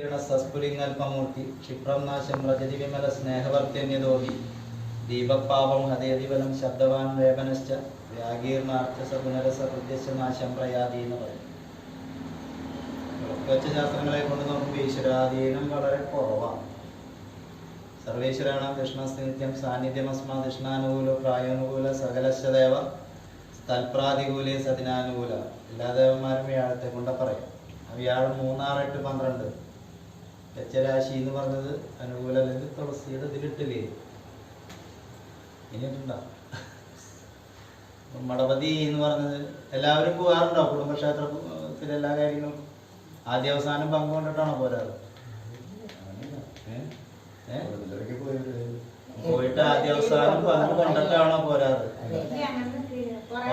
സസ്ഫുലിംഗൽപമൂർത്തി ക്ഷിപ്രം നാശം രജതി വിമല സ്നേഹവർത്യന്യതോപി ദീപപാപം ഹതേതിബലം ശബ്ദവാൻ വേപനശ്ച വ്യാഗീർണാർത്ഥസ പുനരസ പ്രത്യക്ഷ നാശം പ്രയാതി എന്ന് പറയും. വെച്ച ശാസ്ത്രങ്ങളെ കൊണ്ട് നോക്കുമ്പോൾ ഈശ്വരാധീനം വളരെ കുറവാണ്. സർവേശ്വരാണ് കൃഷ്ണസ്തി നിത്യം സാന്നിധ്യമസ്മാ കൃഷ്ണാനുകൂല പ്രായാനുകൂല സകലശദേവ തൽപ്രാതികൂലേ സതിനാനുകൂല. എല്ലാ ദേവന്മാരും വ്യാഴത്തെ കൊണ്ട് പറയാം. വ്യാഴം 3, 6, 8, 12 വെച്ചരാശി എന്ന് പറഞ്ഞത് അനുകൂല, അല്ലെങ്കിൽ തുളസിയുടെ ഇതിലിട്ടില്ലേ ഇനിയിട്ടുണ്ടോ? മടപതി എന്ന് പറഞ്ഞത് എല്ലാവരും പോകാറുണ്ടോ? കുടുംബക്ഷേത്രത്തിലെ എല്ലാ കാര്യങ്ങളും ആദ്യ അവസാനം പങ്കുകൊണ്ടിട്ടാണോ പോരാറ്? പോയിട്ട് ആദ്യ അവസാനം പങ്ക് കൊണ്ടിട്ടാണോ പോരാറ്?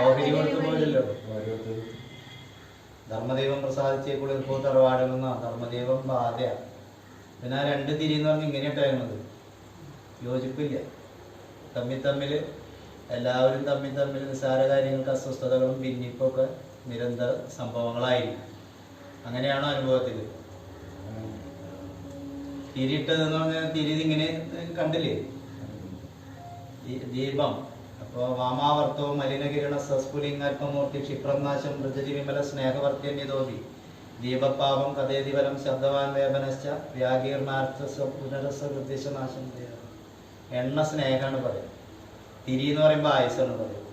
ഓഹരി കൊടുത്ത് പോയില്ലല്ലോ. ധർമ്മദൈവം പ്രസാദിച്ചേക്കുള്ള ഇപ്പോൾ തറവാടുന്ന ധർമ്മദൈവം ബാധ്യ. പിന്നെ 2 തിരി എന്ന് പറഞ്ഞ് ഇങ്ങനെയിട്ടായിരുന്നത് യോജിപ്പില്ല. തമ്മിൽ എല്ലാവരും തമ്മിൽ നിസ്സാര കാര്യങ്ങൾക്ക് അസ്വസ്ഥതകളും ഭിന്നിപ്പൊക്കെ നിരന്തര സംഭവങ്ങളായിരിക്കും. അങ്ങനെയാണോ അനുഭവത്തിൽ? തിരിയിട്ടതെന്ന് പറഞ്ഞാൽ തിരി ഇങ്ങനെ കണ്ടില്ലേ? ദീപം. അപ്പോൾ വാമാവർത്തവും മലിനകിരണ സസ്ഫുലിംഗൽപമൂർത്തി ക്ഷിപ്രം നാശം മൃജതി വിമല സ്നേഹവർത്യന്യതോപി ദീപപാപം കഥേതിബലം ശബ്ദവാൻ വേപനശ്ച വ്യാഗീർണാർത്ഥ പുനരസ നാശം. എണ്ണ സ്നേഹമാണ് പറയും. തിരി എന്ന് പറയുമ്പോൾ ആയുസാണ് പറയും.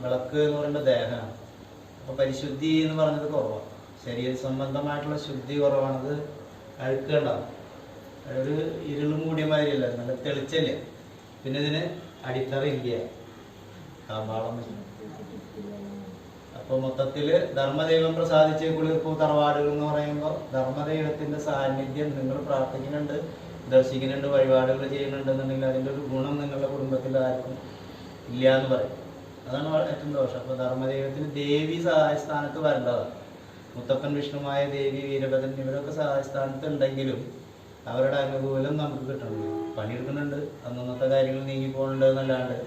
വിളക്ക് എന്ന് പറയുമ്പോൾ ദേഹമാണ്. അപ്പോൾ പരിശുദ്ധി എന്ന് പറഞ്ഞത് കുറവാണ്. ശരീര സംബന്ധമായിട്ടുള്ള ശുദ്ധി കുറവാണത്. അഴുക്കുണ്ടാവും. ഒരു ഇരുളും കൂടിയ മാതിരിയല്ല, നല്ല തെളിച്ചല്ല. പിന്നെ ഇതിന് അടിത്തറ ഇല്ല, കാമ്പാളം. അപ്പോൾ മൊത്തത്തില് ധർമ്മദൈവം പ്രസാദിച്ച് കുളിർപ്പൂ തറവാടുകൾ എന്ന് പറയുമ്പോൾ ധർമ്മദൈവത്തിന്റെ സാന്നിധ്യം നിങ്ങൾ പ്രാർത്ഥിക്കുന്നുണ്ട്, ദർശിക്കുന്നുണ്ട്, വഴിപാടുകൾ ചെയ്യുന്നുണ്ടെന്നുണ്ടെങ്കിൽ അതിൻ്റെ ഒരു ഗുണം നിങ്ങളുടെ കുടുംബത്തിൽ ആർക്കും ഇല്ല എന്ന് പറയും. അതാണ് ഏറ്റവും ദോഷം. അപ്പോൾ ധർമ്മദൈവത്തിന് ദേവി സഹായസ്ഥാനത്ത് വരേണ്ടതാണ്. മുത്തപ്പൻ, വിഷ്ണുമായ ദേവി, വീരഭദ്രൻ ഇവരൊക്കെ സഹായസ്ഥാനത്ത് ഉണ്ടെങ്കിലും അവരുടെ അനുകൂലം നമുക്ക് കിട്ടണില്ല. പണിയെടുക്കുന്നുണ്ട്, അന്നത്തെ കാര്യങ്ങൾ നീങ്ങി പോകുന്നുണ്ട് എന്നല്ലാണ്ട്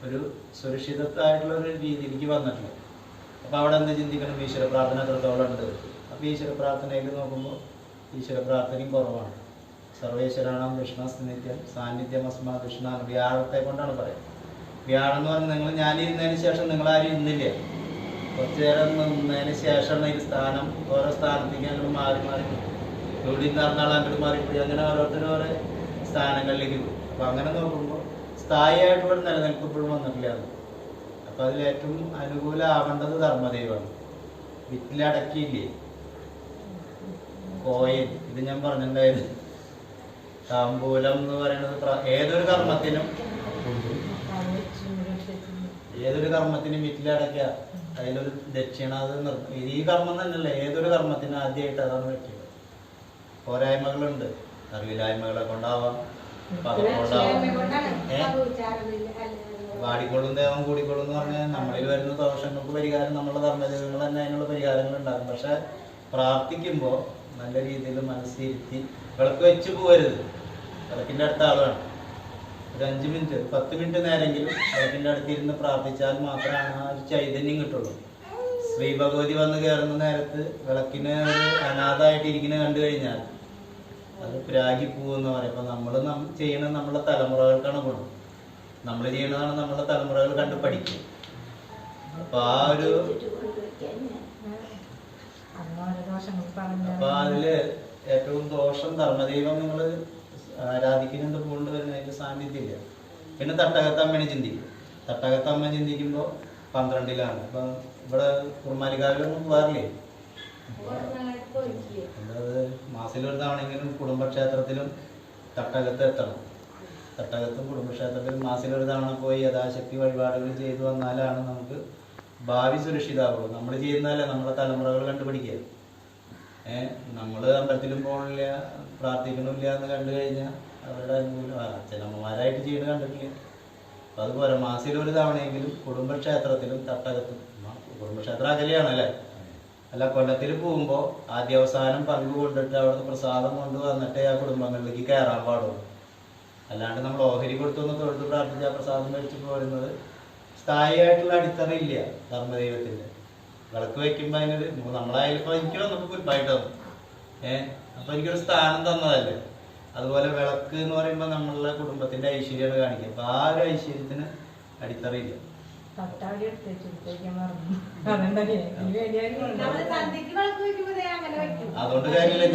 ഒരു സുരക്ഷിതത്വമായിട്ടുള്ള ഒരു രീതിയിലേക്ക് വന്നിട്ടില്ല. അപ്പോൾ അവിടെ എന്ത് ചിന്തിക്കണം? ഈശ്വര പ്രാർത്ഥന എത്രത്തോളം ഉണ്ട്? അപ്പോൾ ഈശ്വര പ്രാർത്ഥനയിൽ നോക്കുമ്പോൾ ഈശ്വര പ്രാർത്ഥനയും കുറവാണ്. സർവേശ്വരാണാം കൃഷ്ണസ്തി നിത്യം സാന്നിധ്യമസ്മാ കൃഷ്ണ. വ്യാഴത്തെ കൊണ്ടാണ് പറയുന്നത്. വ്യാഴം എന്ന് പറഞ്ഞാൽ ഞാനിരുന്നതിന് ശേഷം നിങ്ങളാരും ഇരുന്നില്ല. കുറച്ചു നേരം നിന്നതിന് ശേഷമാണ് ഈ സ്ഥാനം ഓരോ സ്ഥാനത്തേക്ക് ഞങ്ങൾ മാറി ഇവിടെ നിന്ന് നടന്നാൾ അങ്ങോട്ട് മാറിപ്പോയി. അങ്ങനെ ഓരോരുത്തരും ഓരോ സ്ഥാനങ്ങളിലേക്ക് പോകും. അപ്പം അങ്ങനെ നോക്കുമ്പോൾ സ്ഥായിയായിട്ടുള്ളൊരു നിലനിൽപ്പ് ഇപ്പോഴും വന്നിട്ടില്ല. അപ്പം അതിലേറ്റവും അനുകൂലമാവേണ്ടത് ധർമ്മദൈവമാണ്. വിറ്റിലടക്കിയില്ലേ കോയിൽ, ഇത് ഞാൻ പറഞ്ഞിട്ടുണ്ടായിരുന്നു. താമ്പൂലം എന്ന് പറയുന്നത് ഏതൊരു കർമ്മത്തിനും വീട്ടിലടക്കുക. അതിലൊരു ദക്ഷിണ അത് നിർത്തും. ഈ കർമ്മം തന്നെയല്ല, ഏതൊരു കർമ്മത്തിനും ആദ്യമായിട്ട് അതാണ് വെക്കുക. പോരായ്മകളുണ്ട്, അറിവില്ലായ്മകളെ കൊണ്ടാവാം, വാടിക്കൊള്ളും ദേവം കൂടിക്കൊള്ളും എന്ന് പറഞ്ഞാൽ നമ്മളിൽ വരുന്ന ദോഷങ്ങൾക്ക് പരിഹാരം നമ്മളുടെ ധർമ്മദൈവങ്ങൾ തന്നെ അതിനുള്ള പരിഹാരങ്ങൾ ഉണ്ടാകും. പക്ഷെ പ്രാർത്ഥിക്കുമ്പോൾ നല്ല രീതിയിൽ മനസ്സിരുത്തി വിളക്ക് വെച്ച് പോകരുത്. വിളക്കിൻ്റെ അടുത്ത ആളാണ്. ഒരു 5 മിനിറ്റ് 10 മിനിറ്റ് നേരെങ്കിലും വിളക്കിൻ്റെ അടുത്തിരുന്ന് പ്രാർത്ഥിച്ചാൽ മാത്രമാണ് ആ ഒരു ചൈതന്യം കിട്ടുള്ളൂ. ശ്രീ ഭഗവതി വന്ന് കയറുന്ന നേരത്ത് വിളക്കിന് ഒരു അനാഥമായിട്ടിരിക്കുന്ന കണ്ടു കഴിഞ്ഞാൽ അത് പ്രാഗി പോവെന്ന് പറയും. അപ്പോൾ നമ്മൾ ചെയ്യണത് നമ്മളെ തലമുറകൾക്കാണ് ഗുണം. നമ്മൾ ചെയ്യണതാണ് നമ്മളെ തലമുറകൾ കണ്ട് പഠിക്കും. അപ്പോൾ അതില് ഏറ്റവും ദോഷം ധർമ്മദൈവം നിങ്ങൾ ആരാധിക്കുന്നുണ്ട് കൊണ്ട് വരുന്ന അതിന്റെ സാന്നിധ്യമില്ല. പിന്നെ തട്ടകത്തമ്മനെ ചിന്തിക്കും. തട്ടകത്തമ്മ ചിന്തിക്കുമ്പോൾ 12ലാണ്. അപ്പം ഇവിടെ കുർമാലിക്കാവിലൊന്നും പോകാറില്ലേ? അത് മാസത്തിലൊരു തവണെങ്കിലും കുടുംബക്ഷേത്രത്തിലും തട്ടകത്ത് എത്തണം. തട്ടകത്തും കുടുംബക്ഷേത്രത്തിലും മാസത്തിലൊരു തവണ പോയി യഥാശക്തി വഴിപാടുകൾ ചെയ്തു വന്നാലാണ് നമുക്ക് ഭാവി സുരക്ഷിതമാവുള്ളൂ. നമ്മൾ ചെയ്യുന്നതല്ലേ നമ്മളെ തലമുറകൾ കണ്ടുപിടിക്കുക. നമ്മൾ അമ്പലത്തിലും പോകണില്ല, പ്രാർത്ഥിക്കണില്ല എന്ന് കണ്ടു കഴിഞ്ഞാൽ അവരുടെ അനുകൂലം അച്ഛനമ്മമാരായിട്ട് ചെയ്യുന്നത് കണ്ടിട്ടില്ല. അപ്പം അതുപോലെ മാസത്തിലൊരു തവണയെങ്കിലും കുടുംബക്ഷേത്രത്തിലും തട്ടകത്തും, കുടുംബക്ഷേത്രം അകലെയാണല്ലേ, അല്ല കൊല്ലത്തിൽ പോകുമ്പോൾ ആദ്യാവസാനം പങ്ക് കൊണ്ടിട്ട് അവിടുത്തെ പ്രസാദം കൊണ്ടുവന്നിട്ടേ ആ കുടുംബങ്ങളിലേക്ക് കയറാൻ പാടുള്ളൂ. അല്ലാണ്ട് നമ്മൾ ഓഹരി കൊടുത്തൊന്ന് തൊഴുത്ത് പ്രാർത്ഥിച്ച് ആ പ്രസാദം മേടിച്ച് പോരുന്നത് സ്ഥായിയായിട്ടുള്ള അടിത്തറ ഇല്ല ധർമ്മദൈവത്തിൻ്റെ. വിളക്ക് വയ്ക്കുമ്പോൾ അതിനൊരു നമ്മളായാലും ഇപ്പോൾ എനിക്കോ നമുക്ക് കുരിപ്പായിട്ടോ അപ്പൊ എനിക്കൊരു സ്ഥാനം തന്നതല്ലേ. അതുപോലെ വിളക്ക് എന്ന് പറയുമ്പോൾ നമ്മളുടെ കുടുംബത്തിന്റെ ഐശ്വര്യമാണ് കാണിക്കുക. അപ്പൊ ആ ഒരു ഐശ്വര്യത്തിന് അടിത്തറയില്ല. അതുകൊണ്ട് കാര്യമില്ല.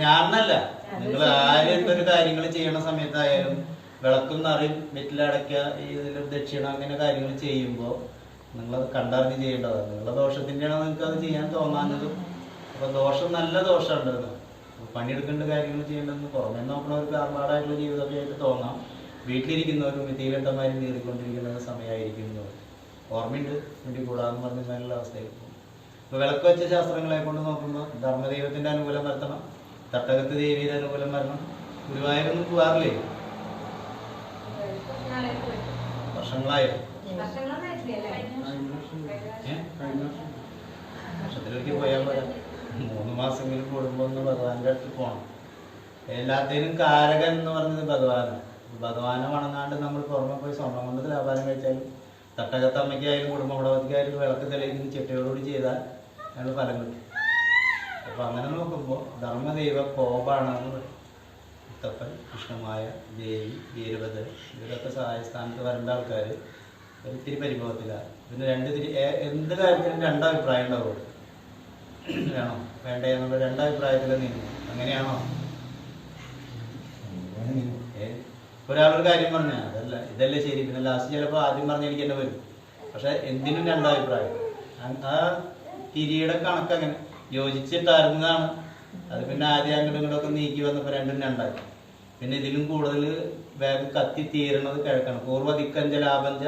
ഞാനല്ല, നിങ്ങൾ ആരും ഒരു കാര്യങ്ങൾ ചെയ്യണ സമയത്തായാലും വിളക്കും നിറയും വെറ്റിലടയ്ക്കുക, ഇതിൽ ദക്ഷിണ അങ്ങനെ കാര്യങ്ങൾ ചെയ്യുമ്പോൾ നിങ്ങളത് കണ്ടറിഞ്ഞ് ചെയ്യേണ്ടതാണ്. നിങ്ങളുടെ ദോഷത്തിൻ്റെയാണ് നിങ്ങൾക്ക് അത് ചെയ്യാൻ തോന്നാഞ്ഞതും. അപ്പൊ ദോഷം നല്ല ദോഷമുണ്ടെന്ന് പണിയെടുക്കേണ്ട കാര്യങ്ങൾ ചെയ്യേണ്ടതെന്ന് പുറമേ നോക്കണവർക്ക് ആർഭാടായിട്ടുള്ള ജീവിതമൊക്കെ ആയിട്ട് തോന്നാം. വീട്ടിലിരിക്കുന്നവരും തീരട്ടന്മാരും കയറിക്കൊണ്ടിരിക്കുന്ന സമയമായിരിക്കും. ഓർമ്മയുണ്ട് വേണ്ടി കൂടാന്ന് പറഞ്ഞ മേലുള്ള അവസ്ഥയിൽ. ഇപ്പൊ വിളക്ക് വെച്ച ശാസ്ത്രങ്ങളെ കൊണ്ട് നോക്കുമ്പോൾ ധർമ്മദൈവത്തിന്റെ അനുകൂലം വരുത്തണം, തട്ടകത്ത് ദേവിയുടെ അനുകൂലം വരണം. ഗുരുവായൂരൊന്നും പോവാറില്ലേ? വർഷങ്ങളായോ? വർഷത്തിലൊരിക്കൽ പോയാൽ പോലെ 3 മാസമെങ്കിലും കൂടുമ്പോ ഒന്ന് ഭഗവാന്റെ അടുത്ത് പോകണം. എല്ലാത്തിനും കാരകൻ എന്ന് പറഞ്ഞത് ഭഗവാനാണ്. ഭഗവാനെ വണങ്ങാണ്ട് നമ്മൾ പുറമെ പോയി സ്വർണ്ണം കൊണ്ട് വ്യാപാരം കഴിച്ചാലും തട്ടകത്തമ്മയ്ക്കായാലും കുടുംബമടവത്തിക്കായാലും വിളക്ക് തെളിയിക്കുന്ന ചിട്ടയോടുകൂടി ചെയ്താൽ അയാൾ ഫലം കിട്ടും. അപ്പൊ അങ്ങനെ നോക്കുമ്പോൾ ധർമ്മദൈവ കോപാണെന്ന് പറയും. മുത്തപ്പൻ, കൃഷ്ണമായ, ദേവി, വീരഭദ്രൻ ഇവരൊക്കെ സഹായസ്ഥാനത്ത് വരേണ്ട ആൾക്കാർ ഒരിത്തിരി പരിഭവത്തിലാണ്. പിന്നെ എന്ത് കാര്യത്തിനും രണ്ടഭിപ്രായം ഉണ്ടാവുള്ളൂ. വേണോ വേണ്ടേ എന്നുള്ള രണ്ടഭിപ്രായത്തിൽ നീങ്ങും. അങ്ങനെയാണോ? ഒരാളൊരു കാര്യം പറഞ്ഞാൽ അതല്ല ഇതല്ലേ ശരി, പിന്നെ ലാസ്റ്റ് ചിലപ്പോൾ ആദ്യം പറഞ്ഞ എനിക്ക് തന്നെ വരും. പക്ഷെ എന്തിനും രണ്ടഭിപ്രായം. ആ തിരിയുടെ കണക്ക് അങ്ങനെ യോജിച്ചിട്ടായിരുന്നതാണ്. അത് പിന്നെ ആദ്യം അങ്ങോട്ടും ഇങ്ങോട്ടൊക്കെ നീക്കി വന്നപ്പോൾ രണ്ടും രണ്ടായി. പിന്നെ ഇതിലും കൂടുതൽ വേഗം കത്തി തീരണത് കിഴക്കാണ്. പൂർവ്വ ദിക്കഞ്ച ലാഭഞ്ച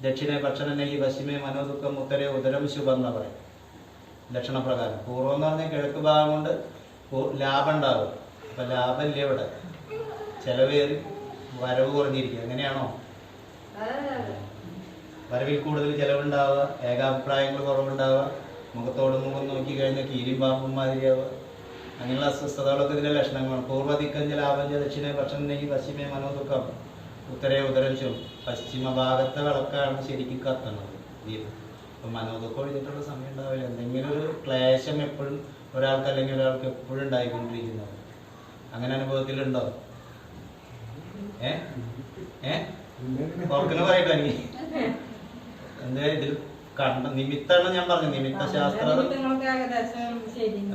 ദക്ഷിണേ ഭക്ഷണ നെയ്യ് പശ്ചിമേ മനോദുഃഖം ഉത്തരേ ഉദരം ശുഭം എന്നാ പറയും ലക്ഷണപ്രകാരം. പൂർവ്വം എന്ന് പറഞ്ഞാൽ കിഴക്ക് ഭാഗം കൊണ്ട് ലാഭം ഉണ്ടാവും. അപ്പൊ ലാഭമില്ലേ ഇവിടെ, ചെലവേറി വരവ് കുറഞ്ഞിരിക്കുക. എങ്ങനെയാണോ? വരവിൽ കൂടുതൽ ചെലവുണ്ടാവുക, ഏകാഭിപ്രായങ്ങൾ കുറവുണ്ടാവുക, മുഖത്തോട് മുഖം നോക്കി കഴിഞ്ഞാൽ കീരിയും പാമ്പും മാതിരിയാവുക, അങ്ങനെയുള്ള അസ്വസ്ഥതകളൊക്കെ ഇതിന്റെ ലക്ഷണങ്ങളാണ്. പൂർവ്വ ദിക്കഞ്ച ലാഭഞ്ച ദക്ഷിണേ ഭക്ഷണം നെയ്യ് പശ്ചിമേ മനോദുഃഖം ഉത്തരേ ഉദരം ശുഭം. പശ്ചിമ ഭാഗത്തെ വിളക്കാണ് ശരിക്കും കത്തണത് ദീപം. അപ്പൊ മനോദുഃഖം ഒഴിഞ്ഞിട്ടുള്ള സമയം ഉണ്ടാവില്ല. എന്തെങ്കിലും ഒരു ക്ലേശം എപ്പോഴും ഒരാൾക്ക് അല്ലെങ്കിൽ ഒരാൾക്ക് എപ്പോഴും ഉണ്ടായിക്കൊണ്ടിരിക്കുന്നത്. അങ്ങനെ അനുഭവത്തിലുണ്ടോ? ഓർക്കുന്ന പറയട്ടെ എനിക്ക് എന്താ ഇതിൽ കണ്ട നിമിത്താണ് ഞാൻ പറഞ്ഞു, നിമിത്ത ശാസ്ത്രം.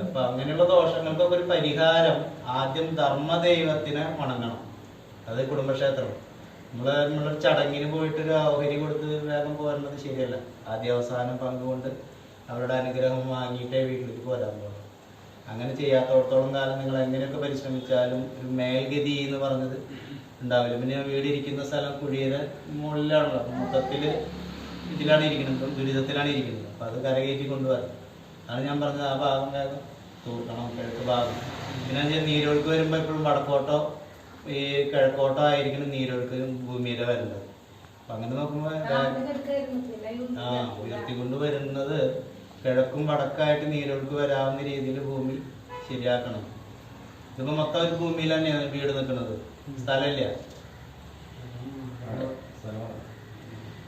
അപ്പൊ അങ്ങനെയുള്ള ദോഷങ്ങൾക്കൊക്കെ ഒരു പരിഹാരം ആദ്യം ധർമ്മദൈവത്തിനെ വണങ്ങണം. അത് കുടുംബക്ഷേത്രം. നമ്മളൊരു ചടങ്ങിന് പോയിട്ട് ഒരു ഓഹരി കൊടുത്ത് വേഗം പോരുന്നത് ശരിയല്ല. ആദ്യ അവസാനം പങ്കുകൊണ്ട് അവരുടെ അനുഗ്രഹം വാങ്ങിയിട്ടേ വീട്ടിലേക്ക് പോരാൻ പോകും. അങ്ങനെ ചെയ്യാത്തോടത്തോളം കാലം നിങ്ങൾ എങ്ങനെയൊക്കെ പരിശ്രമിച്ചാലും ഒരു മേൽഗതി എന്ന് പറഞ്ഞത് ഉണ്ടാവില്ല. പിന്നെ വീടിരിക്കുന്ന സ്ഥലം കുഴിയുടെ മുകളിലാണല്ലോ, മൊത്തത്തില് ഇതിലാണ് ഇരിക്കുന്നത്, ദുരിതത്തിലാണ് ഇരിക്കുന്നത്. അപ്പൊ അത് കരകയറ്റി കൊണ്ടുവരാം. അതാണ് ഞാൻ പറഞ്ഞത്, ആ ഭാഗം വേഗം തൂർക്കണം, കിഴക്ക് ഭാഗം. പിന്നെ നീരൊഴുക്ക് വരുമ്പോ എപ്പോഴും വടക്കോട്ടോ ഈ കിഴക്കോട്ടോ ആയിരിക്കണം നീരൊഴുക്ക് ഭൂമിയിലെ വരുന്നത്. അപ്പൊ അങ്ങനെ നോക്കുമ്പോ ഉയർത്തിക്കൊണ്ട് വരുന്നത് കിഴക്കും വടക്കായിട്ട് നീരൊഴുക്ക് വരാവുന്ന രീതിയിൽ ഭൂമി ശരിയാക്കണം. ഇതിപ്പോ മൊത്തം ഒരു ഭൂമിയിൽ തന്നെയാണ് വീട് നിൽക്കുന്നത്, സ്ഥലമില്ല.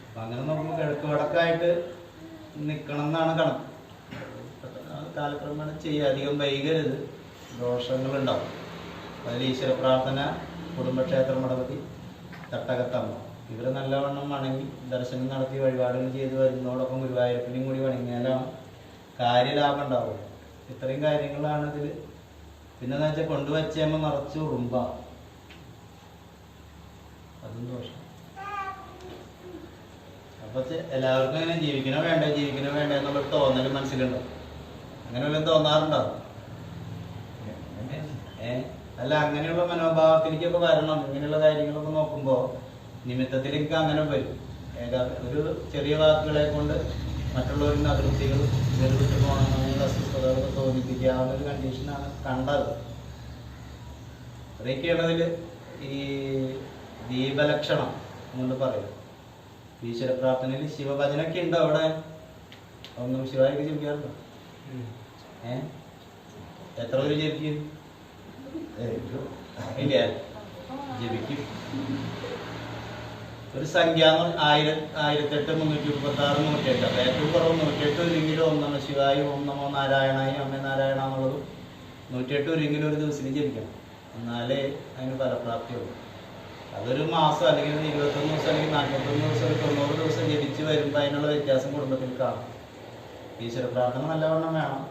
അപ്പൊ അങ്ങനെ നോക്കുമ്പോ കിഴക്ക് വടക്കായിട്ട് നിക്കണം എന്നാണ് കണക്ക്. കാലക്രമേണ ചെയ്യുക, അധികം വൈകരുത്, ദോഷങ്ങളുണ്ടാവും. അതിൽ ഈശ്വര പ്രാർത്ഥന, കുടുംബക്ഷേത്ര മടപതി, തട്ടകത്തമ്മ ഇവരെ നല്ലവണ്ണം വണങ്ങി ദർശനം നടത്തി വഴിപാടുകൾ ചെയ്ത് വരുന്നതോടൊപ്പം ഗുരുവായൂരപ്പനെയും കൂടി വണങ്ങിയാലാണ് കാര്യലാഭം ഉണ്ടാവുക. ഇത്രയും കാര്യങ്ങളാണ് ഇതിൽ. പിന്നെന്ന് വെച്ചാൽ കൊണ്ടുവച്ചേമ്മ നിറച്ച് ഉറുമ്പ, അതും ദോഷം. അപ്പൊ എല്ലാവർക്കും അങ്ങനെ ജീവിക്കണോ വേണ്ട എന്നുള്ളൊരു തോന്നൽ മനസ്സിലുണ്ടോ? അങ്ങനെ വല്ലതും തോന്നാറുണ്ടോ? അല്ല, അങ്ങനെയുള്ള മനോഭാവത്തിലേക്കൊക്കെ വരണം. ഇങ്ങനെയുള്ള കാര്യങ്ങളൊക്കെ നോക്കുമ്പോൾ നിമിത്തത്തിലേക്ക് അങ്ങനെ വരും. ഒരു ചെറിയ വാക്കുകളെ കൊണ്ട് മറ്റുള്ളവരുടെ അതൃപ്തികൾ വെറുവിട്ട് പോകണം, അങ്ങനെയുള്ള അസ്വസ്ഥതകളൊക്കെ തോന്നിപ്പിക്കാവുന്ന ഒരു കണ്ടീഷനാണ് കണ്ടത്. അതൊക്കെയാണതിൽ ഈ ദീപലക്ഷണം കൊണ്ട് പറയും. ഈശ്വര പ്രാർത്ഥനയിൽ ശിവഭജനൊക്കെ ഉണ്ടോ അവിടെ? ഒന്നും ശിവായൊക്കെ ജപിക്കാറുണ്ടോ? എത്ര പേര് ജപിക്കും? ഇല്ല, ജപിക്കും. ഒരു സംഖ്യ 1008, 336, 108. അപ്പൊ ഏറ്റവും കുറവ് 108 ഇല്ലെങ്കിൽ ഓം നമ ശിവായി, ഓം നമോ നാരായണായി, അമ്മ നാരായണ എന്നുള്ളതും 108 ഉരുവെങ്കിലും ഒരു ദിവസം ജപിക്കണം. എന്നാലേ അതിന് ഫലപ്രാപ്തിയുള്ളൂ. അതൊരു മാസം അല്ലെങ്കിൽ 21 ദിവസം അല്ലെങ്കിൽ 41 ദിവസം ഒരു 90 ദിവസം ജപിച്ച് വരുമ്പോൾ അതിനുള്ള വ്യത്യാസം കുടുംബത്തിൽ കാണും. ഈശ്വര പ്രാർത്ഥന നല്ലവണ്ണം വേണം,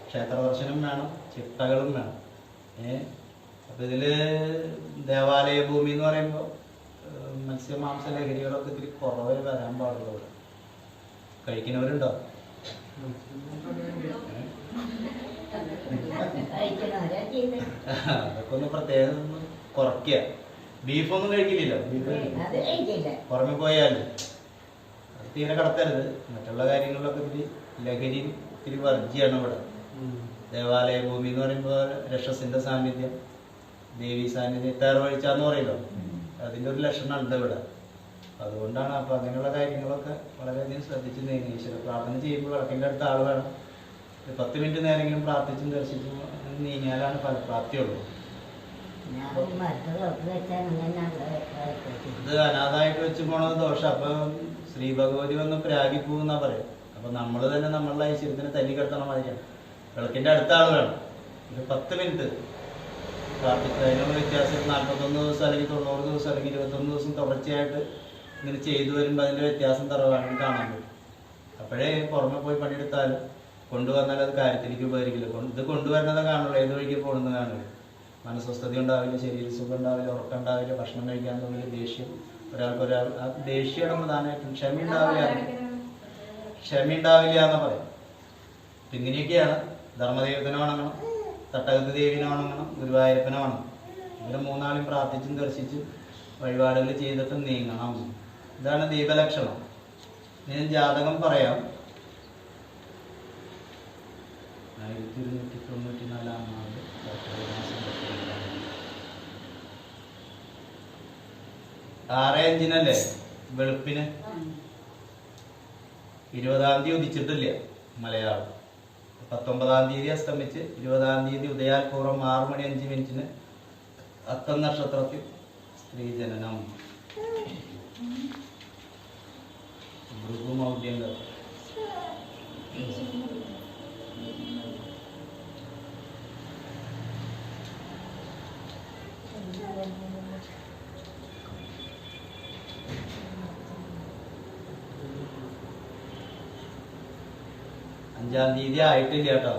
ക്ഷേത്ര ദർശനം വേണം, ചിട്ടകളും വേണം. അപ്പം ഇതിൽ ദേവാലയ ഭൂമി എന്ന് പറയുമ്പോൾ മത്സ്യമാംസ ലഹരികളൊക്കെ ഇത്തിരി കുറവേ വരാൻ പാടുള്ളൂ. ഇവിടെ കഴിക്കുന്നവരുണ്ടോ? അതൊക്കെ ഒന്ന് പ്രത്യേകം കുറയ്ക്കുക. ബീഫൊന്നും കഴിക്കില്ലല്ലോ, ബീഫ് പുറമെ പോയാലും അത് തീരെ കടത്തരുത്. മറ്റുള്ള കാര്യങ്ങളിലൊക്കെ ഇത്തിരി ലഹരി ഇത്തിരി വർജ്യാണ് ഇവിടെ. ദേവാലയ ഭൂമി എന്ന് പറയുമ്പോൾ രക്ഷസിന്റെ സാന്നിധ്യം, ദേവി സാന്നിധ്യം, തേർവഴിച്ചാന്ന് പറയല്ലോ, അതിൻ്റെ ഒരു ലക്ഷണം ഉണ്ട് ഇവിടെ. അതുകൊണ്ടാണ്. അപ്പം അങ്ങനെയുള്ള കാര്യങ്ങളൊക്കെ വളരെയധികം ശ്രദ്ധിച്ച് നീങ്ങി. ഈശ്വര പ്രാർത്ഥന ചെയ്യുമ്പോൾ വിളക്കിൻ്റെ അടുത്ത് ആൾ വേണം. 10 മിനിറ്റ് നേരെങ്കിലും പ്രാർത്ഥിച്ചും ദർശിച്ചും നീങ്ങിയാലാണ് ഫലപ്രാപ്തിയുള്ളൂ. ഇത് അനാഥായിട്ട് വെച്ച് പോണത് ദോഷം. അപ്പം ശ്രീ ഭഗവതി വന്ന് പ്രാഗിപ്പോന്നാ പറയാം. അപ്പം നമ്മൾ തന്നെ നമ്മളുടെ ഐശ്വര്യത്തിന് തല്ലിക്കെടുത്തണ മാതിരിയാണ്. വിളക്കിൻ്റെ അടുത്ത ആൾ വേണം. ഒരു 10 മിനിറ്റ് പ്രാർത്ഥിച്ചു. അതിനുള്ള വ്യത്യാസം 41 ദിവസം അല്ലെങ്കിൽ 90 ദിവസം അല്ലെങ്കിൽ 21 ദിവസം തുടർച്ചയായിട്ട് ഇങ്ങനെ ചെയ്തു വരുമ്പോൾ അതിൻ്റെ വ്യത്യാസം തറവാണെങ്കിൽ കാണാൻ പറ്റും. അപ്പോഴേ പുറമെ പോയി പണിയെടുത്താലും കൊണ്ടുവന്നാൽ അത് കാര്യത്തിലേക്ക് ഉപകരിക്കില്ല. ഇത് കൊണ്ടുവരുന്നതേ കാണുള്ളൂ, ഏത് വഴിക്ക് പോകുന്നത് കാണില്ല. മനസ്വസ്ഥത ഉണ്ടാവില്ല, ശരീരസുഖം ഉണ്ടാവില്ല, ഉറക്കം ഉണ്ടാവില്ല, ഭക്ഷണം കഴിക്കാൻ തോന്നില്ല, ദേഷ്യം. ഒരാൾ ആ ദേഷ്യമാണ് പ്രധാനമായിട്ടും. ക്ഷമ ഉണ്ടാവില്ല എന്ന് പറയാം. ഇങ്ങനെയൊക്കെയാണ്. ധർമ്മദൈവത്തിനെ വണങ്ങണം, തട്ടകത്ത് ദേവിനെ വണങ്ങണം, ഗുരുവായൂരപ്പനെ വണങ്ങണം. ഇവരെ 3 പ്രാർത്ഥിച്ചും ദർശിച്ചും വഴിപാടുകൾ ചെയ്തിട്ട് നീങ്ങണം. ഇതാണ് ദീപലക്ഷണം. ഞാൻ ജാതകം പറയാം. 1194 ആണ്ട് 6:05 വെളുപ്പിന് 20-ാം തീയതി ഉദിച്ചിട്ടില്ല മലയാളം. 19-ാം തീയതി അസ്തമിച്ച് 20-ാം തീയതി ഉദയാൽപൂർവ്വം 6:05 അത്തം നക്ഷത്രത്തിൽ സ്ത്രീ ജനനം. ഭൃഗുമൗഢ്യം. 5-ാം തീയതി ആയിട്ടില്ല കേട്ടോ.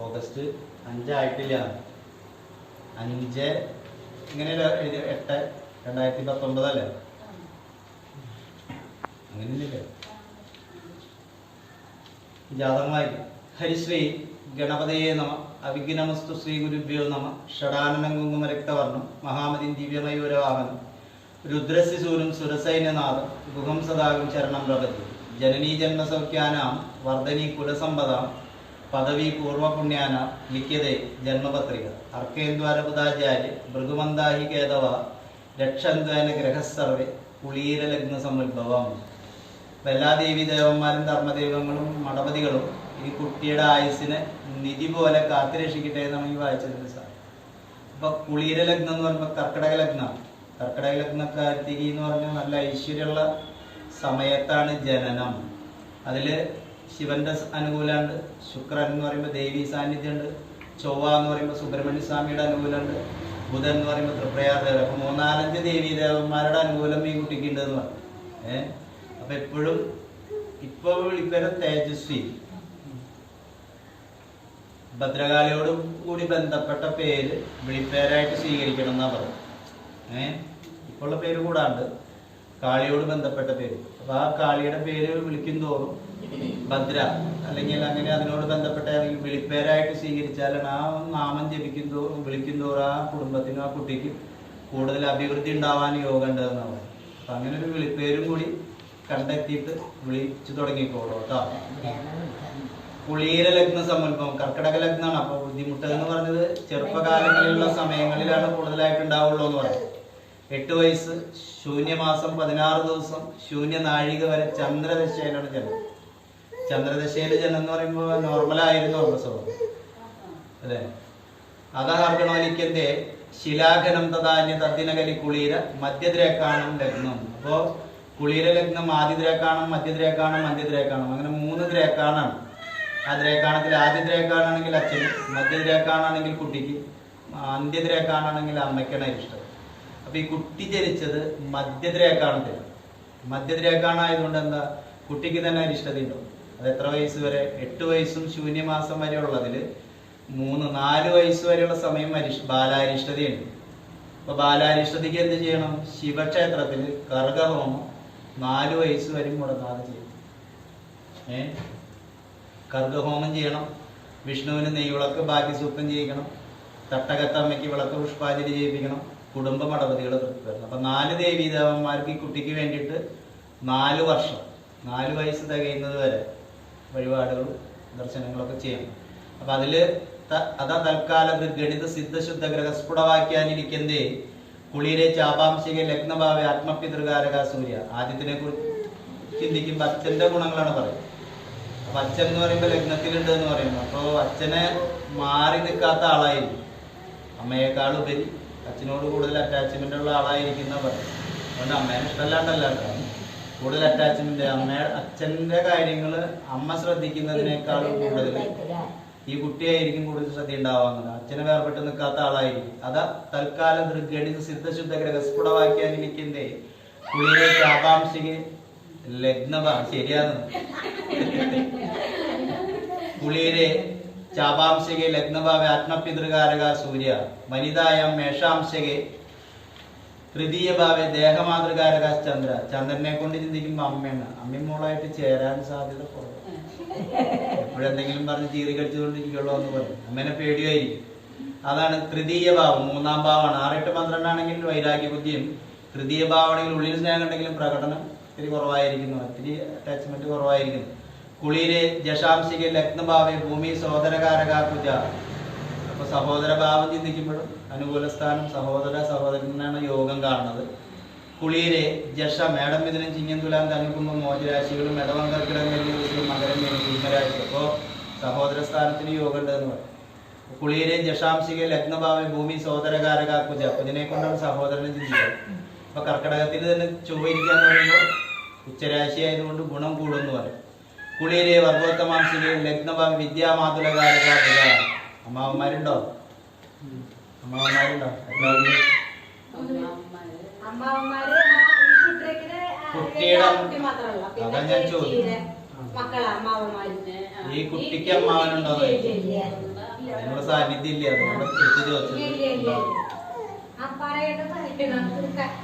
ഓഗസ്റ്റ് 5 ആയിട്ടില്ല. 5 ഇങ്ങനെ 8/2019 അല്ലേ? അങ്ങനെയില്ലേ? ജാതകമായിരിക്കും. ഹരിശ്രീ ഗണപതയെ നമ. അവിഘ്നമസ്തു ശ്രീ ഗുരുഭ്യോ നമ. ഷടാനനം കുങ്കുമരക്തവർണം മഹാമതിം ദിവ്യമയൂരവാഹനം രുദ്രസ്യ സൂര്യം സുരസൈന്യനാഥം ഗുഹം സദാകും ശരണം പ്രപത്തി. ജനനീ ജന്മസൗഖ്യാനാം വർദ്ധനീ കുലസമ്പദാം പദവി പൂർവപുണ്യാന ലിഖ്യതേ ജന്മപത്രിക. അർക്കേന്ദ്വാരബുധാചാര്യ ഭൃഗുമന്ദാഹി കേതവ രക്ഷന്ത്വേന ഗ്രഹസർവേ കുളീരലഗ്ന സമുദ്ഭവം. അപ്പം എല്ലാ ദേവീദേവന്മാരും ധർമ്മദൈവങ്ങളും മഠപതികളും ഈ കുട്ടിയുടെ ആയുസ്സിനെ നിധി പോലെ കാത്തുരക്ഷിക്കട്ടെ എന്നാണ് ഈ വായിച്ചതിന് സാർ. അപ്പൊ കുളീരലഗ്നം എന്ന് പറയുമ്പോൾ കർക്കിടക ലഗ്നമാണ്. കർക്കിടക ലഗ്നക്കാർത്തികി എന്ന് പറഞ്ഞാൽ നല്ല ഐശ്വര്യമുള്ള സമയത്താണ് ജനനം. അതില് ശിവന്റെ അനുകൂലമുണ്ട്, ശുക്രൻ എന്ന് പറയുമ്പോൾ ദേവീ സാന്നിധ്യമുണ്ട്, ചൊവ്വ എന്ന് പറയുമ്പോൾ സുബ്രഹ്മണ്യ സ്വാമിയുടെ അനുകൂലമുണ്ട്, ബുധൻ എന്ന് പറയുമ്പോൾ തൃപ്രയാദേവൻ. അപ്പൊ 3-4 ദേവീദേവന്മാരുടെ അനുകൂലം ഈ കുട്ടിക്ക് ഉണ്ട് എന്ന് പറയും. അപ്പൊ എപ്പോഴും ഇപ്പൊ വിളിപ്പേര് തേജസ്വി. ഭദ്രകാളിയോട് കൂടി ബന്ധപ്പെട്ട പേര് വിളിപ്പേരായിട്ട് സ്വീകരിക്കണം എന്നാ പറയും. ഇപ്പോഴുള്ള പേര് കൂടാണ്ട് കാളിയോട് ബന്ധപ്പെട്ട പേര്. അപ്പൊ ആ കാളിയുടെ പേര് വിളിക്കും തോറും ഭദ്ര അല്ലെങ്കിൽ അങ്ങനെ അതിനോട് ബന്ധപ്പെട്ട വിളിപ്പേരായിട്ട് സ്വീകരിച്ചാലാണ് ആ നാമം വിളിക്കും തോറും ആ കുടുംബത്തിനും ആ കുട്ടിക്കും കൂടുതൽ അഭിവൃദ്ധി ഉണ്ടാവാൻ യോഗ ഉണ്ടെന്നാണ് പറയുന്നത്. അപ്പൊ അങ്ങനെ ഒരു വിളിപ്പേരും കൂടി കണ്ടെത്തിയിട്ട് വിളിച്ചു തുടങ്ങിക്കോളൂ കേട്ടോ. കുളീര ലഗ്ന സമുദ്ഭവം കർക്കിടക ലഗ്നമാണ്. അപ്പൊ ബുദ്ധിമുട്ട് എന്ന് പറഞ്ഞത് ചെറുപ്പകാലങ്ങളിലുള്ള സമയങ്ങളിലാണ് കൂടുതലായിട്ട് ഉണ്ടാവുള്ളൂ എന്ന് പറയും. 8 വയസ്സ് ശൂന്യമാസം 16 ദിവസം ശൂന്യ നാഴിക വരെ ചന്ദ്രദശയിലാണ് ജനം. ചന്ദ്രദശയിലെ ജനം എന്ന് പറയുമ്പോൾ നോർമലായിരുന്നു പ്രസവം അല്ലേ? അതാർഗണോലിക്കന്റെ ശിലാഖനം തഥാന്യ തദ്ദിനകലി കുളീര മധ്യദ്രേക്കാണം ലഗ്നം. അപ്പോ കുളീര ലഗ്നം ആദ്യദ്രേക്കാണം, മധ്യദ്രേക്കാണം, മധ്യദ്രേക്കാണം, അങ്ങനെ 3 ദ്രേക്കാണാണ്. ആ ദ്രേക്കാണത്തിൽ ആദ്യ ദ്രേക്കാണെങ്കിൽ അച്ഛന്, മധ്യദ്രേക്കാണെങ്കിൽ കുട്ടിക്ക്, അന്ത്യദ്രേക്കാണെങ്കിൽ അമ്മയ്ക്കാണ് അരിഷ്ടം. അപ്പൊ ഈ കുട്ടി ജനിച്ചത് മധ്യദ്രേക്കാണത്തിലാണ്. മധ്യദ്രേക്കാണായതുകൊണ്ട് എന്താ, കുട്ടിക്ക് തന്നെ അരിഷ്ടത ഉണ്ടാവും. അത് എത്ര വയസ്സ് വരെ? 8 വയസ്സും ശൂന്യമാസം വരെ ഉള്ളതില് 4 വയസ്സ് വരെയുള്ള സമയം ബാലാരിഷ്ടതയുണ്ട്. അപ്പൊ ബാലാരിഷ്ടതയ്ക്ക് എന്ത് ചെയ്യണം? ശിവക്ഷേത്രത്തിൽ കർഗഹോമം 4 വയസ്സ് വരെ മുടങ്ങാതെ ചെയ്യണം. കർഗഹോമം ചെയ്യണം. വിഷ്ണുവിന് നെയ്വിളക്ക് ബാക്കി സൂക്തം ചെയ്യിക്കണം. തട്ടകത്തമ്മയ്ക്ക് വിളക്ക് പുഷ്പാഞ്ജലി ചെയ്യിപ്പിക്കണം. കുടുംബ മടപതികൾ തൃപ്തിവരണം. അപ്പൊ 4 ദേവീദേവന്മാർക്ക് ഈ കുട്ടിക്ക് വേണ്ടിയിട്ട് 4 വർഷം, 4 വയസ്സ് തികയുന്നത് വരെ വഴിപാടുകളും ദർശനങ്ങളൊക്കെ ചെയ്യണം. അപ്പൊ അതില് അതാ തൽക്കാല ഗണിത സിദ്ധശുദ്ധ ഗ്രഹസ്ഫുടവാക്യാനിരിക്കുന്നേ കുളിരെ ചാപാംശിക ലഗ്നഭാവെ ആത്മപിതൃകാരക സൂര്യ. ആദ്യത്തിനെ കുറിച്ച് ചിന്തിക്കുമ്പോൾ അച്ഛന്റെ ഗുണങ്ങളാണ് പറയുന്നത്. അപ്പൊ അച്ഛൻ എന്ന് പറയുമ്പോൾ ലഗ്നത്തിലുണ്ട് എന്ന് പറയുമ്പോൾ, അപ്പൊ അച്ഛനെ മാറി നിൽക്കാത്ത ആളായിരിക്കും. അമ്മയെക്കാളുപരി അച്ഛനോട് കൂടുതൽ അറ്റാച്ച്മെന്റ് ഉള്ള ആളായിരിക്കുന്ന പറയും. അതുകൊണ്ട് അമ്മേനെ ഇഷ്ടമല്ലാണ്ടല്ല, കൂടുതൽ അറ്റാച്ച്മെന്റ് അച്ഛന്റെ കാര്യങ്ങള് അമ്മ ശ്രദ്ധിക്കുന്നതിനേക്കാളും കൂടുതൽ ഈ കുട്ടിയായിരിക്കും കൂടുതൽ ശ്രദ്ധ ഉണ്ടാവാറുണ്ട്. അച്ഛനെ വേർപെട്ട് നിൽക്കാത്ത ആളായിരിക്കും. അതാ തൽക്കാലം ദൃഗണിത സിദ്ധശുദ്ധ ഗ്രഹസ്ഫുടവാക്യാനിരിക്കുന്നേ കുളിരെ ചാപാംശിക ലഗ്നഭാ ശരിയാണ് കുളിരെ ചാപാംശകെ ലഗ്നഭാവെ ആത്മപിതൃകാരക സൂര്യ വനിതായം മേഷാംശകെ തൃതീയ ഭാവെ ദേഹമാതൃകാരക ചന്ദ്ര. ചന്ദ്രനെ കൊണ്ട് ചിന്തിക്കുമ്പോ അമ്മയാണ്. അമ്മമോളായിട്ട് ചേരാൻ സാധ്യത കുറവ്. എപ്പോഴെന്തെങ്കിലും പറഞ്ഞ് ചീറി കടിച്ചുകൊണ്ടിരിക്കുള്ളൂ എന്ന് പറയും. അമ്മേനെ പേടിയായിരിക്കും. അതാണ് തൃതീയ ഭാവം, 3-ാം ഭാവമാണ്. 6, 8, 12 ആണെങ്കിൽ വൈരാഗ്യ ബുദ്ധിയും, തൃതീയ ഭാവമാണെങ്കിൽ ഉള്ളിൽ സ്നേഹം ഉണ്ടെങ്കിലും പ്രകടനം ഇത്തിരി കുറവായിരിക്കുന്നു, ഇത്തിരി അറ്റാച്ച്മെന്റ് കുറവായിരിക്കുന്നു. കുളിരെ ജഷാംശിക ലഗ്നഭാവെ ഭൂമി സഹോദരകാരക പൂജ. അപ്പൊ സഹോദര ഭാവം ചിന്തിക്കുമ്പോഴും അനുകൂല സ്ഥാനം സഹോദരനാണ് യോഗം കാണുന്നത്. കുളിരെ ജഷ മേടം മിഥുനം ചിങ്ങം തുലാം തനുക്കുമ്പോൾ മോചരാശികളും ഇടവങ്കർക്കിടങ്ങളിൽ മകരം കുംഭരാശി. അപ്പോ സഹോദര സ്ഥാനത്തിന് യോഗം ഉണ്ട് എന്ന് പറയും. കുളിരെ ജഷാംശിക ലഗ്നഭാവെ ഭൂമി സഹോദരകാരക പൂജ. കുജനെ കൊണ്ടാണ് സഹോദരനെ ചിന്തിക്കുന്നത്. അപ്പൊ കർക്കിടകത്തിന് തന്നെ ചൊവ്വയിരിക്കാന്ന് പറയുമ്പോൾ ഉച്ചരാശി ആയതുകൊണ്ട് ഗുണം കൂടുമെന്ന് പറയും. കുളിരെ വർഗോത്തമാംശിക ലഗ്നഭാവം വിദ്യാമാതുലകാരക പൂജ. അമ്മാവന്മാരുണ്ടോ? അമ്മാവന്മാരുണ്ടോ? കുട്ടിയുടെ അതാ ഞാൻ ചോദിച്ചു. ഈ കുട്ടിക്ക് അമ്മാവനുണ്ടോ? അതിനുള്ള സാന്നിധ്യം ഇല്ല. അതുകൊണ്ട് തിരിച്ചു ചോദിച്ചത്.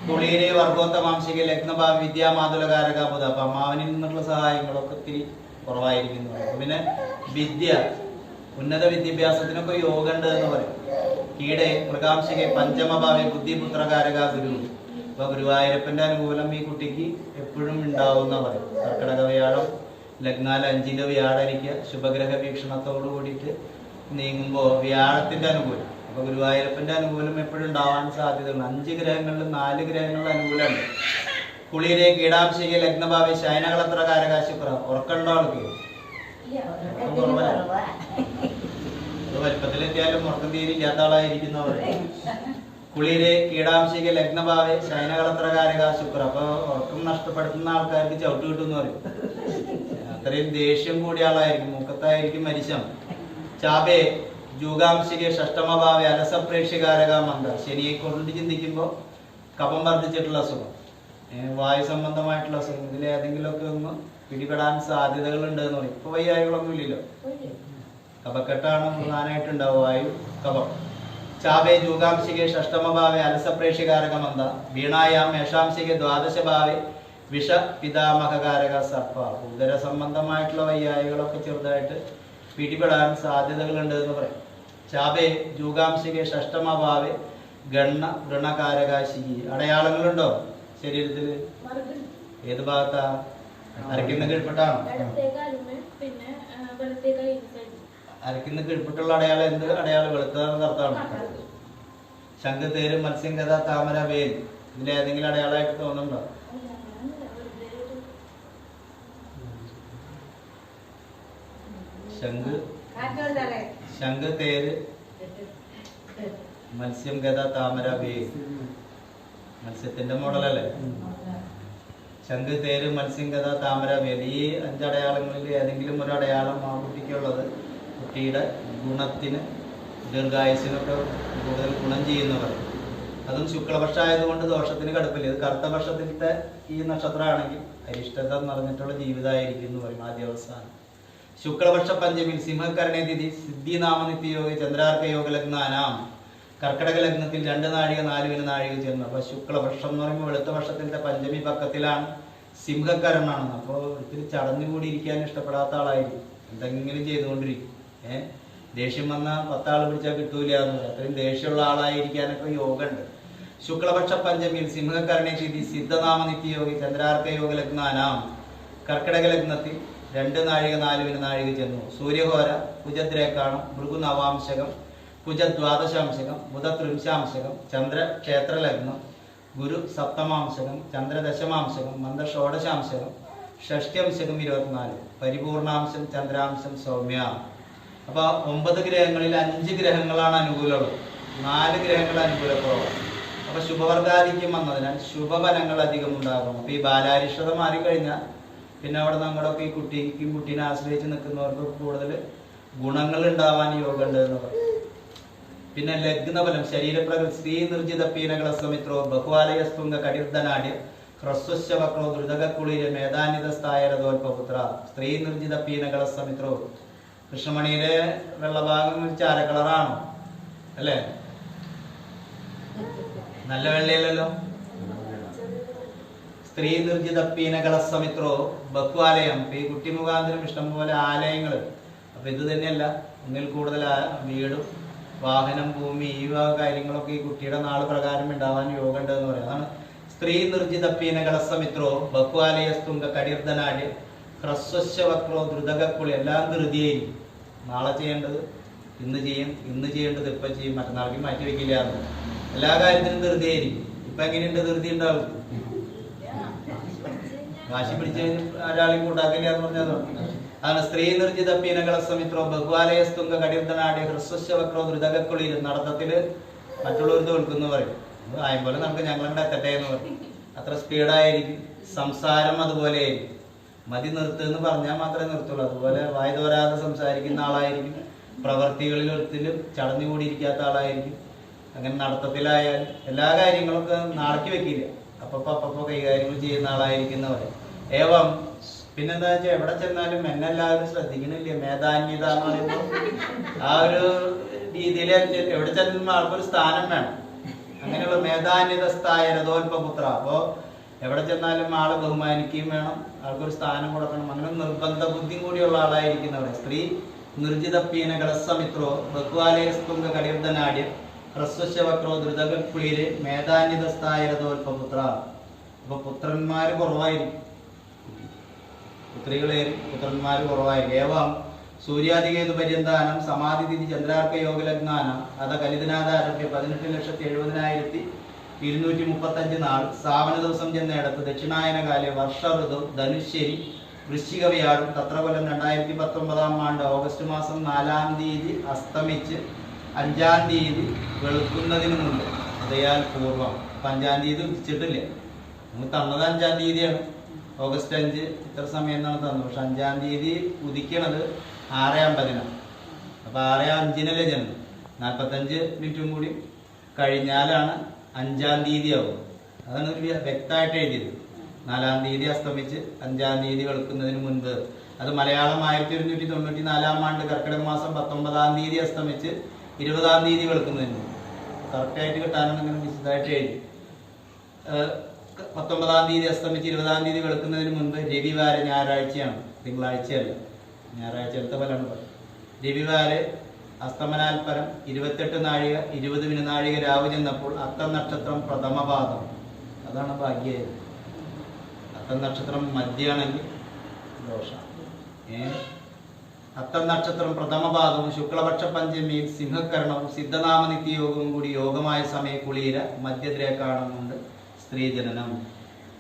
കുളിയിലെ വർഗോത്തമാംശിക ലഗ്നഭാവ വിദ്യാമാതുലകാരക ബുധ. അപ്പൊ അമ്മാവനിൽ നിന്നുള്ള സഹായങ്ങളൊക്കെ ഒത്തിരി കുറവായിരിക്കുന്നു. പിന്നെ വിദ്യ, ഉന്നത വിദ്യാഭ്യാസത്തിനൊക്കെ യോഗ ഉണ്ട് എന്ന് പറയും. കീടെ മൃഗാംശിക പഞ്ചമഭാവി ബുദ്ധിപുത്രകാരക ഗുരു. അപ്പൊ ഗുരുവായൂരപ്പന്റെ അനുകൂലം ഈ കുട്ടിക്ക് എപ്പോഴും ഉണ്ടാവുന്ന പറയും. കർക്കിടക വ്യാഴം ലഗ്നാൽ 5-ലെ വ്യാഴരിക്കുക ശുഭഗ്രഹ വീക്ഷണത്തോടു കൂടിയിട്ട് നീങ്ങുമ്പോ വ്യാഴത്തിന്റെ അനുകൂലം. അപ്പൊ ഗുരുവായൂരപ്പന്റെ അനുകൂലം എപ്പോഴും ഉണ്ടാവാൻ സാധ്യതയുണ്ട്. 5 ഗ്രഹങ്ങളിൽ 4 ഗ്രഹങ്ങളുടെ അനുകൂലമുണ്ട്. കുളിയിലെ കീടാംശിക ലഗ്നഭാവി ശയനകളത്രകാരക ശുക്ര. ഉറക്കണ്ടോ ആൾക്ക്? വലിപ്പത്തിലെത്തിയാലും ഉറക്കം തീരില്ലാത്ത ആളായിരിക്കുന്നവർ. കുളിയിലെ കീടാംശിക ലഗ്നഭാവെ ശയനകളത്രകാരക ശുക്ര. അപ്പൊ ഉറക്കം നഷ്ടപ്പെടുത്തുന്ന ആൾക്കാർക്ക് ചവിട്ട് കിട്ടുമെന്ന് പറയും. അത്രയും ദേഷ്യം കൂടിയ ആളായിരിക്കും. മുഖത്തായിരിക്കും മരിശം. ചാപേ ജൂഗാംശിക ഷഷ്ടമഭാവെ അലസപ്രേക്ഷികാരക മന്ദ. ശനിയെ കൊണ്ട് ചിന്തിക്കുമ്പോൾ കഫം വർദ്ധിച്ചിട്ടുള്ള അസുഖം, വായു സംബന്ധമായിട്ടുള്ള അസുഖം, ഇതിലേതെങ്കിലുമൊക്കെ ഒന്ന് പിടിപെടാൻ സാധ്യതകളുണ്ട് എന്ന് പറയും. ഇപ്പൊ വയ്യായികളൊന്നും ഇല്ലല്ലോ. കഫക്കെട്ടാണ് പ്രധാനമായിട്ടുണ്ടാവും, വായു കഫം. ചാപേ ജൂഗാംശിക ഷഷ്ടമഭാവെ അലസപ്രേക്ഷികാരക മന്ദ. വീണായാം മേഷാംശിക ദ്വാദശഭാവെ വിഷ പിതാമഹകാരക സർപ്പ. ഉദര സംബന്ധമായിട്ടുള്ള വയ്യായികളൊക്കെ ചെറുതായിട്ട് പിടിപെടാൻ സാധ്യതകളുണ്ട് എന്ന് പറയും. ചാപേ ജൂഗാംശിക ഷഷ്ടമഭാവെ ഗണ്ണ വൃണകാരകാശികി. അടയാളങ്ങളുണ്ടോ ശരീരത്തില്? ഏത് ഭാഗത്താ? അരക്കുന്ന കീഴ്പ്പെട്ടാണോ? അരക്കുന്ന കീഴ്പ്പെട്ടുള്ള അടയാളം എന്ത് അടയാളം? വെളുത്തതാണെന്ന് അർത്ഥമാണ്. ശംഖ്, തേര്, മത്സ്യം, ഗദ, താമര, വേൽ, ഇതിലേതെങ്കിലും അടയാളമായിട്ട് തോന്നുന്നുണ്ടോ? ശംഖ്, തേര്, മത്സ്യം, ഗദ, താമര, വേൽ. മത്സ്യത്തിന്റെ മോഡലല്ലേ? ശംഖ്, തേര്, മത്സ്യംഗത, താമര, വേൽ, ഈ 5 അടയാളങ്ങളിൽ ഏതെങ്കിലും ഒരു അടയാളം ആ കുട്ടിക്കുള്ളത് കുട്ടിയുടെ ഗുണത്തിന്, ദീർഘായുസിനൊക്കെ കൂടുതൽ ഗുണം ചെയ്യുന്നവർ. അതും ശുക്ലപക്ഷം ആയതുകൊണ്ട് ദോഷത്തിന് കടുപ്പില്ല. ഇത് കറുത്ത പക്ഷത്തിലത്തെ ഈ നക്ഷത്രമാണെങ്കിൽ അരിഷ്ടത എന്ന് പറഞ്ഞിട്ടുള്ള ജീവിതമായിരിക്കും എന്ന് പറയും ആദ്യാവസാനം. ശുക്ലപക്ഷ പഞ്ചമിൽ സിംഹകരണേ തിഥി സിദ്ധിനാമനിത്യയോഗി ചന്ദ്രാർക്ക യോഗ ലഗ്നാനാം. കർക്കിടക ലഗ്നത്തിൽ 2 നാഴിക 4 നാഴിക ചേർന്നു. അപ്പൊ ശുക്ലപക്ഷം എന്ന് പറയുമ്പോൾ വെളുത്ത പക്ഷത്തിലത്തെ പഞ്ചമി പക്കത്തിലാണ്, സിംഹകരണാണ്. അപ്പോൾ ഒത്തിരി ചടഞ്ഞുകൂടി ഇരിക്കാൻ ഇഷ്ടപ്പെടാത്ത ആളായിരിക്കും, എന്തെങ്കിലും ചെയ്തുകൊണ്ടിരിക്കും. ദേഷ്യം വന്നാൽ 10 ആൾ പിടിച്ചാൽ കിട്ടൂല എന്ന് പറയും. അത്രയും ദേഷ്യമുള്ള ആളായിരിക്കാനൊക്കെ യോഗ ഉണ്ട്. ശുക്ലപക്ഷ പഞ്ചമിയിൽ സിംഹകരണേ തിഥി സിദ്ധനാമ നിത്യയോഗി ചന്ദ്രാർക്ക യോഗ ലഗ്നാനാം. കർക്കിടക ലഗ്നത്തിൽ 2 നാഴിക 4 നാഴിക ചെന്നു. സൂര്യഹോര കുജദ്രേക്കാണം, ഭൃഗു നവാംശകം, കുജ ദ്വാദശാംശകം, ബുധ ത്രിംശാംശകം, ചന്ദ്ര ക്ഷേത്രലഗ്നം, ഗുരു സപ്തമാംശകം, ചന്ദ്ര ദശമാംശകം, മന്ദ ഷോഡശാംശകം, ഷഷ്ട്യംശകം 24, പരിപൂർണാംശം ചന്ദ്രാംശം സൗമ്യ. അപ്പൊ 9 ഗ്രഹങ്ങളിൽ 5 ഗ്രഹങ്ങളാണ് അനുകൂലമുള്ളത്, 4 ഗ്രഹങ്ങൾ അനുകൂലക്കുറവാണ്. അപ്പൊ ശുഭവർഗാധിക്യം വന്നതിനാൽ ശുഭഫലങ്ങൾ അധികം ഉണ്ടാകും. അപ്പൊ ഈ ബാലാരിഷ്ടത മാറിക്കഴിഞ്ഞാൽ പിന്നെ അവിടെ നമ്മളൊക്കെ ഈ കുട്ടീനെ ആശ്രയിച്ച് നിൽക്കുന്നവർക്ക് കൂടുതൽ ഗുണങ്ങൾ ഉണ്ടാവാൻ യോഗ ഉണ്ട് എന്ന് പറയും. പിന്നെ ലഗ്നഫലം ശരീരപ്രകൃതി സ്ത്രീ നിർജിത പീനകള സമിത്രോ ബഹുവാലയസ്തുംഗ കടിർദ്ധനാട്യ ഹ്രസ്വശവക്രോ ദ്രുതകുളിരെ മേധാനിതസ്ഥായരതോൽപുത്ര. സ്ത്രീ നിർജിത പീനകള സമിത്രോ. കൃഷ്ണമണിയിലെ വെള്ളഭാഗം ചാര കളറാണോ? അല്ലേ? നല്ല വെള്ളയല്ലല്ലോ. സ്ത്രീ നിർജിത പീനകള സമിത്രോ ബഹുവാലയം. ഈ കുട്ടി മുഖാന്തരം ഇഷ്ടംപോലെ ആലയങ്ങൾ. അപ്പൊ ഇത് തന്നെയല്ല, ഒന്നിൽ കൂടുതൽ വീടും വാഹനം, ഭൂമി, ഈ കാര്യങ്ങളൊക്കെ ഈ കുട്ടിയുടെ നാള് പ്രകാരം ഉണ്ടാവാൻ യോഗ ഉണ്ട് എന്ന് പറയാം. അതാണ് സ്ത്രീ നിർജിത പീനകള സമിത്രോ ബഹുവാലയസ്തുംഗ കടിർദ്ധനാട്യ ഹ്രസ്വശവക്രോ ദ്രുതകുളി. എല്ലാം ധൃതിയായിരിക്കും. നാളെ ചെയ്യേണ്ടത് ഇന്ന് ചെയ്യും, ഇന്ന് ചെയ്യേണ്ടത് ഇപ്പം ചെയ്യും, മറ്റന്നാൾക്ക് മാറ്റി വെക്കില്ല. എല്ലാ കാര്യത്തിനും ധൃതിയായിരിക്കും. ഇപ്പൊ എങ്ങനെയുണ്ട് ധൃതി ഉണ്ടാവും? വാശി പിടിച്ച് ഒരാളെയും കൂട്ടാക്കില്ല എന്ന് പറഞ്ഞാൽ അതാണ് സ്ത്രീ നിർജിത പീനകള സമിത്രോ ബഹുവാലയസ്തുംഗ കടിർദ്ധനാട്യ ഹ്രസ്വശവക്രോ ദ്രുതകുളി. നടത്തത്തില് മറ്റുള്ളവർ തോൽക്കുന്നു പറയും. ആയപോലെ നമുക്ക് ഞങ്ങളുടെ എത്തട്ടെ എന്ന് പറയും. അത്ര സ്പീഡായിരിക്കും. സംസാരം അതുപോലെ ആയിരിക്കും. മതി നിർത്ത് എന്ന് പറഞ്ഞാൽ മാത്രമേ നിർത്തുള്ളൂ. അതുപോലെ വായ തോരാതെ സംസാരിക്കുന്ന ആളായിരിക്കും. പ്രവർത്തികളിൽ ഒത്തിലും ചടഞ്ഞുകൂടിയിരിക്കാത്ത ആളായിരിക്കും. അങ്ങനെ നടത്തത്തിലായാൽ എല്ലാ കാര്യങ്ങളൊക്കെ നാളേക്ക് വെക്കില്ല, അപ്പപ്പോ കൈകാര്യങ്ങൾ ചെയ്യുന്ന ആളായിരിക്കുന്നവരെ. ഏവം പിന്നെന്താ വെച്ചാൽ എവിടെ ചെന്നാലും എന്നെല്ലാവരും ശ്രദ്ധിക്കണില്ല. മേധാന്യത എന്ന് പറയുമ്പോൾ ആ ഒരു രീതിയിൽ എവിടെ ചെല്ലുമ്പോൾ ആൾക്കൊരു സ്ഥാനം വേണം. അങ്ങനെയുള്ള മേധാന്യത സ്ഥായ രഥോൽപുത്ര. അപ്പോ എവിടെ ചെന്നാലും ആളെ ബഹുമാനിക്കുകയും വേണം, ആൾക്കൊരു സ്ഥാനം കൊടുക്കണം. അങ്ങനെ നിർബന്ധ ബുദ്ധി കൂടിയുള്ള ആളായിരിക്കുന്നവരെ. സ്ത്രീ നിർജിത പീനകള സമിത്രോ ബഹുവാലയസ്തുംഗ കടിർദ്ധനാട്യ ഹ്രസ്വശവക്രോ ദ്രുതകുളിരെ മേധാന്യത സ്ഥായ രഥോൽപുത്ര. അപ്പൊ പുത്രന്മാര് കുറവായിരിക്കും, പുത്രന്മാര് കുറവായിരിക്കും. ഏവം സൂര്യാധികേതു പര്യന്താനം സമാധി തിഥി ചന്ദ്രാർക്ക യോഗ ലഗ്നാനം അത കലിതനാഥാരഭ്യ 18,70,235 നാൾ സാവന ദിവസം ചെന്നിടത്ത് ദക്ഷിണായന കാലെ വർഷ ഋതു ധനുശ്ശേരി വൃശ്ചിക വ്യാഴം തത്രകൊല്ലം 2019 ആണ്ട് ഓഗസ്റ്റ് മാസം 4-ാം തീയതി അസ്തമിച്ച് 5-ാം തീയതി വെളുക്കുന്നതിന് മുമ്പ് ഉദയാൽ പൂർവം. 5-ാം തീയതി ഉദിച്ചിട്ടില്ല. നമുക്ക് തന്നത് 5-ാം തീയതിയാണ്, ഓഗസ്റ്റ് 5 ഇത്ര സമയം എന്നാണ് തന്നത്. പക്ഷെ 5-ാം തീയതി ഉദിക്കണത് 6:50. അപ്പൊ 6:05 ജന്മം. 45 മിനിറ്റും കൂടി കഴിഞ്ഞാലാണ് 5-ാം തീയതി ആവും. അതാണ് വ്യക്തമായിട്ട് എഴുതിയത്. 4-ാം തീയതി അസ്തമിച്ച് 5-ാം തീയതി വെളുക്കുന്നതിന് മുൻപ്. അത് മലയാളം 1194 ആണ്ട് കർക്കിടക മാസം 19-ാം തീയതി അസ്തമിച്ച് 20-ാം തീയതി വെളുക്കുന്നതിന് മുമ്പ്. കറക്റ്റായിട്ട് കിട്ടാനാണ് ഇങ്ങനെ വിശദമായിട്ട് എഴുതി. 19-ാം തീയതി അസ്തമിച്ച് 20-ാം തീയതി വെളുക്കുന്നതിന് മുൻപ് രവിവാര ഞായറാഴ്ചയാണ്, തിങ്കളാഴ്ചയല്ല. ഞായറാഴ്ചത്തെ ഫലമാണ് പറയും. രവിവാര് അസ്തമനാൽപരം 28 നാഴിക 20 വിനാഴിക രാവ് ചെന്നപ്പോൾ അത്തം നക്ഷത്രം പ്രഥമപാദം. അതാണ് ഭാഗ്യം. അത്തം നക്ഷത്രം മധ്യാണെങ്കിൽ ദോഷം. അത്തം നക്ഷത്രം പ്രഥമപാദവും ശുക്ലപക്ഷ പഞ്ചമിയിൽ സിംഹകരണവും സിദ്ധനാമ നിത്യയോഗവും കൂടി യോഗമായ സമയ കുളിര മധ്യദ്രേക്കാണുന്നുണ്ട് സ്ത്രീജനനം.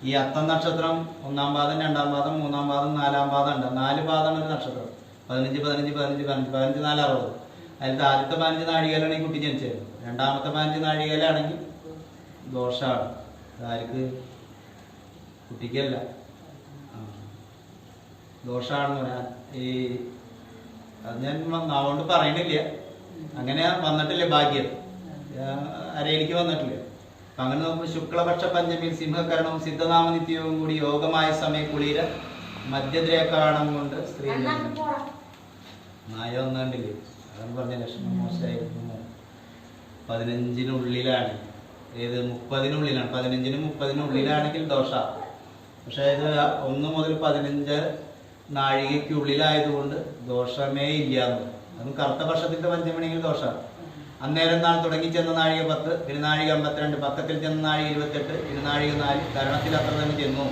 ഈ അത്തം നക്ഷത്രം 1-ാം പാദം, 2-ാം പാദം, 3-ാം പാദം, 4-ാം പാദം ഉണ്ട്. 4 പാദമാണ് ഒരു നക്ഷത്രം. 15, 15, 15, 15, 15, 4, 60. അതിലത്തെ ആദ്യത്തെ 15 നാഴികയിലാണ് ഈ കുട്ടി ജനിച്ചത്. രണ്ടാമത്തെ 15 നാഴികയിലാണെങ്കിൽ ദോഷമാണ്. ആർക്ക്? കുട്ടിക്കല്ല. ദോഷമാണെന്ന് പറയാൻ ഈ അത് ഞാൻ നാവുകൊണ്ട് പറയണില്ല, അങ്ങനെ വന്നിട്ടില്ല ഭാഗ്യം, അരയിലേക്ക് വന്നിട്ടില്ല. അപ്പൊ അങ്ങനെ നോക്കുമ്പോൾ ശുക്ലപക്ഷ പഞ്ചമിയിൽ സിംഹകരണവും സിദ്ധനാമനിത്യവും കൂടി യോഗമായ സമയം കുളിര മധ്യദ്രേക്കാണം കൊണ്ട് സ്ത്രീ മായ ഒന്നുണ്ടില്ലേ, അതാണ് പറഞ്ഞ ലക്ഷണം മോശമായിരുന്നു. 15-നുള്ളിലാണ്, ഏത് 30-നുള്ളിലാണ്, 15-നും 30-നുള്ളിലാണെങ്കിൽ ദോഷ. പക്ഷെ ഇത് 1 മുതൽ 15 നാഴികയ്ക്കുള്ളിലായതുകൊണ്ട് ദോഷമേ ഇല്ല എന്ന്. അതും കറുത്ത പക്ഷത്തിന്റെ പഞ്ചമണിയിൽ ദോഷമാണ്. അന്നേരം നാൾ തുടങ്ങി ചെന്ന നാഴിക 10, ഇരുനാഴിക 52, പക്കത്തിൽ ചെന്ന നാഴിക 28, ഇരുനാഴിക 4, കരണത്തിൽ അത്ര തന്നെ ചെന്നു.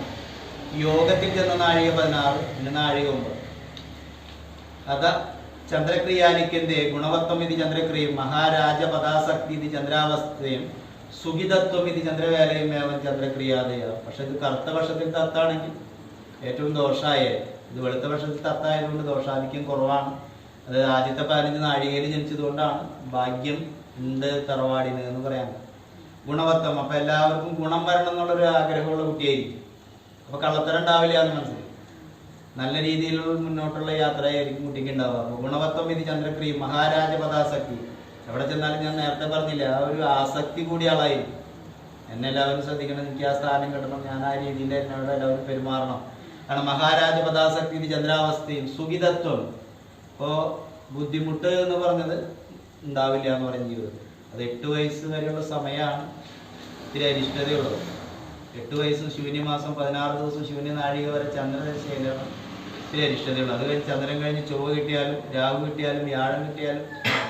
യോഗത്തിൽ ചെന്ന നാഴിക 16, ഇരുനാഴിക 9. അത ചന്ദ്രക്രിയാനിക്കന്റെ ഗുണവത്വം ഇത് ചന്ദ്രക്രിയയും മഹാരാജ പദാസക്തി ഇത് ചന്ദ്രാവസ്ഥയും സുഖിതത്വം ഇത് ചന്ദ്രവേലയും ഏവം ചന്ദ്രക്രിയാതയ. പക്ഷെ ഇത് കറുത്ത പക്ഷത്തിൽ തത്താണെങ്കിൽ ഏറ്റവും ദോഷായേ. ഇത് വെളുത്ത പക്ഷത്തിൽ തത്തായതുകൊണ്ട് ദോഷാധിക്യം കുറവാണ്. അത് ആദ്യത്തെ 15 നാഴികയിൽ ജനിച്ചതുകൊണ്ടാണ് ഭാഗ്യം ഉണ്ട് തറവാടിന് എന്ന് പറയാൻ. ഗുണവത്വം, അപ്പൊ എല്ലാവർക്കും ഗുണം വരണം എന്നുള്ളൊരു ആഗ്രഹമുള്ള കുട്ടിയായിരിക്കും. അപ്പൊ കള്ളത്തരം ഉണ്ടാവില്ല എന്ന് മനസ്സിലായി. നല്ല രീതിയിലുള്ള മുന്നോട്ടുള്ള യാത്രയായിരിക്കും കുട്ടിക്ക് ഉണ്ടാവുക. അപ്പൊ ഗുണവത്വം ഇത് ചന്ദ്രക്രിയ മഹാരാജ പദാസക്തി. എവിടെ ചെന്നാലും ഞാൻ നേരത്തെ പറഞ്ഞില്ല, ആ ഒരു ആസക്തി കൂടിയ ആളായിരിക്കും. എന്നെ എല്ലാവരും ശ്രദ്ധിക്കണം, എനിക്ക് ആ സ്ഥാനം കിട്ടണം, ഞാൻ ആ രീതിയിൽ എന്നോട് എല്ലാവരും പെരുമാറണം. കാരണം മഹാരാജ പദാസക്തി ഇത് ചന്ദ്രാവസ്ഥയും സുഖിതത്വം. ഇപ്പോ ബുദ്ധിമുട്ട് എന്ന് പറഞ്ഞത് ഉണ്ടാവില്ല എന്ന് പറഞ്ഞ ജീവിതത്തിൽ. അത് 8 വയസ്സ് വരെയുള്ള സമയമാണ് ഇത്തിരി അരിഷ്ടതയുള്ളത്. 8 വയസ്സ് ശൂന്യമാസം 16 ദിവസം ശൂന്യ നാഴിക വരെ ചന്ദ്രദശയിലാണ് ഇത്തിരി അരിഷ്ടതയുള്ളത്. അത് കഴിഞ്ഞ് ചന്ദ്രൻ കഴിഞ്ഞ് ചൊവ്വ കിട്ടിയാലും രാഹു കിട്ടിയാലും വ്യാഴം കിട്ടിയാലും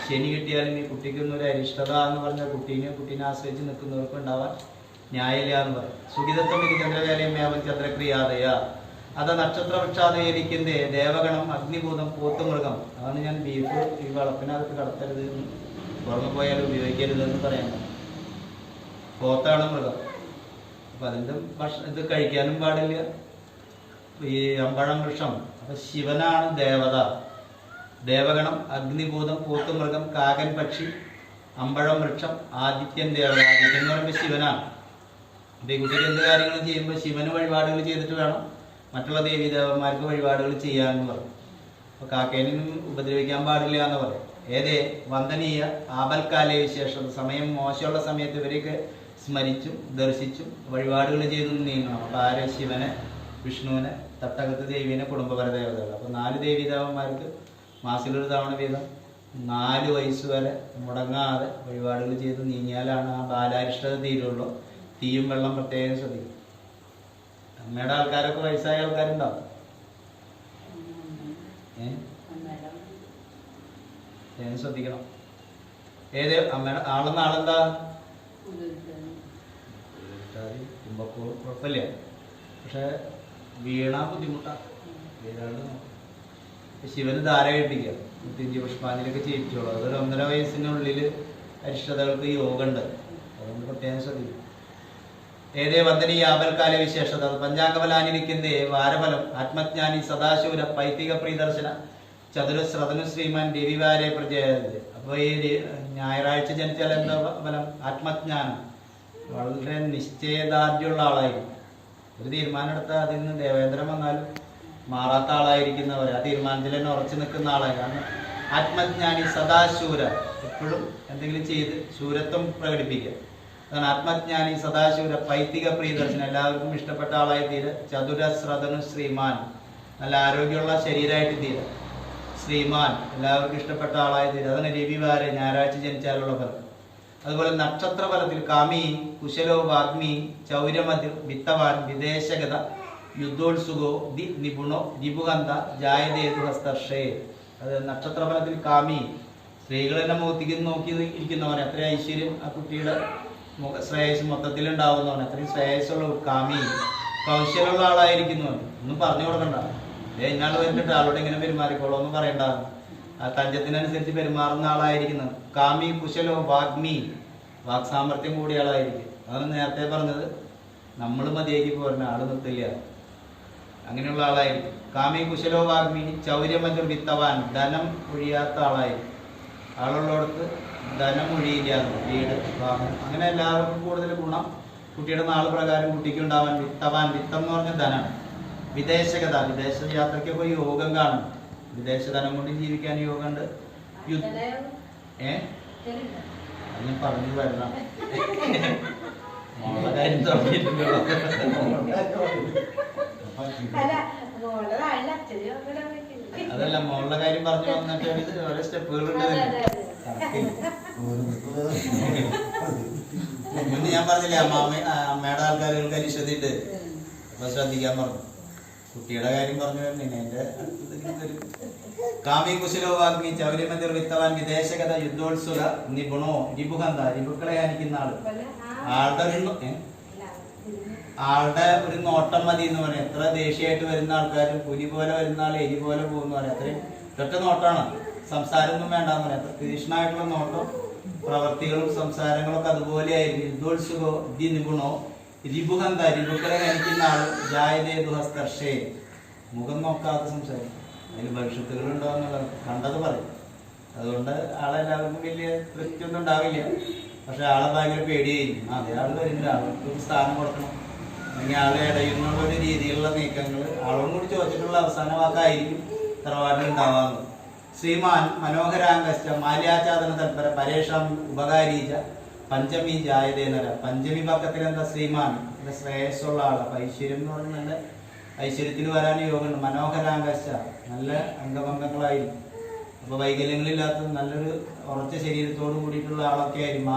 ശനി കിട്ടിയാലും ഈ കുട്ടിക്കൊന്നും ഒരു അരിഷ്ടത എന്ന് പറഞ്ഞാൽ കുട്ടീനെ ആശ്രയിച്ച് നിൽക്കുന്നവർക്ക് ഉണ്ടാവാൻ ന്യായമില്ല എന്ന് പറയും. സുഖിതത്വം ഇത് ചന്ദ്രവേലയും മേവം ചന്ദ്രക്രിയാതയ. അത് നക്ഷത്രവൃക്ഷാതയിരിക്കുന്ന ദേവഗണം അഗ്നിഭൂതം പോത്തുമൃഗം. അതാണ് ഞാൻ ബീഫ് ഈ വളപ്പിനകത്ത് കടത്തരുത് എന്ന്, പുറമെ പോയാലും ഉപയോഗിക്കരുത് എന്ന് പറയാൻ. പോത്താണ് മൃഗം. അപ്പൊ അതിൻ്റെ ഇത് കഴിക്കാനും പാടില്ല. ഈ അമ്പഴം വൃക്ഷം, അപ്പൊ ശിവനാണ് ദേവത. ദേവഗണം അഗ്നിഭൂതം പോത്തുമൃഗം കാകൻ പക്ഷി അമ്പഴം വൃക്ഷം ആദിത്യൻ ദേവത. ആദിത്യൻ എന്ന് പറയുമ്പോൾ ശിവനാണ്. അപ്പൊ ഈ കുട്ടിക്ക് എന്ത് കാര്യങ്ങളും ചെയ്യുമ്പോൾ ശിവന് വഴിപാടുകൾ ചെയ്തിട്ട് വേണം മറ്റുള്ള ദേവീദേവന്മാർക്ക് വഴിപാടുകൾ ചെയ്യാമെന്ന് പറയും. അപ്പൊ കാക്കേനും ഉപദ്രവിക്കാൻ പാടില്ല എന്ന് പറയും. ഏതേ വന്ദനീയ ആപൽക്കാലയ വിശേഷം, സമയം മോശമുള്ള സമയത്ത് ഇവരെയൊക്കെ സ്മരിച്ചും ദർശിച്ചും വഴിപാടുകൾ ചെയ്തും നീങ്ങണം. അപ്പൊ ആരെ? ശിവനെ, വിഷ്ണുവിനെ, തട്ടകത്ത് ദേവീനെ, കുടുംബപര ദേവതകൾ. അപ്പൊ 4 ദേവീദേവന്മാർക്ക് മാസത്തിലൊരു തവണ വീതം 4 വയസ്സ് വരെ മുടങ്ങാതെ വഴിപാടുകൾ ചെയ്ത് നീങ്ങിയാലാണ് ആ ബാലാരിഷ്ടത തീരുള്ളൂ. തീയും വെള്ളം പ്രത്യേകം ശ്രദ്ധിക്കും. അമ്മയുടെ ആൾക്കാരൊക്കെ വയസ്സായ ആൾക്കാരുണ്ടാവും. ശ്രദ്ധിക്കണം. ഏത് അമ്മയുടെ ആളെന്ന ആളെന്താ? കുഴപ്പമില്ല, പക്ഷെ വീണാ ബുദ്ധിമുട്ടാണ്. ശിവന് ധാര കെട്ടിക്കുക, 105 പുഷ്പാഞ്ജലിയൊക്കെ ചെയ്യിച്ചോളൂ. അതൊരു 1.5 വയസ്സിനുള്ളിൽ അരിഷ്ടതകൾക്ക് യോഗമുണ്ട്. അതുകൊണ്ട് പ്രത്യേകം ശ്രദ്ധിക്കും. ഏതേ വന്ദനീയ ആപൽക്കാല വിശേഷത പഞ്ചാംഗഫലാനിരിക്കുന്ന വാരഫലം ആത്മജ്ഞാനി സദാശൂര പൈത്തിക പ്രിയദർശന ചതുരശ്രതനു ശ്രീമാൻ രവിവാരെ പ്രജയത്. അപ്പൊ ഈ ഞായറാഴ്ച ജനിച്ചാൽ എന്താ ഫലം? ആത്മജ്ഞാനം, വളരെ നിശ്ചയദാർഢ്യമുള്ള ആളായിരിക്കും. ഒരു തീരുമാനം എടുത്താൽ അതിൽ നിന്ന് ദേവേന്ദ്രൻ വന്നാലും മാറാത്ത ആളായിരിക്കുന്നവർ ആ തീരുമാനത്തിൽ തന്നെ ഉറച്ചു നിൽക്കുന്ന ആളായി. കാരണം ആത്മജ്ഞാനി സദാശൂര, എപ്പോഴും എന്തെങ്കിലും ചെയ്ത് ശൂരത്വം പ്രകടിപ്പിക്കുക. അതാണ് ആത്മജ്ഞാനി സദാശൂര പൈത്തിക പ്രിയദർശനം, എല്ലാവർക്കും ഇഷ്ടപ്പെട്ട ആളായി തീരെ. ചതുരശ്രതനു ശ്രീമാൻ, നല്ല ആരോഗ്യമുള്ള ശരീരമായിട്ട് തീരെ. ശ്രീമാൻ, എല്ലാവർക്കും ഇഷ്ടപ്പെട്ട ആളായി തീരെ. അതാണ് രവിവാരെ ഞായറാഴ്ച ജനിച്ചാലുള്ള ഫലം. അതുപോലെ നക്ഷത്ര ഫലത്തിൽ കാമി കുശലോ വാഗ്മി ചൗര്യമതി വിത്തവാൻ വിദേശഗത യുദ്ധോത്സുകോ ദി നിപുണോ രിപുഗന്ധ ജായതേതു ഹസ്തർഷേ. അത് നക്ഷത്രഫലത്തിൽ കാമി, സ്ത്രീകൾ തന്നെ മുഖത്തേക്ക് നോക്കി ഇരിക്കുന്നവനെ, അത്ര ഐശ്വര്യം ആ കുട്ടിയുടെ ശ്രേയസ് മൊത്തത്തിൽ ഉണ്ടാവുന്നവനെ, അത്രയും ശ്രേയസ്സുള്ള കാമി, കൗശലമുള്ള ആളായിരിക്കുന്നവൻ. ഒന്നും പറഞ്ഞു കൊടുക്കണ്ട, ഇന്നാൾ വരുന്നിട്ട് ആളോട് ഇങ്ങനെ പെരുമാറിക്കോളൂ ഒന്നും പറയണ്ട. ആ തഞ്ചത്തിനനുസരിച്ച് പെരുമാറുന്ന ആളായിരിക്കുന്നത്. കാമി കുശലോ വാഗ്മി, വാക് സാമർത്ഥ്യം കൂടിയ ആളായിരിക്കും. അതാണ് നേരത്തെ പറഞ്ഞത്, നമ്മൾ മതിയാക്കി പോരുന്ന ആള് നിർത്തില്ല, അങ്ങനെയുള്ള ആളായിരിക്കും. കാമി കുശലോ വാഗ്മി ചൗര്യമജുർ വിത്തവാൻ, ധനം ഒഴിയാത്ത ആളായിരിക്കും. ആളുള്ളടത്ത് ധനം ഒഴിയില്ല, വീട് വാഹനം, അങ്ങനെ എല്ലാവർക്കും കൂടുതൽ ഗുണം കുട്ടിയുടെ നാൾ പ്രകാരം കുട്ടിക്ക് ഉണ്ടാവാൻ വിത്തവാൻ, വിത്തം എന്ന് പറഞ്ഞ ധനാണ്. വിദേശഗത, വിദേശ യാത്രയ്ക്കൊക്കെ യോഗം കാണും. വിദേശ ധനം കൊണ്ട് ജീവിക്കാൻ യോഗമുണ്ട്. അത് ഞാൻ പറഞ്ഞു വരണം. മോളുടെ കാര്യം തുടങ്ങിയിട്ടുണ്ടല്ലോ. അതല്ല, മോളുടെ കാര്യം പറഞ്ഞു വന്നിട്ട് ഓരോ സ്റ്റെപ്പുകളുണ്ട്. മുന്നേ ഞാൻ പറഞ്ഞില്ലേ അമ്മയുടെ ആൾക്കാരുകൾക്ക് അരിശ്വതിണ്ട്, അപ്പൊ ശ്രദ്ധിക്കാൻ പറഞ്ഞു. കുട്ടിയുടെ കാര്യം പറഞ്ഞു വരുന്നില്ല. അതിന്റെ കാമി കുശലോവാഗ്നി ചൗര്യമന്ദിർ വിത്തവാൻ വിദേശഗത യുദ്ധോത്സുക നിപുണോ രിപുഹന്ത, രിപുക്കളെ ഹനിക്കുന്ന ആളുടെ ഒരു നോട്ടം മതി എന്ന് പറയാം. എത്ര ദേഷ്യമായിട്ട് വരുന്ന ആൾക്കാരും പുലി പോലെ വരുന്ന ആൾ എരി പോലെ പോകുന്ന പറയാം. അത്രയും ഒറ്റ നോട്ടാണ്, സംസാരമൊന്നും വേണ്ടെന്ന് പറയാം. തീക്ഷ്ണമായിട്ടുള്ള നോട്ടം, പ്രവർത്തികളും സംസാരങ്ങളും ഒക്കെ അതുപോലെ ആയിരിക്കും. യുദ്ധോത്സുകോ ദി നിപുണോ രിപുഹന്ത, രിപുക്കളെ ഹനിക്കുന്ന ആള് ജായതേതുഹസ്തർഷേ, മുഖം നോക്കാതെ സംസാരിക്കും. അതിന് ഭവിഷ്യത്തുകൾ ഉണ്ടാവുന്നുള്ളത് കണ്ടത് പറയും. അതുകൊണ്ട് ആളെല്ലാവർക്കും വലിയ തൃപ്തിയൊന്നും ഉണ്ടാവില്ല. പക്ഷെ ആളെ ഭയങ്കര പേടിയായിരിക്കും. അതെ, ആള് വരുന്നില്ല, ആൾക്ക് സ്ഥാനം കൊടുക്കണം, അല്ലെങ്കിൽ ആളെ ഇടയുന്നുള്ള ഒരു രീതിയിലുള്ള നീക്കങ്ങൾ ആളോടും കൂടി ചോദിച്ചിട്ടുള്ള അവസാന വാക്കായിരിക്കും തറവാട്ടിൽ ഉണ്ടാവാറുള്ളത്. ശ്രീമാൻ മനോഹരാംഗശ്ച മാല്യാചാദന തൽപര പരേഷാം ഉപകാരീച പഞ്ചമി ജായതേനര. പഞ്ചമി പക്കത്തിൽ എന്താ? ശ്രീമാൻ, നല്ല ശ്രേയസ്സുള്ള ആള്. അപ്പൊ ഐശ്വര്യം എന്ന് പറഞ്ഞാൽ നല്ല ഐശ്വര്യത്തിൽ വരാൻ യോഗമുണ്ട്. മനോഹരാംഗശ്ച, നല്ല അംഗഭംഗങ്ങളായിരിക്കും. അപ്പൊ വൈകല്യങ്ങളില്ലാത്ത നല്ലൊരു ഉറച്ച ശരീരത്തോട് കൂടിയിട്ടുള്ള ആളൊക്കെ ആയിരിക്കും.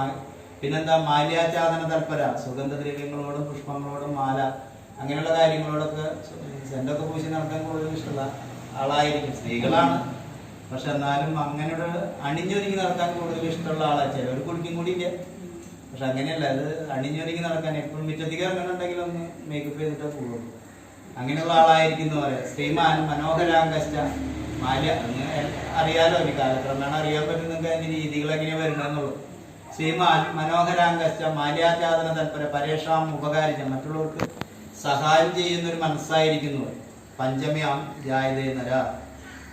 പിന്നെന്താ? മാല്യാചാദന തൽപര, സുഗന്ധദ്രവ്യങ്ങളോടും പുഷ്പങ്ങളോടും മാല അങ്ങനെയുള്ള കാര്യങ്ങളോടൊക്കെ സെന്റൊക്കെ പൂശി നടക്കാൻ കൂടുതൽ ഇഷ്ടമുള്ള ആളായിരിക്കും. സ്ത്രീകളാണ്, പക്ഷെ എന്നാലും അങ്ങനെയുള്ള അണിഞ്ഞൊരുങ്ങി നടക്കാൻ കൂടുതൽ ഇഷ്ടമുള്ള ആളാണ്. ചിലവർ കുടിക്കും കൂടി ഇല്ല, പക്ഷെ അങ്ങനെയല്ല. അത് അണിഞ്ഞൊരുങ്ങി നടക്കാൻ എപ്പോഴും മുറ്റത്തേക്ക് ഇറങ്ങുന്നുണ്ടെങ്കിൽ ഒന്ന് മേക്കപ്പ് ചെയ്തിട്ടേ പോകുള്ളൂ. അങ്ങനെയുള്ള ആളായിരിക്കും എന്ന് പറയാം. ശ്രീമാൻ മനോഹരാംഗശ്ച മാല്യ, അങ്ങനെ അറിയാലോ, എനിക്ക് കാലക്രമേണ അറിയാൻ പറ്റും നിങ്ങൾക്ക് അതിന്റെ രീതികൾ എങ്ങനെയാ വരുന്നതെന്നുള്ളൂ. ശ്രീമാൻ മനോഹരാംഗശ്ച മാല്യാചാദന തൽപര പരേഷാം ഉപകാരിച്ച, മറ്റുള്ളവർക്ക് സഹായം ചെയ്യുന്ന ഒരു മനസ്സായിരിക്കുന്നു. പഞ്ചമ്യാം ജായതേനര.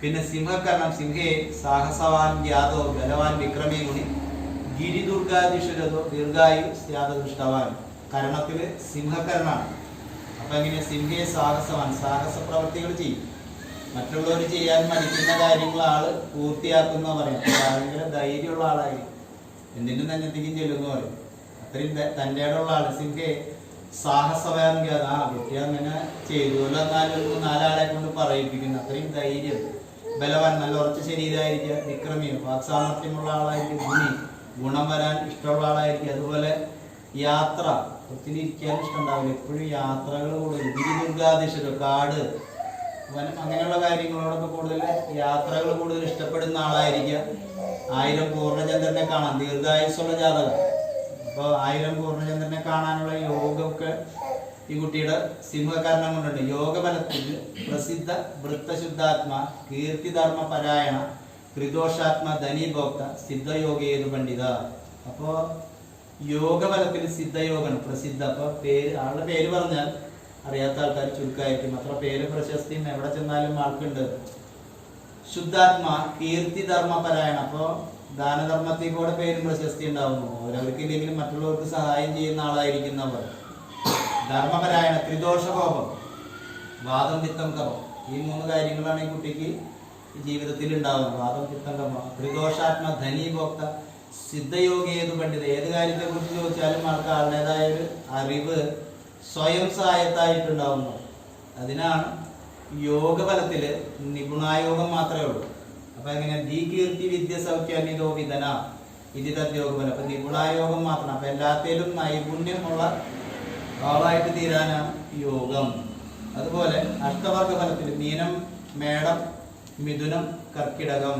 പിന്നെ സിംഹകരണം, സിംഹേ സാഹസവാൻ ജ്ഞാതോ ബലവാൻ വിക്രമീ ഗുണി ഗിരിദുർഗാദിഷുരതോ ദീർഘായു സ്യാദൃഷ്ടവാൻ. കരണത്തില് സിംഹകരണാണ്. അപ്പൊ എങ്ങനെ? സിംഹേ സാഹസവാൻ, സാഹസ പ്രവർത്തികൾ ചെയ്യും. മറ്റുള്ളവർ ചെയ്യാൻ മടിക്കുന്ന കാര്യങ്ങൾ ആള് പൂർത്തിയാക്കുന്ന പറയാം. ഭയങ്കര ധൈര്യമുള്ള ആളായിരിക്കും, എന്തിനും തന്നെത്തിക്കും ചെല്ലുന്ന പറയും. അത്രയും തൻ്റെ ഉള്ള ആള്. സിംഹേ സാഹസവാൻ ജ്ഞാത, കുട്ടി അങ്ങനെ ചെയ്തുല്ലോ എന്നാലും നാലാളെ കൊണ്ട് പറയിപ്പിക്കുന്നു. അത്രയും ധൈര്യം. ബലവാൻ, നല്ല ഉറച്ച ശരീരമായിരിക്കുക. വിക്രമിയും, വാക്സാമർത്ഥ്യമുള്ള ആളായിരിക്കും. ഗുണി, ഗുണം വരാൻ ഇഷ്ടമുള്ള ആളായിരിക്കും. അതുപോലെ യാത്ര, ഒത്തിരി ഇരിക്കാൻ ഇഷ്ടമുണ്ടാവില്ല, എപ്പോഴും യാത്രകൾ കൂടുതൽ. ഗിരിദുർഗാദിശ, കാട്, വനം, അങ്ങനെയുള്ള കാര്യങ്ങളോടൊക്കെ കൂടുതൽ യാത്രകൾ കൂടുതൽ ഇഷ്ടപ്പെടുന്ന ആളായിരിക്കുക. 1000 പൂർണ്ണചന്ദ്രനെ കാണാൻ, ദീർഘായുസ്സുള്ള ജാതകം. അപ്പോൾ 1000 പൂർണ്ണചന്ദ്രനെ കാണാനുള്ള യോഗമൊക്കെ ഈ കുട്ടിയുടെ സിംഹകാരണം കൊണ്ടുണ്ട്. യോഗബലത്തിൽ പ്രസിദ്ധ വൃത്തശുദ്ധാത്മ കീർത്തിധർമ്മ പരായണ ത്രിദോഷാത്മ ധനീഭോക്ത സിദ്ധയോഗേതു പണ്ഡിത. അപ്പോ യോഗബലത്തിൽ സിദ്ധയോഗമാണ് പ്രസിദ്ധ. അപ്പൊ ആളുടെ പേര് പറഞ്ഞാൽ അറിയാത്ത ആൾക്കാർ ചുരുക്കമായിരിക്കും. അത്ര പേര് പ്രശസ്തിയും എവിടെ ചെന്നാലും ആൾക്കുണ്ട്. ശുദ്ധാത്മ കീർത്തിധർമ്മ പരായണ, അപ്പോ ദാനധർമ്മത്തിൽ കൂടെ പേരും പ്രശസ്തി ഉണ്ടാവുന്നു. ഓരോർക്ക് ഇല്ലെങ്കിലും മറ്റുള്ളവർക്ക് സഹായം ചെയ്യുന്ന ആളായിരിക്കുന്നവർ. ധർമ്മപരായണ, ത്രിദോഷകോപം, വാദം പിത്തം കർമ്മം. ഈ 3 കാര്യങ്ങളാണ് ഈ കുട്ടിക്ക് ജീവിതത്തിൽ ഉണ്ടാവുന്നത്. വാദം പിത്തം കർമ്മം. ത്രിദോഷാത്മ ധനീഭോക്ത സിദ്ധയോഗേതു പണ്ഡിത. ഏത് കാര്യത്തെ കുറിച്ച് ചോദിച്ചാലും ആൾക്ക് ആളുടേതായ ഒരു അറിവ് സ്വയം സഹായത്തായിട്ടുണ്ടാവുന്നു. അതിനാണ് യോഗബലത്തില് നിപുണായോഗം മാത്രമേ ഉള്ളൂ. അപ്പൊ എങ്ങനെ? ദീ കീർത്തി വിദ്യ സൗഖ്യാനിതോ വിധന ഇതി തദ്യോഗബലം. അപ്പൊ നിപുണായോഗം മാത്രം. അപ്പൊ എല്ലാത്തിലും നൈപുണ്യമുള്ള ആളായിട്ട് തീരാനാണ് യോഗം. അതുപോലെ അഷ്ടവർഗ ഫലത്തിൽ മീനം, മേടം, മിഥുനം, കർക്കിടകം.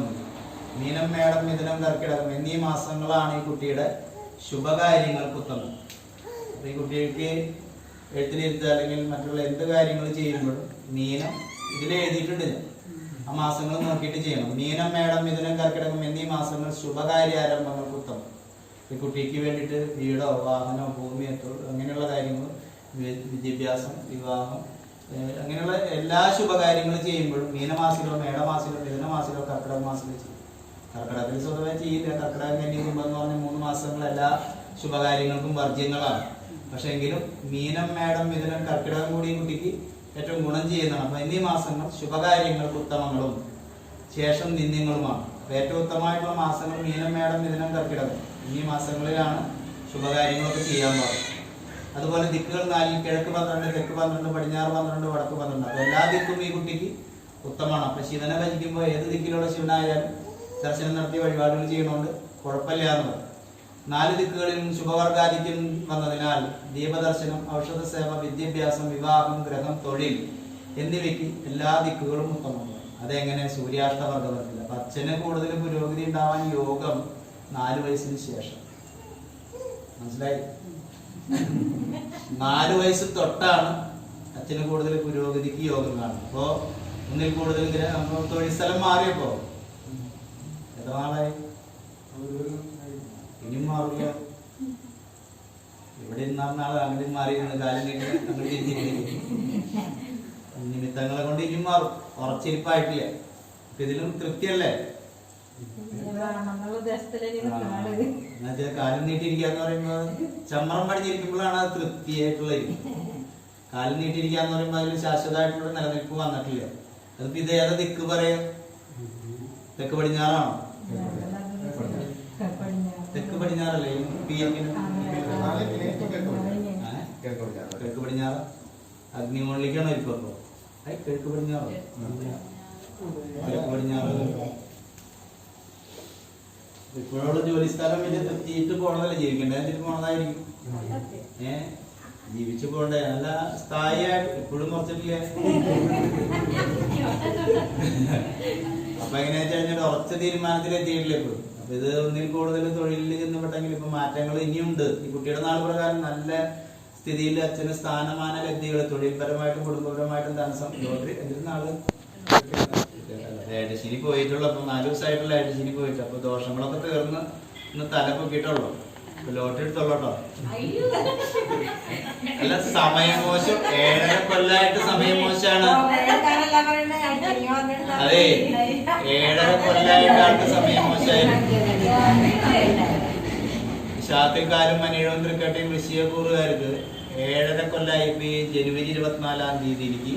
മീനം, മേടം, മിഥുനം, കർക്കിടകം എന്നീ മാസങ്ങളാണ് ഈ കുട്ടിയുടെ ശുഭകാര്യങ്ങൾക്ക് ഉത്തമം. അപ്പൊ ഈ കുട്ടിക്ക് എഴുത്തിലിരുത്തുക അല്ലെങ്കിൽ മറ്റുള്ള എന്ത് കാര്യങ്ങൾ ചെയ്യുമ്പോഴും മീനം ഇതിൽ എഴുതിയിട്ടുണ്ട്. ആ മാസങ്ങൾ നോക്കിയിട്ട് ചെയ്യണം. മീനം, മേടം, മിഥുനം, കർക്കിടകം എന്നീ മാസങ്ങൾ ശുഭകാര്യാരംഭങ്ങൾക്ക് ഉത്തമം. ഈ കുട്ടിക്ക് വേണ്ടിയിട്ട് വീടോ വാഹനമോ ഭൂമിയോ അങ്ങനെയുള്ള കാര്യങ്ങൾ, വിദ്യാഭ്യാസം, വിവാഹം, അങ്ങനെയുള്ള എല്ലാ ശുഭകാര്യങ്ങളും ചെയ്യുമ്പോഴും മീനമാസിലോ മേടമാസിലോ മിഥുനമാസിലോ കർക്കിടക മാസത്തിലോ ചെയ്യും. കർക്കിടകത്തിൽ സ്വതവേ ചെയ്യില്ല. കർക്കിടകം കന്നി കുംഭം എന്ന് പറഞ്ഞ 3 മാസങ്ങൾ എല്ലാ ശുഭകാര്യങ്ങൾക്കും വർജ്യങ്ങളാണ്. പക്ഷെ എങ്കിലും മീനം, മേടം, മിഥുനം, കർക്കിടകം കൂടി കുട്ടിക്ക് ഏറ്റവും ഗുണം ചെയ്യുന്നതാണ്. അപ്പൊ എന്നീ മാസങ്ങൾ ശുഭകാര്യങ്ങൾക്ക് ഉത്തമങ്ങളും ശേഷം നിന്ദ്യങ്ങളുമാണ്. അപ്പൊ ഏറ്റവും ഉത്തമമായിട്ടുള്ള മാസങ്ങൾ മീനം, മേടം, മിഥുനം, കർക്കിടകം എന്നീ മാസങ്ങളിലാണ് ശുഭകാര്യങ്ങളൊക്കെ ചെയ്യാൻ പാടുള്ളത്. അതുപോലെ ദിക്കുകൾ 4, കിഴക്ക് 12, തെക്ക് 12, പടിഞ്ഞാറ് 12, വടക്ക് 12. അപ്പൊ എല്ലാ ദിക്കും ഈ കുട്ടിക്ക് ഉത്തമമാണ്. അപ്പൊ ശിവനെ ഭജിക്കുമ്പോൾ ഏത് ദിക്കിലുള്ള ശിവനായാലും ദർശനം നടത്തി വഴിപാടുകൾ ചെയ്യണോണ്ട് കുഴപ്പമില്ല എന്ന് പറയും. 4 ദിക്കുകളിലും ശുഭവർഗാധിക്യം വന്നതിനാൽ ദീപദർശനം, ഔഷധ സേവ, വിദ്യാഭ്യാസം, വിവാഹം, ഗ്രഹം, തൊഴിൽ എന്നിവയ്ക്ക് എല്ലാ ദിക്കുകളും ഉത്തമമാണ്. അതെങ്ങനെ? സൂര്യാഷ്ടവർഗത്തിൽ. അപ്പൊ അച്ഛന് കൂടുതൽ പുരോഗതി ഉണ്ടാവാൻ യോഗം 4 വയസ്സിന് ശേഷം. മനസ്സിലായി? 4 വയസ്സ് തൊട്ടാണ് അച്ഛന് കൂടുതൽ പുരോഗതിക്ക് യോഗം കാണുന്നത്. അപ്പോ ഒന്നിൽ കൂടുതൽ തൊഴിൽ സ്ഥലം മാറിയപ്പോ എത്ര നാളായി? ഇനിയും മാറില്ല. ഇവിടെ ഇന്നാൾ അങ്ങോട്ട് മാറി കാലം നീട്ടി അങ്ങോട്ട് തിരിഞ്ഞിരിക്കും. നിമിത്തങ്ങളെ കൊണ്ട് ഇനിയും മാറും. ഉറച്ചിരിപ്പായിട്ടില്ല. ഇതിലും തൃപ്തിയല്ലേ? കാലം നീട്ടിയിരിക്കുക എന്ന് പറയുമ്പോൾ ചമ്മറം പടിഞ്ഞിരിക്കുമ്പോഴാണ് അത് തൃപ്തിയായിട്ടുള്ളത്. കാലം നീട്ടിയിരിക്കുക എന്ന് പറയുമ്പോൾ അതിൽ ശാശ്വതമായിട്ടുള്ള നിലനിൽപ്പ് വന്നിട്ടില്ല. അതിപ്പോ ഇത് ഏതാ ദിക്ക് പറയാ? തെക്ക് പടിഞ്ഞാറാണോ? തെക്ക് പടിഞ്ഞാറല്ലേ? കിഴക്ക് പടിഞ്ഞാറ് അഗ്നിമോളിലേക്കാണോ ഇപ്പൊ? കിഴക്ക് പടിഞ്ഞാറോ? കിഴക്ക് പടിഞ്ഞാറ്. ഇപ്പോഴുള്ള ജോലി സ്ഥലം വലിയ തൃപ്തിയിട്ട് പോണതല്ലേ? ജീവിക്കണ്ടേ? അതിൽ പോണതായിരിക്കും. ജീവിച്ചു പോണ്ടേ? നല്ല സ്ഥായിയായിട്ട് ഇപ്പോഴും കുറച്ചിട്ടില്ലേ? അപ്പൊ എങ്ങനെയാ വെച്ചാൽ ഉറച്ച തീരുമാനത്തിൽ എത്തിയിട്ടില്ല ഇപ്പോഴും. അപ്പൊ ഇത് ഒന്നിൽ കൂടുതൽ തൊഴിലിൽ ചെന്നപ്പെട്ടെങ്കിൽ ഇപ്പൊ മാറ്റങ്ങൾ ഇനിയുണ്ട്. ഈ കുട്ടിയുടെ നാൾ പ്രകാരം നല്ല സ്ഥിതിയിൽ അച്ഛന് സ്ഥാനമാന ലബ്ധികൾ തൊഴിൽപരമായിട്ടും കുടുംബപരമായിട്ടും ധനസം ലോട്ടറി നാള് ഏഴശിനി പോയിട്ടുള്ളു. അപ്പൊ 4 ദിവസമായിട്ടുള്ള ഏഴശിനി പോയിട്ട് അപ്പൊ ദോഷങ്ങളൊക്കെ തീർന്ന് ഇന്ന് തല പൊക്കിയിട്ടുള്ളു. ലോട്ടറി എടുത്തോളൂട്ടോ. അല്ല, സമയമോശം 7.5 കൊല്ലായിട്ട് സമയമോശാണ്. അതെ, 7.5 കൊല്ലായിട്ടാണ് സമയമോശായിരുന്നു. ഷാത്തിൽക്കാരും മനീഴവും തൃക്കട്ടയും വൃശ്ചികക്കൂറുകാർക്ക് 7.5 കൊല്ലായി. ഇപ്പൊ ഈ ജനുവരി 24-ാം തീയതിക്ക്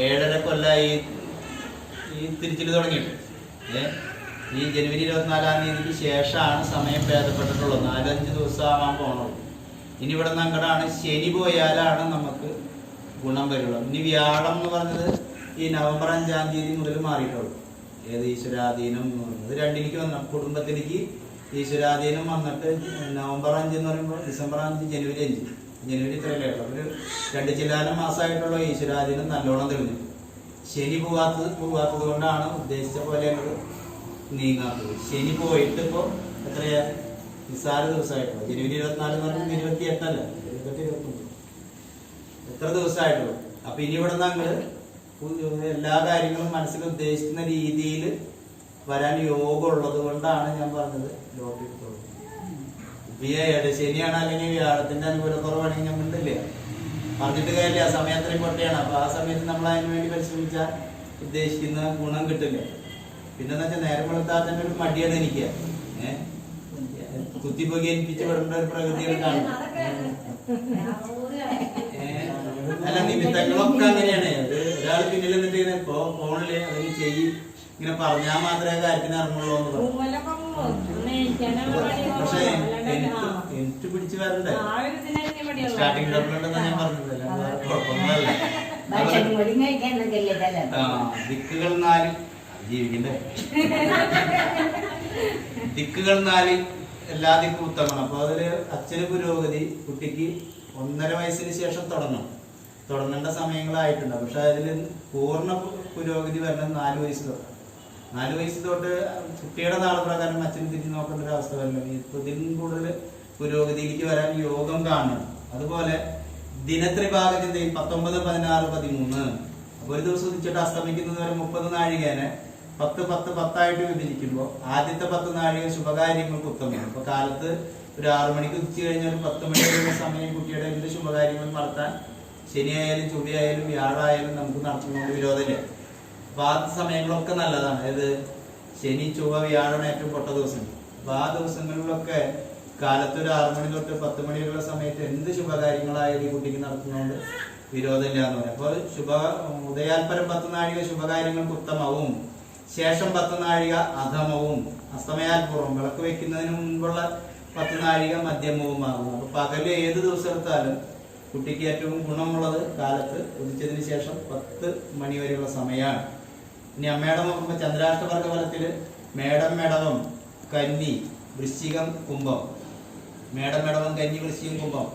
7.5 കൊല്ലായി ഈ തിരിച്ചിൽ തുടങ്ങിയിട്ട്. ഈ ജനുവരി 24-ാം തീയതിക്ക് ശേഷമാണ് സമയം ഭേദപ്പെട്ടിട്ടുള്ളത്. 4-5 ദിവസം ആവാൻ പോണുള്ളൂ. ഇനി ഇവിടെ നിന്ന് അങ്ങടാണ് ശനി പോയാലാണ് നമുക്ക് ഗുണം വരുള്ളൂ. ഇനി വ്യാഴം എന്ന് പറഞ്ഞത് ഈ നവംബർ 5-ാം തീയതി മുതൽ മാറിയിട്ടുള്ളൂ. ഏത് ഈശ്വരാധീനം എന്ന് പറയുന്നത് 2-ലേക്ക് വന്ന കുടുംബത്തിലേക്ക് ഈശ്വരാധീനം വന്നിട്ട് നവംബർ 5 എന്ന് പറയുമ്പോൾ ഡിസംബർ 5, ജനുവരി 5. ജനുവരി ഇത്രയല്ലേ ഉള്ളൂ. ഒരു 2 ചില്ലാനം മാസമായിട്ടുള്ള ഈശ്വരാധീനം നല്ലോണം തെളിഞ്ഞു. ശനി പോവാത്തത് കൊണ്ടാണ് ഉദ്ദേശിച്ച പോലെ അങ്ങോട്ട് നീങ്ങാത്തത്. ശനി പോയിട്ട് ഇപ്പൊ എത്രയാ? നിസ്സാര ദിവസമായിട്ടുള്ളൂ. ജനുവരി 24 എന്ന് പറയുമ്പോൾ 28 അല്ല, 28-29 എത്ര ദിവസമായിട്ടുള്ളൂ. അപ്പൊ ഇനി ഇവിടെ നിന്ന് എല്ലാ കാര്യങ്ങളും മനസ്സിൽ ഉദ്ദേശിക്കുന്ന രീതിയിൽ വരാൻ യോഗം ഉള്ളത് കൊണ്ടാണ് ഞാൻ പറഞ്ഞത് ലോട്ടറി എടുത്തോളൂ. ശനിയാണ് അല്ലെങ്കിൽ വ്യാഴത്തിന്റെ അനുകൂലക്കുറവാണെങ്കിൽ ഞാൻ മിണ്ടില്ല, പറഞ്ഞിട്ട് കാര്യമില്ല. ആ സമയം അത്രയും പൊട്ടയാണ്. അപ്പൊ ആ സമയത്ത് നമ്മൾ അതിനു വേണ്ടി പരിശ്രമിച്ചാൽ ഉദ്ദേശിക്കുന്ന ഗുണം കിട്ടില്ല. പിന്നെന്ന് വെച്ചാൽ നേരം വെളുത്താൽ തന്നെ ഒരു മടിയാണ് എനിക്ക്. കുത്തിപ്പൊക്കി ഏൽപ്പിച്ച് വിടേണ്ട ഒരു പ്രകൃതികൾ കാണും. അല്ല, നിമിത്തങ്ങളൊക്കെ അങ്ങനെയാണ്. ഒരാൾ പിന്നിൽ നിന്നിട്ട് ഇപ്പോ ഫോണില് അതിന് ചെയ്യും ഇങ്ങനെ പറഞ്ഞാൽ മാത്രമേ കാര്യത്തിന് ഇറങ്ങുള്ളൂ എന്ന് പറഞ്ഞു. പക്ഷെ എനിക്ക് പിടിച്ചു വരണ്ടേ? സ്റ്റാർട്ടിംഗ് ഡബിളുണ്ടെന്നാ ഞാൻ പറഞ്ഞത്. കുഴപ്പമൊന്നുമല്ല. ദിക്കുകൾ 4 ജീവിക്കണ്ടേ? ദിക്കുകൾ 4 എല്ലാ ദിക്കും ഉത്തമമാണ്. അപ്പൊ അതില് അച്ഛന് പുരോഗതി കുട്ടിക്ക് 1.5 വയസ്സിന് ശേഷം തുടങ്ങേണ്ട സമയങ്ങളായിട്ടുണ്ട്. പക്ഷെ അതിൽ പൂർണ്ണ പുരോഗതി വരുന്നത് 4 വയസ്സ് തൊട്ട്. 4 വയസ്സ് തൊട്ട് കുട്ടിയുടെ നാൾ പ്രകാരം അച്ഛന് തിരിഞ്ഞു നോക്കേണ്ട ഒരു അവസ്ഥ വരില്ല. ഇതിനും കൂടുതൽ പുരോഗതിയിലേക്ക് വരാൻ യോഗം കാണണം. അതുപോലെ ദിനത്രിഭാഗചിന്തയിൽ 19, 16, 13 ഒരു ദിവസം ഉദിച്ചിട്ട് അസ്തമിക്കുന്നത് വരെ 30 നാഴികേനെ 10, 10, 10 വിഭജിക്കുമ്പോൾ ആദ്യത്തെ 10 നാഴിക ശുഭകാര്യങ്ങൾക്ക് ഉത്തമമാണ്. അപ്പൊ കാലത്ത് ഒരു 6 മണിക്ക് ഉദിച്ചു കഴിഞ്ഞാൽ ഒരു 10 മണി വരെയുള്ള സമയം കുട്ടിയുടെ എന്ത് ശുഭകാര്യങ്ങൾ നടത്താൻ ശനിയായാലും ചൊവ്വയായാലും വ്യാഴായാലും നമുക്ക് നടത്തുന്നതുകൊണ്ട് വിരോധമില്ല. അപ്പൊ ആ സമയങ്ങളൊക്കെ നല്ലതാണ്. അതായത് ശനി, ചൊവ്വ, വ്യാഴാണ് ഏറ്റവും പൊട്ട ദിവസം. അപ്പൊ ആ ദിവസങ്ങളിലൊക്കെ കാലത്ത് ഒരു 6 മണി തൊട്ട് 10 മണി വരെയുള്ള സമയത്ത് എന്ത് ശുഭകാര്യങ്ങളായാലും ഈ കുട്ടിക്ക് നടത്തുന്നതുകൊണ്ട് വിരോധമില്ല എന്ന് പറയും. അപ്പോൾ ഉദയാൽപരം 10 നാഴിക ശുഭകാര്യങ്ങൾക്ക് ഉത്തമവും ശേഷം 10 നാഴിക അധമവും അസ്തമയാൽ പൂർവ്വം വിളക്ക് വെക്കുന്നതിന് മുൻപുള്ള 10 നാഴിക മധ്യമവുമാകുന്നു. അപ്പൊ പകല് ഏത് ദിവസം എടുത്താലും കുട്ടിക്ക് ഏറ്റവും ഗുണമുള്ളത് കാലത്ത് ഉദിച്ചതിന് ശേഷം 10 മണി വരെയുള്ള സമയമാണ്. ഇനി അമ്മയുടെ നോക്കുമ്പോൾ ചന്ദ്രാഷ്ടവർഗ ഫലത്തില് മേടം മേടവം കന്നി വൃശ്ചികം കുംഭം, മേടം മേടവം കന്നി വൃശ്ചികം കുംഭം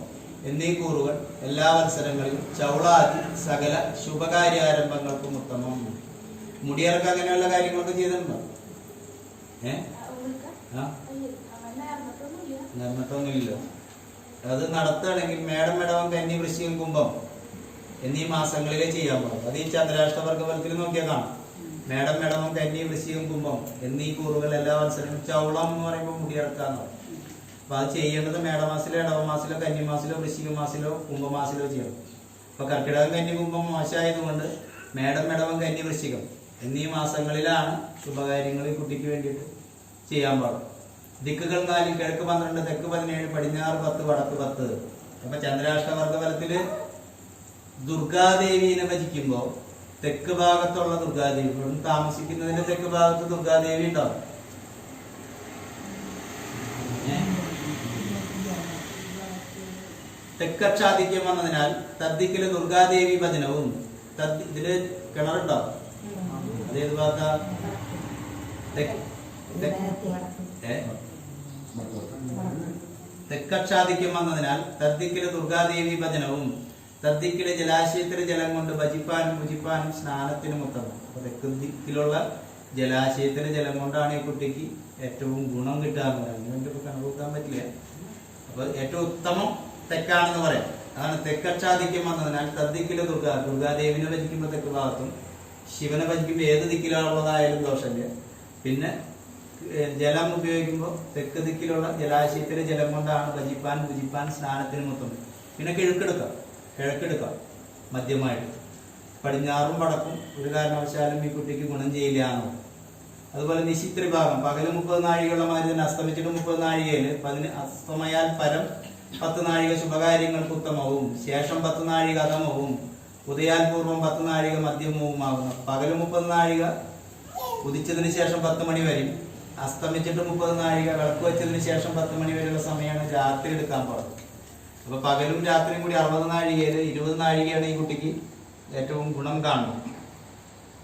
എന്നീ കൂറുകൾ എല്ലാ വത്സരങ്ങളിലും ചൗളാദി സകല ശുഭകാര്യാരംഭങ്ങൾക്കും ഉത്തമം. മുടിയർക്ക് അങ്ങനെയുള്ള കാര്യങ്ങളൊക്കെ ചെയ്തിട്ടുണ്ടോ? നിർമ്മട്ടൊന്നുമില്ലോ. അത് നടത്തുകയാണെങ്കിൽ മേടം മേടവം കന്നി വൃശ്ചികം കുംഭം എന്നീ മാസങ്ങളിലേ ചെയ്യാൻ പാടും. അത് ഈ ചന്ദ്രാഷ്ടവർഗ ഫലത്തിൽ നോക്കിയാൽ കാണാം. മേടം മേടവം കന്നി വൃശ്ചികം കുംഭം എന്നീ കൂറുകൾ എല്ലാ വത്സരങ്ങളും ചൗളം എന്ന് പറയുമ്പോൾ മുടിയിറക്കാന്ന് പറയും. അപ്പൊ അത് ചെയ്യേണ്ടത് മേടമാസിലോ ഇടവമാസിലോ കന്നിമാസിലോ വൃശ്ചിക മാസിലോ കുംഭമാസിലോ ചെയ്യണം. അപ്പൊ കർക്കിടകം കന്നി കുംഭം മോശമായതുകൊണ്ട് മേടം മേടവം കന്നി വൃശ്ചികം എന്നീ മാസങ്ങളിലാണ് ശുഭകാര്യങ്ങൾ ഈ കുട്ടിക്ക് വേണ്ടിയിട്ട് ചെയ്യാൻ പാടും. ദിക്കുകൾ 4, കിഴക്ക് 12, തെക്ക് 17, പടിഞ്ഞാറ് 10, വടക്ക് 10. അപ്പൊ ചന്ദ്രാഷ്ടവർഗ ഫലത്തില് ദുർഗാദേവിനെ ഭജിക്കുമ്പോ തെക്ക് ഭാഗത്തുള്ള ദുർഗാദേവി, ഇവിടെ താമസിക്കുന്നതിന്റെ തെക്ക് ഭാഗത്ത് ദുർഗാദേവി ഉണ്ടാവും. തെക്കക്ഷാധിക്യം വന്നതിനാൽ തദ്ദിക്കില് ദുർഗാദേവി ഭജനവും ഇതില് കിണറുണ്ടാവും. അതേത് ഭാഗത്താ? തെക്കക്ഷാധിക്യം വന്നതിനാൽ തദ്ദിക്കില് ദുർഗാദേവി ഭജനവും തദ്ദിക്കില് ജലാശയത്തിലെ ജലം കൊണ്ട് ഭജിപ്പാനും ഭുജിപ്പാനും സ്നാനത്തിനും ഉത്തമം. അപ്പൊ തെക്ക് ദിക്കിലുള്ള ജലാശയത്തിലെ ജലം കൊണ്ടാണ് ഈ കുട്ടിക്ക് ഏറ്റവും ഗുണം കിട്ടാന്ന് പറയുന്നത്. അതിന് വേണ്ടി കണക്കൂട്ടാൻ പറ്റില്ല. അപ്പൊ ഏറ്റവും ഉത്തമം തെക്കാണെന്ന് പറയാം. അതാണ് തെക്കക്ഷാധിക്യം വന്നതിനാൽ തദ്ദിക്കില് ദുർഗാദേവിനെ ഭജിക്കുമ്പോൾ തെക്ക് ഭാഗത്തും ശിവനെ ഭജിക്കുമ്പോൾ ഏത് ദിക്കിലുള്ളതായാലും ദോഷമില്ല. പിന്നെ ജലം ഉപയോഗിക്കുമ്പോൾ തെക്ക് ദിക്കിലുള്ള ജലാശയത്തിലെ ജലം കൊണ്ടാണ് ഭജിപ്പാൻ ഭുജിപ്പാൻ സ്നാനത്തിനും ഉത്തമം. പിന്നെ കിഴക്കെടുക്കാം മധ്യമായിട്ട്. പടിഞ്ഞാറും വടക്കും ഒരു കാരണവശാലും ഈ കുട്ടിക്ക് ഗുണം ചെയ്യില്ല എന്ന്. അതുപോലെ നിശിത്രി ഭാഗം പകല് 30 നാഴികയുള്ള മാതിരി തന്നെ അസ്തമിച്ചിട്ട് 30 നാഴികയില് അസ്തമയാൽ പരം 10 നാഴിക ശുഭകാര്യങ്ങൾക്ക് ഉത്തമവും ശേഷം 10 നാഴിക അധമവും ഉദയാൽ പൂർവ്വം 10 നാഴിക മധ്യമവുമാകുന്നു. പകല് 30 നാഴിക ഉദിച്ചതിന് ശേഷം 10 മണി വരെയും അസ്തമിച്ചിട്ട് 30 നാഴിക വിളക്ക് വെച്ചതിന് ശേഷം 10 മണി വരെയുള്ള സമയമാണ് രാത്രി എടുക്കാൻ പാടുള്ളത്. അപ്പൊ പകലും രാത്രിയും കൂടി 60 നാഴികയില് 20 നാഴികയാണ് ഈ കുട്ടിക്ക് ഏറ്റവും ഗുണം കാണുന്നത്.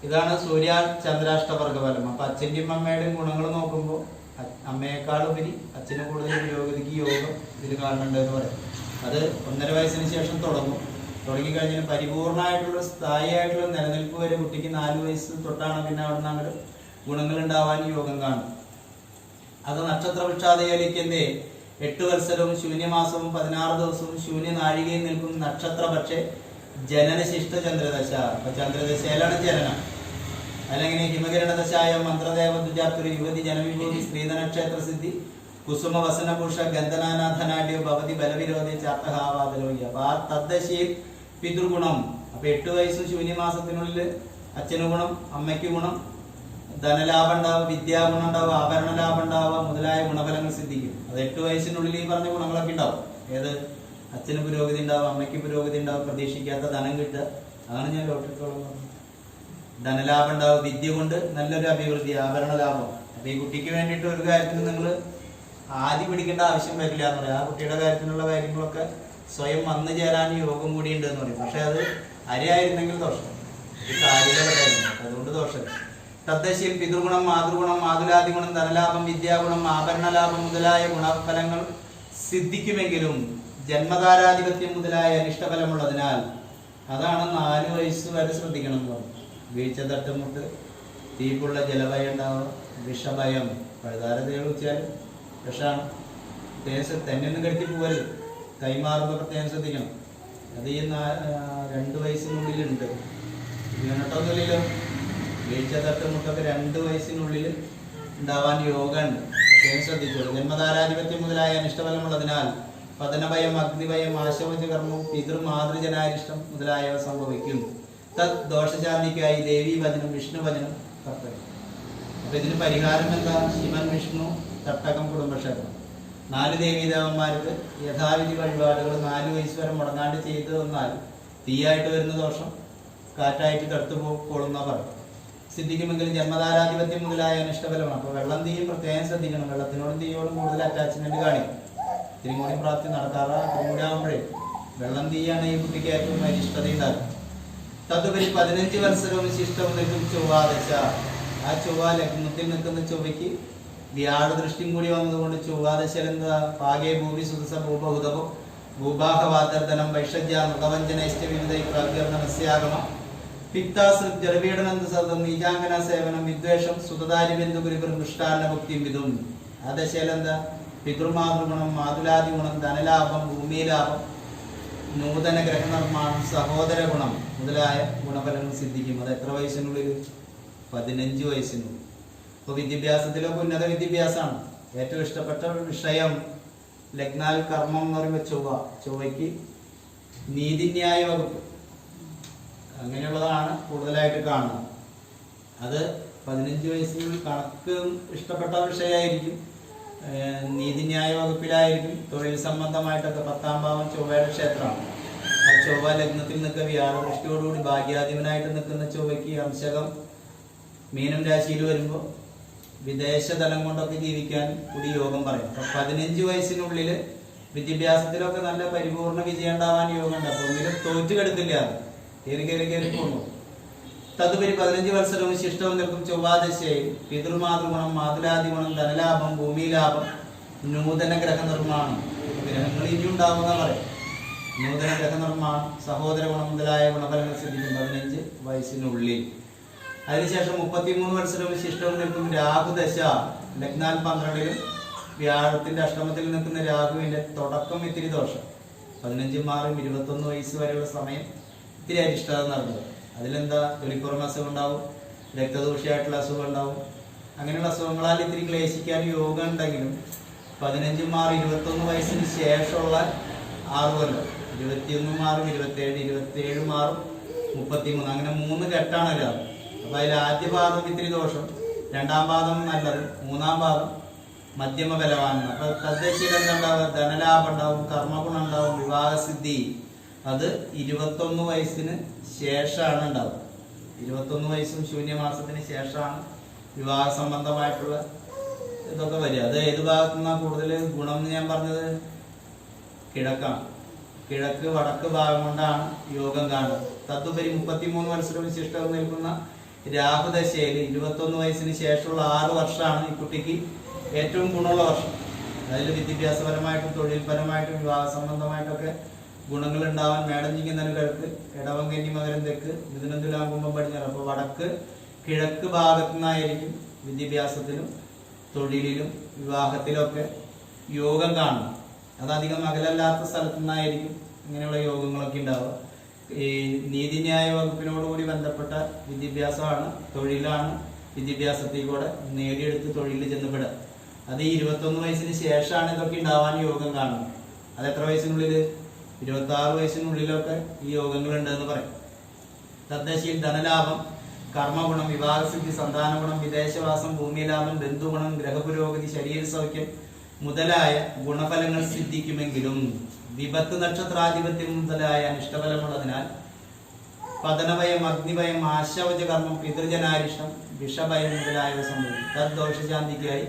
ഇതാണ് സൂര്യ ചന്ദ്രാഷ്ടവർഗ ഫലം. അപ്പൊ അച്ഛൻ്റെയും അമ്മയുടെയും ഗുണങ്ങൾ നോക്കുമ്പോൾ അമ്മയെക്കാളുപരി അച്ഛന് കൂടുതൽ പുരോഗതിക്ക് യോഗം ഇതിൽ കാണുന്നുണ്ട് എന്ന് പറയും. അത് 1.5 വയസ്സിന് ശേഷം തുടങ്ങിക്കഴിഞ്ഞാൽ പരിപൂർണമായിട്ടുള്ള സ്ഥായിയായിട്ടുള്ള നിലനിൽപ്പ് വരെ കുട്ടിക്ക് 4 വയസ്സ് തൊട്ടാണ് പിന്നെ അവിടെ നിന്ന് അങ്ങോട്ട് ഗുണങ്ങൾ ഉണ്ടാവാൻ യോഗം കാണും. അത് നക്ഷത്ര വൃക്ഷാദയലിക്കന്റെ 8 വത്സരവും ശൂന്യമാസവും 16 ദിവസവും ശൂന്യ നാഴികയിൽ നിൽക്കും നക്ഷത്ര. പക്ഷേ ജനനശിഷ്ട ചന്ദ്രദശ. അപ്പൊ ചന്ദ്രദശയിലാണ് ജനനം. അല്ലെങ്കിൽ ഹിമകിരണദശായ മന്ത്രദേവ ദുജാത്തുരി യുവതി ജനവിഭൂതി സ്ത്രീധനക്ഷേത്ര സിദ്ധി കുസുമ വസനപുഷ ഗന്ധനാനാഥനാട്യ ഭവതി ബലവിരോധി ചാത്തഹാവാദലോഹി. അപ്പൊ ആ തദ്ദശയിൽ പിതൃഗുണം. അപ്പൊ 8 വയസ്സ് ശൂന്യമാസത്തിനുള്ളിൽ അച്ഛന് ഗുണം, അമ്മയ്ക്ക് ഗുണം, ധനലാഭം ഉണ്ടാവും, വിദ്യാഗുണം ഉണ്ടാവും, ആഭരണ ലാഭം ഉണ്ടാവുക മുതലായ ഗുണഫലങ്ങൾ സിദ്ധിക്കും. അത് 8 വയസ്സിനുള്ളിൽ ഈ പറഞ്ഞ ഗുണങ്ങളൊക്കെ ഉണ്ടാവും. ഏത്? അച്ഛന് പുരോഗതി ഉണ്ടാവും, അമ്മയ്ക്ക് പുരോഗതി ഉണ്ടാവും, പ്രതീക്ഷിക്കാത്ത ധനം കിട്ടുക. അതാണ് ഞാൻ ലോട്ടറിക്കോളം പറഞ്ഞത്. ധനലാഭം ഉണ്ടാവും, വിദ്യ കൊണ്ട് നല്ലൊരു അഭിവൃദ്ധി, ആഭരണ ലാഭം. അപ്പൊ ഈ കുട്ടിക്ക് വേണ്ടിയിട്ട് ഒരു കാര്യത്തിന് നിങ്ങൾ ആദ്യം പിടിക്കേണ്ട ആവശ്യം വരില്ല എന്ന് പറയാം. ആ കുട്ടിയുടെ കാര്യത്തിനുള്ള കാര്യങ്ങളൊക്കെ സ്വയം വന്നു ചേരാൻ യോഗം കൂടി ഉണ്ട് എന്ന് പറയും. പക്ഷെ അത് അരയായിരുന്നെങ്കിൽ ദോഷം, കാര്യങ്ങളുടെ കാര്യം, അതുകൊണ്ട് ദോഷം. തദ്ദേശീയ പിതൃഗുണം, മാതൃഗുണം, മാതുലാദി ഗുണം, ധനലാഭം, വിദ്യാഗുണം, ആഭരണലാഭം മുതലായ ഗുണഫലങ്ങൾ സിദ്ധിക്കുമെങ്കിലും ജന്മതാരാധിപത്യം മുതലായ അനിഷ്ടഫലമുള്ളതിനാൽ അതാണ് 4 വയസ്സ് വരെ ശ്രദ്ധിക്കണം എന്ന് പറഞ്ഞു. വീഴ്ച, തട്ടുമുട്ട്, തീപ്പുള്ള ജലഭയം ഉണ്ടാവുക, വിഷഭയം, പഴുതാരതകൾ വെച്ചാൽ വിഷമാണ്. തന്നെ ഒന്നും കെടുത്തി പോകരുത്. കൈമാറുമ്പോൾ പ്രത്യേകം ശ്രദ്ധിക്കണം. അത് ഈ 2 വയസ്സിനുള്ളിലുണ്ട്. കേട്ടൊന്നുമില്ലല്ലോ. വീഴ്ച, തട്ടുമുട്ടൊക്കെ 2 വയസ്സിനുള്ളിൽ ഉണ്ടാവാൻ യോഗമുണ്ട്. പ്രത്യേകം ശ്രദ്ധിച്ചോളൂ. ജന്മതാരാധിപത്യം മുതലായ അനിഷ്ടഫലമുള്ളതിനാൽ പതനഭയം, അഗ്നിഭയം, ആശോച കർമ്മവും പിതൃ മാതൃജനാരിഷ്ടം മുതലായവ സംഭവിക്കും. തത് ദോഷശാന്തിക്കായി ദേവീ വചനം, വിഷ്ണു വചനം കർത്തവ്യം. അപ്പൊ ഇതിന് പരിഹാരം എന്താ? ശിവൻ, വിഷ്ണു, തട്ടകം, കുടുംബക്ഷേത്രം. 4 ദേവീദേവന്മാർക്ക് യഥാവിധി വഴിപാടുകൾ 4 വയസ്സ് വരെ മുടങ്ങാണ്ട് ചെയ്തു തന്നാൽ തീയായിട്ട് വരുന്ന ദോഷം കാറ്റായിട്ട് കടത്തു പോകൊള്ളുന്ന പറയും. സിദ്ധിക്കുമെങ്കിലും ജന്മധാരാധിപത്യം മുതലായ അനിഷ്ടഫലമാണ്. അപ്പോൾ വെള്ളം തീയും പ്രത്യേകം ശ്രദ്ധിക്കണം. വെള്ളത്തിനോടും തീയോടും കൂടുതൽ അറ്റാച്ച്മെന്റ് കാണിക്കും. തിരുമോണി പ്രാപ്തി നടക്കാറ് തിരുമൂടി ആകുമ്പോഴേ വെള്ളം തീയാണ് ഈ കുട്ടിക്ക് ഏറ്റവും അരിഷ്ടത ഉണ്ടാകും. തതുപരി 15 വത്സരവും ശിഷ്ടവും നിൽക്കും ചൊവ്വാദശ. ആ ചൊവ്വ ലഗ്നത്തിൽ നിൽക്കുന്ന ചൊവ്വയ്ക്ക് വ്യാഴദൃഷ്ടിയും കൂടി വന്നതുകൊണ്ട് ചൊവ്വാദശയിൽ എന്താ പാകേ ഭൂമി സുദസ ഭൂപഹുതവും ഭൂഭാഹവാദർദനം വൈഷജ്യ മൃഗവഞ്ചനൈശ്ച വിവിധ പിക്താസൃക് ജലപീഡനന്ത സതം നീജാംഗന സേവനം വിദ്വേഷം സുതദാരി ബന്ധു ഗുരുപുരം മൃഷ്ടാന്ന ഭക്തിയും വിധും. ആ ദശയിൽ എന്താ പിതൃമാതൃഗുണം മാതുലാദി ഗുണം ധനലാഭം ഭൂമിലാഭം നൂതന ഗ്രഹനിർമ്മാണം സഹോദര ഗുണം മുതലായ ഗുണഫലങ്ങൾ സിദ്ധിക്കും. അത് എത്ര വയസ്സിനുള്ളിൽ? 15 വയസ്സിനുള്ളിൽ. ഇപ്പോൾ വിദ്യാഭ്യാസത്തിലൊക്കെ ഉന്നത വിദ്യാഭ്യാസമാണ്. ഏറ്റവും ഇഷ്ടപ്പെട്ട വിഷയം ലഗ്നാൽ കർമ്മം എന്ന് പറയുമ്പോൾ ചൊവ്വയ്ക്ക് നീതിന്യായ വകുപ്പ് അങ്ങനെയുള്ളതാണ് കൂടുതലായിട്ട് കാണുന്നത്. അത് 15 വയസ്സിനുള്ളിൽ കണക്ക് ഇഷ്ടപ്പെട്ട വിഷയമായിരിക്കും. നീതിന്യായ വകുപ്പിലായിരിക്കും. തൊഴിൽ സംബന്ധമായിട്ടൊക്കെ 10ാം ഭാവം ചൊവ്വയുടെ ക്ഷേത്രമാണ്. ആ ചൊവ്വ ലഗ്നത്തിൽ നിൽക്കുക വ്യാഴദൃഷ്ടിയോടുകൂടി ഭാഗ്യാധിപനായിട്ട് നിൽക്കുന്ന ചൊവ്വയ്ക്ക് അംശകം മീനം രാശിയിൽ വരുമ്പോൾ വിദേശതലം കൊണ്ടൊക്കെ ജീവിക്കാൻ കൂടി യോഗം പറയും. അപ്പൊ 15 വയസ്സിനുള്ളിൽ വിദ്യാഭ്യാസത്തിലൊക്കെ നല്ല പരിപൂർണ വിജയം ഉണ്ടാവാൻ യോഗം ഉണ്ട്. അപ്പൊ ഒന്നിലും തോറ്റു കിടക്കില്ല. കയറി പോന്നു. തതുപരി 15 വത്സരവും ശിഷ്ടവും നിൽക്കും ചൊവ്വാദശയിൽ പിതൃമാതൃഗുണം മാതുലാദി ഗുണം ധനലാഭം ഭൂമിലാഭം നൂതന ഗ്രഹനിർമ്മാണം. ഗ്രഹങ്ങൾ ഇനി ഉണ്ടാവുന്ന പറയും. നൂതന ഗ്രഹനിർമ്മാണം സഹോദര ഗുണം മുതലായ ഗുണഫലങ്ങൾ സിദ്ധിക്കും 15 വയസ്സിനുള്ളിൽ. അതിനുശേഷം 33 വത്സരവും ശിഷ്ടവും നിൽക്കും രാഹുദശ. ലഗ്നാൽ 12ലും വ്യാഴത്തിന്റെ അഷ്ടമത്തിൽ നിൽക്കുന്ന രാഹുവിന്റെ തുടക്കം ഇത്തിരി ദോഷം. 15 മാറും 21 വയസ്സ് വരെയുള്ള സമയം ഇത്തിരി അരിഷ്ടത നടന്നത്. അതിലെന്താ തൊലിപ്പുറം അസുഖം ഉണ്ടാവും, രക്തദോഷിയായിട്ടുള്ള അസുഖം ഉണ്ടാവും. അങ്ങനെയുള്ള അസുഖങ്ങളാൽ ഇത്തിരി ക്ലേശിക്കാൻ യോഗം ഉണ്ടെങ്കിലും 15 മാറും 21 വയസ്സിന് ശേഷമുള്ള 6 കൊല്ലം 21 മാറും 27, 27 മാറും 33, അങ്ങനെ 3 ഘട്ടമാണ് രാഹു. അപ്പൊ അതിൽ ആദ്യ പാദം ഇത്തിരി ദോഷം, 2ാം പാദം നല്ലത്, 3ാം പാദം മധ്യമ ബലവാനാണ്. അപ്പൊ തദ്ദേശീയ ഉണ്ടാവുക ധനലാഭം ഉണ്ടാവും, കർമ്മഗുണം ഉണ്ടാവും, വിവാഹസിദ്ധി. അത് 21 വയസ്സിന് ശേഷമാണ് ഉണ്ടാവുക. 21 വയസ്സും ശൂന്യമാസത്തിന് ശേഷമാണ് വിവാഹ സംബന്ധമായിട്ടുള്ള ഇതൊക്കെ വരിക. അത് ഏത് ഭാഗത്തു നിന്നാണ് കൂടുതൽ ഗുണം എന്ന് ഞാൻ പറഞ്ഞത്? കിഴക്കാണ്. കിഴക്ക് വടക്ക് ഭാഗം കൊണ്ടാണ് യോഗം കാണുന്നത്. തതുപരി 33 വത്സരവും ശിഷ്ടവും നിൽക്കുന്ന രാഹുദശയിൽ 21 വയസ്സിന് ശേഷമുള്ള 6 വർഷമാണ് ഈ കുട്ടിക്ക് ഏറ്റവും ഗുണമുള്ള വർഷം. അതിൽ വിദ്യാഭ്യാസപരമായിട്ടും തൊഴിൽപരമായിട്ടും വിവാഹ സംബന്ധമായിട്ടൊക്കെ ഗുണങ്ങൾ ഉണ്ടാവാൻ മേടം ചിങ്ങുന്നതിന് കിഴക്ക്, ഇടവം കന്നി മകരം തെക്ക്, മിഥുനം തുലാം കുംഭം പടിഞ്ഞാറ്. അപ്പോൾ വടക്ക് കിഴക്ക് ഭാഗത്തു നിന്നായിരിക്കും വിദ്യാഭ്യാസത്തിലും തൊഴിലിലും വിവാഹത്തിലും ഒക്കെ യോഗം കാണുന്നത്. അതധികം അകലല്ലാത്ത സ്ഥലത്തു നിന്നായിരിക്കും ഇങ്ങനെയുള്ള യോഗങ്ങളൊക്കെ ഉണ്ടാവുക. ഈ നീതിന്യായ വകുപ്പിനോടുകൂടി ബന്ധപ്പെട്ട വിദ്യാഭ്യാസമാണ്, തൊഴിലാണ്. വിദ്യാഭ്യാസത്തിൽ കൂടെ നേടിയെടുത്ത് തൊഴിലിൽ ചെന്നപ്പെടുക. അത് 21 വയസ്സിന് ശേഷമാണ് ഇതൊക്കെ ഉണ്ടാവാൻ യോഗം കാണുന്നത്. അത് എത്ര വയസ്സിനുള്ളിൽ? 26 വയസ്സിനുള്ളിലൊക്കെ ഈ യോഗങ്ങൾ ഉണ്ടെന്ന് പറയും. തദ്ദേശീയ ധനലാഭം, കർമ്മഗുണം, വിവാഹസിദ്ധി, സന്താനഗുണം, വിദേശവാസം, ഭൂമിലാഭം, ബന്ധുഗുണം, ഗ്രഹപുരോഗതി, ശരീര സൗഖ്യം മുതലായ ഗുണഫലങ്ങൾ സിദ്ധിക്കുമെങ്കിലും വിപത്ത് നക്ഷത്രാധിപത്യം മുതലായ അനിഷ്ടഫലമുള്ളതിനാൽ പതനഭയം, അഗ്നിഭയം, ആശാവജ കർമ്മം, പിതൃജനാരിഷ്ടം, വിഷഭയം മുതലായവ സംഭവിക്കും. തദ്ദോഷശാന്തിക്കായി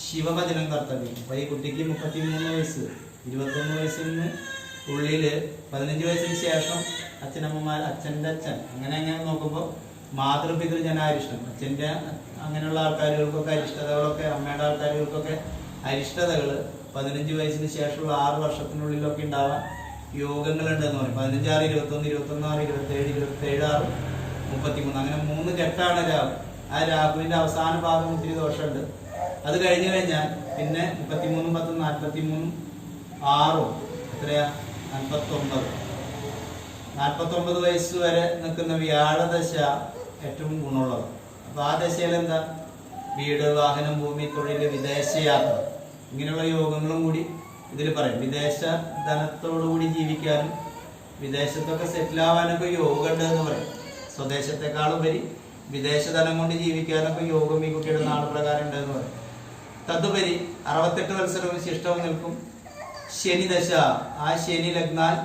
ശിവഭജനം കർത്തവ്യം. അപ്പൊ ഈ കുട്ടിക്ക് 33 വയസ്സ്, 21 വയസ്സിന് ഉള്ളില് 15 വയസ്സിന് ശേഷം അച്ഛനമ്മമാർ, അച്ഛൻ്റെ അച്ഛൻ, അങ്ങനെ നോക്കുമ്പോൾ മാതൃപിതൃജനാരിഷ്ടം, അച്ഛൻ്റെ അങ്ങനെയുള്ള ആൾക്കാരുകൾക്കൊക്കെ അരിഷ്ടതകളൊക്കെ, അമ്മയുടെ ആൾക്കാരുകൾക്കൊക്കെ അരിഷ്ടതകൾ 15 വയസ്സിന് ശേഷമുള്ള 6 വർഷത്തിനുള്ളിലൊക്കെ ഉണ്ടാവാൻ യോഗങ്ങളുണ്ടെന്ന് പറയും. 15, 6, 21, 21, 27, 27, 33, അങ്ങനെ 3 ഘട്ടമാണ് രാഹു. ആ രാഹുവിന്റെ അവസാന ഭാഗം ഇത്തിരി ദോഷമുണ്ട്. അത് കഴിഞ്ഞു കഴിഞ്ഞാൽ പിന്നെ 33, 10, 43, 6 എത്രയാ? 49 വയസ്സ് വരെ നിൽക്കുന്ന വ്യാഴദശ ഏറ്റവും ഗുണമുള്ളത്. അപ്പൊ ആ ദശയിൽ എന്താ? വീട്, വാഹനം, ഭൂമി, തൊഴിൽ, വിദേശയാത്ര, ഇങ്ങനെയുള്ള യോഗങ്ങളും കൂടി ഇതിൽ പറയും. വിദേശ ധനത്തോടുകൂടി ജീവിക്കാനും വിദേശത്തൊക്കെ സെറ്റിൽ ആവാനൊക്കെ യോഗം ഉണ്ട് എന്ന് പറയും. സ്വദേശത്തെക്കാളുപരി വിദേശ ധനം കൊണ്ട് ജീവിക്കാനൊക്കെ യോഗം ഈ കുട്ടിയുടെ നാട് പ്രകാരം ഉണ്ടെന്ന് പറയും. തതുപരി 68 വത്സരവും ശിഷ്ടവും നിൽക്കും. ശനിദശ, ആ ശനി ലഗ്നാൽ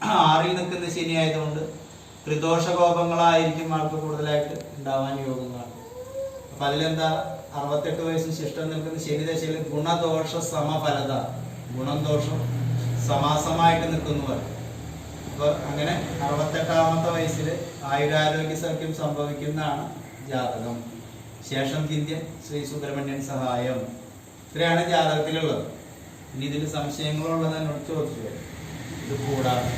6-ൽ നിൽക്കുന്ന ശനി ആയതുകൊണ്ട് ത്രിദോഷകോപങ്ങളായിരിക്കും ആൾക്ക് കൂടുതലായിട്ട് ഉണ്ടാവാൻ യോഗം കാണും. അപ്പൊ അതിലെന്താ, 68 വയസ്സിന് ശിഷ്ടം നിൽക്കുന്ന ശനിദശയിൽ ഗുണദോഷ സമഫലത, ഗുണം ദോഷം സമാസമായിട്ട് നിൽക്കുന്നു പറയും. അപ്പൊ അങ്ങനെ 68-ാമത്തെ വയസ്സിൽ ആയുരാരോഗ്യ സൗഖ്യം സംഭവിക്കുന്നതാണ് ജാതകം. ശേഷം ചിന്ത്യം ശ്രീ സുബ്രഹ്മണ്യൻ സഹായം. ഇത്രയാണ് ജാതകത്തിലുള്ളത്. ഇനി ഇതിൽ സംശയങ്ങളുള്ളത് എന്നോട് ചോദിച്ചു. ഇത് കൂടാതെ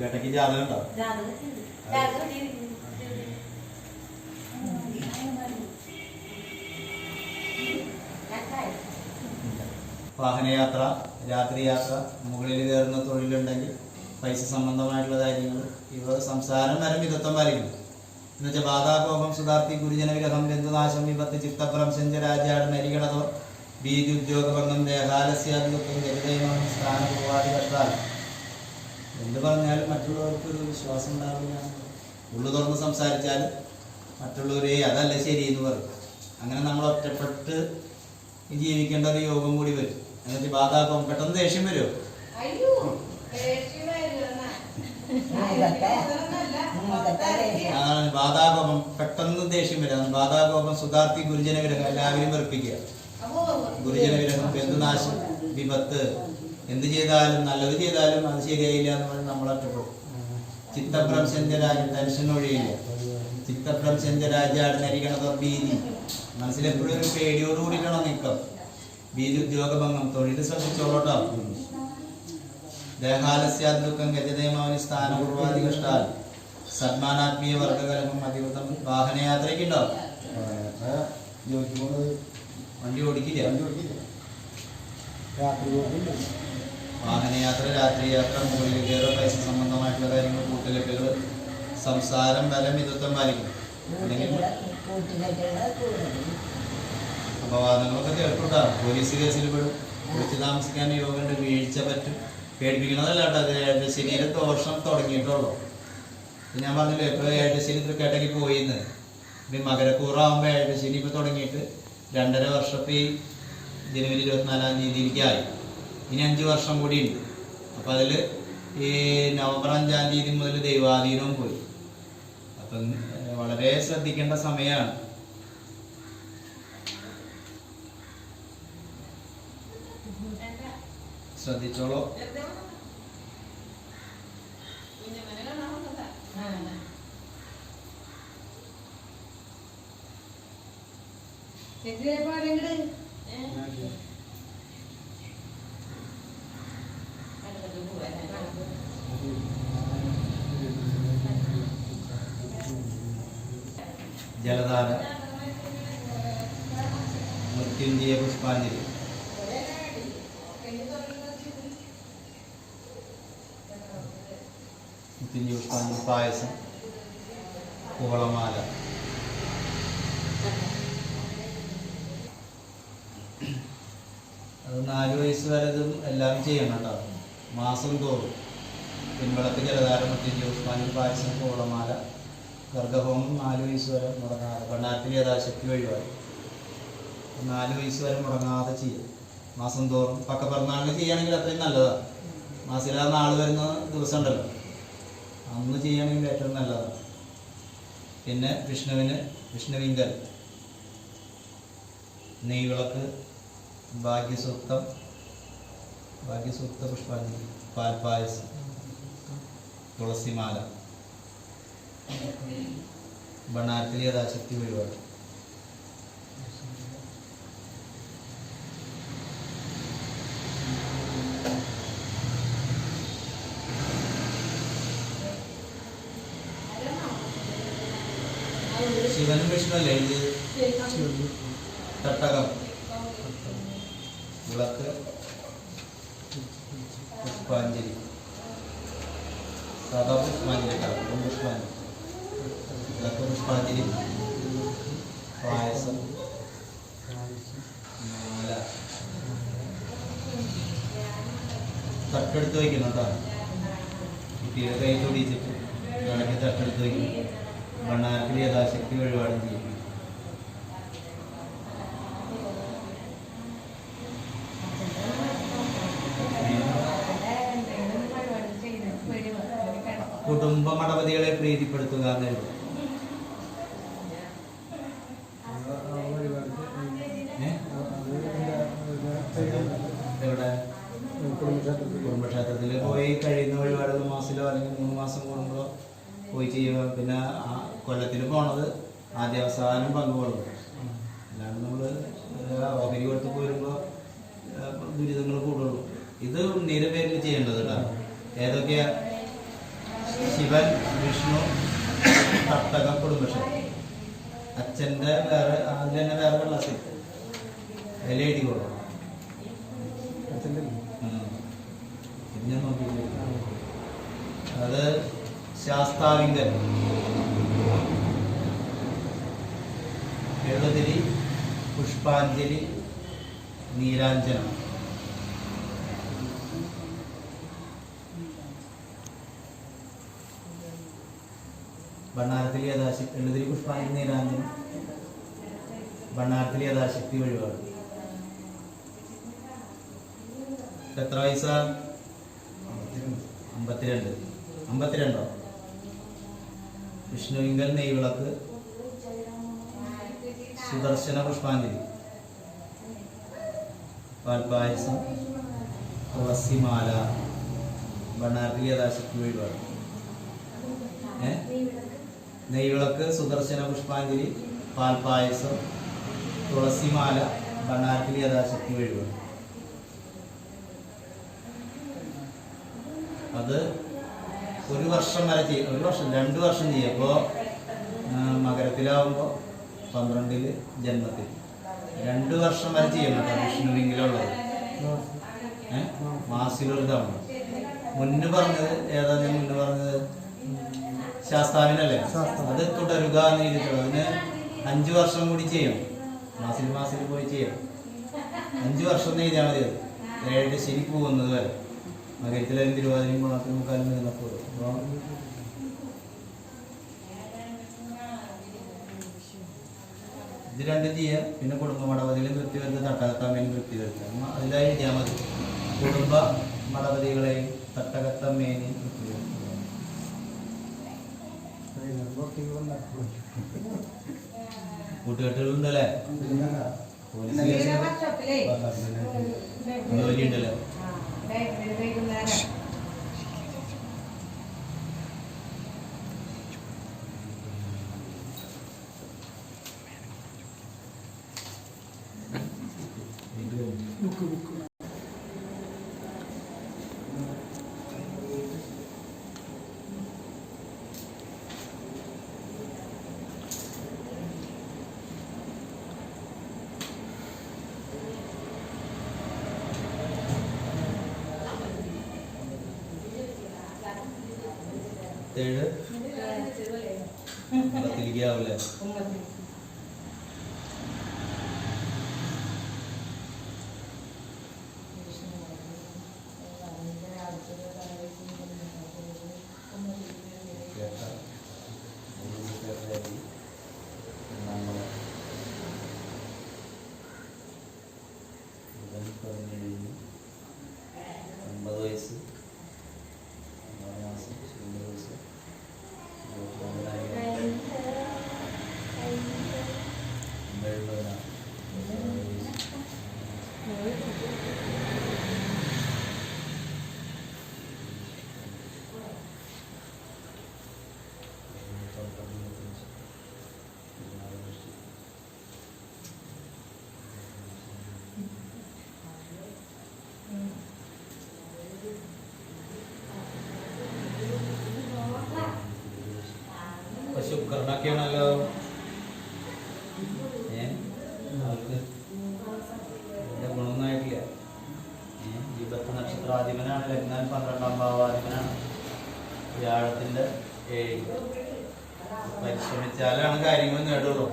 കേട്ടക്ക് ജാതകം ഉണ്ടോ? വാഹനയാത്ര, രാത്രി യാത്ര, മുകളിൽ കയറുന്ന തൊഴിലുണ്ടെങ്കിൽ പൈസ സംബന്ധമായിട്ടുള്ള കാര്യങ്ങൾ, ഇവ സംസാരം വരെ മിതത്വം പാലിക്കും. എന്നുവെച്ചാൽ ബാധാകോപം സുധാർത്തി ഗുരുജന വിരഹം ബന്ധുനാശം വിപത്ത് ചിത്തപ്രംശം രാജ്യാട് നരികടതോ ബീജ് ഉദ്യോഗഭംഗം ദേഹാലസ്യാദുഃഖം ഗരുദൈവം സ്ഥാനപൂർവാദി കഷ്ടാൽ. എന്ത് പറഞ്ഞാലും മറ്റുള്ളവർക്ക് ഒരു വിശ്വാസം ഉണ്ടാവില്ല. ഉള്ളു തുറന്ന് സംസാരിച്ചാൽ മറ്റുള്ളവരെ അതല്ല ശരി എന്ന് പറയും. അങ്ങനെ നമ്മൾ ഒറ്റപ്പെട്ട് ജീവിക്കേണ്ട ഒരു യോഗം കൂടി വരും. എന്നിട്ട് ബാധാകോപം പെട്ടെന്ന് ദേഷ്യം വരുമോ? അതാണ് ബാധാകോപം, പെട്ടെന്ന് ദേഷ്യം വരിക. ബാധാകോപം സുധാർത്തി ഗുരുജന വിരഹം, എല്ലാവരും വെറുപ്പിക്കുക. ഗുരുജന വിരഹം ബന്ധുനാശം വിപത്ത്. എന്ത് ചെയ്താലും നല്ലത് ചെയ്താലും അത് ശരിയായില്ല എന്ന് പറഞ്ഞ് നമ്മൾ ഒറ്റപ്പെടും. ചിത്തപ്രംശരാജ്യം, ടെൻഷൻ ഒഴിയില്ല. ചിത്തപ്രംശരാജ്യാണ് നരികണതോ ഭീതി. മനസ്സിലെപ്പോഴും ഒരു പേടിയോട് കൂടിയിട്ടാണ് നീക്കം. ഭീതി ഉദ്യോഗഭംഗം, തൊഴിൽ ശ്രദ്ധിച്ചോളോട്ടോ. ദേഹാലസ്യാദുഃഖം ഗജതേമാവനി സ്ഥാനപൂർവാദി കഷ്ടാൽ. സന്മാനാത്മീയ വർഗകലഹം അതിവൃതം. വാഹനയാത്രയ്ക്ക് ഉണ്ടോ? വണ്ടി ഓടിക്കില്ല. വാഹനയാത്ര, രാത്രി യാത്ര, മുകളിൽ കയറുക, പൈസ സംബന്ധമായിട്ടുള്ള കാര്യങ്ങൾ, കൂട്ടുകെട്ടുകൾ, സംസാരം വരെ മിതത്വം പാലിക്കും. അല്ലെങ്കിൽ അപവാദങ്ങളൊക്കെ കേൾക്കൂട്ടാ. പോലീസ് കേസിൽ പെടും. ഒളിച്ചു താമസിക്കാൻ യോഗമുണ്ട്. വീഴ്ച പറ്റും. പേടിപ്പിക്കണതല്ല കേട്ടോ. അത് ഏഴശനിയുടെ ദോഷം തുടങ്ങിയിട്ടുള്ളൂ. ഞാൻ പറഞ്ഞില്ലേ, ഇപ്പോൾ ഏഴശനി തൃക്കേട്ടയ്ക്ക് പോയിന്ന്. ഇപ്പം മകരക്കൂറാകുമ്പോൾ ഏഴശനി ഇപ്പോൾ തുടങ്ങിയിട്ട് 2.5 വർഷം ഇപ്പോൾ ഈ ജനുവരി 24-ാം തീയതിയിലേക്കായി. ഇനി 5 വർഷം കൂടി ഉണ്ട്. അപ്പം അതിൽ ഈ നവംബർ 5-ാം തീയതി മുതൽ ദൈവാധീനവും പോയി. അപ്പം വളരെ ശ്രദ്ധിക്കേണ്ട സമയമാണ്. ശ്രദ്ധിച്ചോളൂ. ജലധാര, മൃത്യുഞ്ജയ പുഷ്പാഞ്ജലി. മൃത്യുഞ്ജയ പുഷ്പാഞ്ജലി, പായസം, കുവളമാല. അത് 4 വയസ്സ് വരെ ഇതും എല്ലാം ചെയ്യണം കേട്ടോ. മാസം തോറും പിൻവളത്ത് ജലധാര, മൃത്യുഞ്ജയ പുഷ്പാഞ്ജലി, പായസം, കുവളമാല, ഗർഗഹോമം 4 വയസ്സ് വരെ മുടങ്ങാതെ. ഭണ്ണാരത്തിൽ യഥാശക്തി വഴിപാട് 4 വയസ്സ് വരെ മുടങ്ങാതെ ചെയ്യും. മാസം തോറും പക്കപ്പിറന്നാളിന് ചെയ്യുകയാണെങ്കിൽ അത്രയും നല്ലതാണ്. മാസിലാ നാൾ വരുന്ന ദിവസം ഉണ്ടല്ലോ, അന്ന് ചെയ്യുകയാണെങ്കിൽ ഏറ്റവും നല്ലതാണ്. പിന്നെ വിഷ്ണുവിങ്കൽ, നെയ്വിളക്ക്, ഭാഗ്യസൂക്ത പുഷ്പാഞ്ജലി, പാൽപ്പായസം, തുളസിമാല, ഭണ്ണാരത്തിൽ യഥാശക്തി വഴിപാട്. ശിവനും വിഷ്ണുവല്ലേ ഇത്? തട്ടകം, വിളക്ക്, പുഷ്പാഞ്ജലി, സാധാ പുഷ്പാഞ്ജലി, പുഷ്പാഞ്ജലി, വിളക്ക്, പുഷ്പാഞ്ജലി, പായസം, മാല, തട്ടെടുത്ത് വയ്ക്കണം കേട്ടോ. കുട്ടിയുടെ കൈ തൊടിച്ചിട്ട് ഇടയ്ക്ക് തട്ടെടുത്ത് വയ്ക്കണം. ഭണ്ണാരത്തിൽ യഥാശക്തി വഴിപാടും ചെയ്യും. കുടുംബ മടപതികളെ പ്രീതിപ്പെടുത്തുക എന്നെഴുതും. എവിടെ? കുടുംബക്ഷേത്രത്തിൽ പോയി കഴിയുന്ന വഴിപാടുകൾ മാസത്തിലോ അല്ലെങ്കിൽ 3 മാസം കൂടുമ്പോഴോ പോയി ചെയ്യുക. പിന്നെ കൊല്ലത്തിൽ പോണത് ആദ്യാവസാനം പങ്കുകൊള്ളും. അല്ലാണ്ട് നമ്മൾ ഓഹരി കൊടുത്ത് പോരുമ്പോൾ ദുരിതങ്ങൾ കൂടുള്ളൂ. ഇത് ഉണ്ണീരെ പേരിൽ ചെയ്യേണ്ടത് കേട്ടോ. ഏതൊക്കെയാ? ശിവൻ, വിഷ്ണു, തട്ടകം, കുടുംബക്ഷേത്രം. അച്ഛൻ്റെ വേറെ, അതിൽ തന്നെ വേറെ ക്ലാസ് അതിൽ എഴുതിക്കോളൂ. പിന്നെ നോക്കിയില്ല. അത് ശാസ്താവിങ്കൽ, എഴുതിരി, പുഷ്പാഞ്ജലി, നീരാഞ്ജനം. ഭണ്ണാരത്തിൽ യഥാശക്തി, എഴുതിരി, പുഷ്പാഞ്ജലി, നീരാഞ്ജനം. ഭണ്ണാരത്തിൽ യഥാശക്തി വഴിപാട്. എത്ര വയസ്സ? 52. 52. വിഷ്ണുവിങ്കൽ നെയ്വിളക്ക്, സുദർശന പുഷ്പാഞ്ജലി, പാൽപായസം, തുളസിമാല. ഭണ്ണാരത്തിൽ യഥാശക്തി വഴിപാട്. നെയ്വിളക്ക്, സുദർശന പുഷ്പാഞ്ജലി, പാൽപായസം, തുളസിമാല. ഭണ്ണാരത്തിൽ യഥാശക്തി വഴിപാട്. അത് 1 വർഷം വരെ ചെയ്യും. 1 വർഷം 2 വർഷം ചെയ്യും. അപ്പോൾ മകരത്തിലാവുമ്പോൾ 12 ജന്മത്തിൽ 2 വർഷം വരെ ചെയ്യണം കേട്ടോ. വിഷ്ണുവിങ്കിലുള്ളത് മാസത്തിലൊരു തവണ. മുന്ന് പറഞ്ഞത് ഏതാ? ഞാൻ മുന്ന് പറഞ്ഞത് ശാസ്താവിനല്ലേ? അത് തുടരുക എന്ന് എഴുതിയിട്ടുള്ളത്. അതിന് 5 വർഷം കൂടി ചെയ്യണം. മാസത്തിൽ പോയി ചെയ്യണം. 5 വർഷം എഴുതിയാൽ മതി. അത് 7 ശരി പോകുന്നത് വരെ. മകരത്തിലും തിരുവാതിരയും ഗുണത്തിനും മുക്കാലും നീളപ്പോൾ. അപ്പോൾ ഇത് രണ്ടും ചെയ്യുക. പിന്നെ കുടുംബ മടപതികളും തൃപ്തി വരുത്തുക, തട്ടകത്തമ്മയും തൃപ്തി വരുത്തുക. അതിലായി എഴുതിയാൽ മതി. കുടുംബ മടപതികളെയും തട്ടകത്തമ്മേനെയും തൃപ്തി വരുത്തുക. കൂട്ടുകെട്ടുകളുണ്ടല്ലേ? ജോലി ഉണ്ടല്ലോ. ഏഴ് തിരികാവൂലേ? ശുക്രനൊക്കെയാണല്ലോ. ഗുണമൊന്നും ആയിട്ടില്ല. വിപത്ത് നക്ഷത്രാധിപനാണ്. ലഗ്നം 12-ാം ഭാവാധിപനാണ്. വ്യാഴത്തിന്റെ 7. പരിശ്രമിച്ചാലാണ് കാര്യങ്ങൾ നേടുള്ളൂ.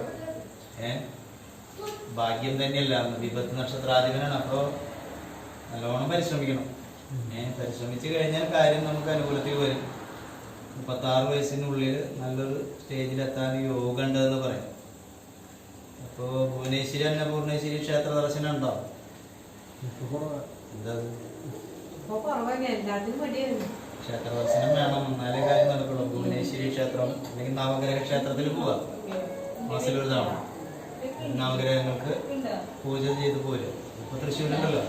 ഭാഗ്യം തന്നെയല്ല. വിപത്ത് നക്ഷത്രാധിപനാണ്. അപ്പോൾ നല്ലോണം പരിശ്രമിക്കണം. പരിശ്രമിച്ചു കഴിഞ്ഞാൽ കാര്യം നമുക്ക് അനുകൂലത്തിൽ വരും. 36 വയസ്സിനുള്ളിൽ നല്ലൊരു സ്റ്റേജിലെത്താൻ യോഗ ഉണ്ടെന്ന് പറയാം. അപ്പോൾ ഭുവനേശ്വരി അന്നപൂർണേശ്വരി ക്ഷേത്ര ദർശനം ഉണ്ടോ? എന്താ ക്ഷേത്ര ദർശനം വേണം, എന്നാലേ കാര്യം നടക്കുള്ളൂ. ഭുവനേശ്വരി ക്ഷേത്രം അല്ലെങ്കിൽ നവഗ്രഹ ക്ഷേത്രത്തിൽ പോവാ. മാസത്തിലൊരു തവണ നവഗ്രഹങ്ങൾക്ക് പൂജ ചെയ്ത് പോരും. ഇപ്പൊ തൃശ്ശൂരുണ്ടല്ലോ,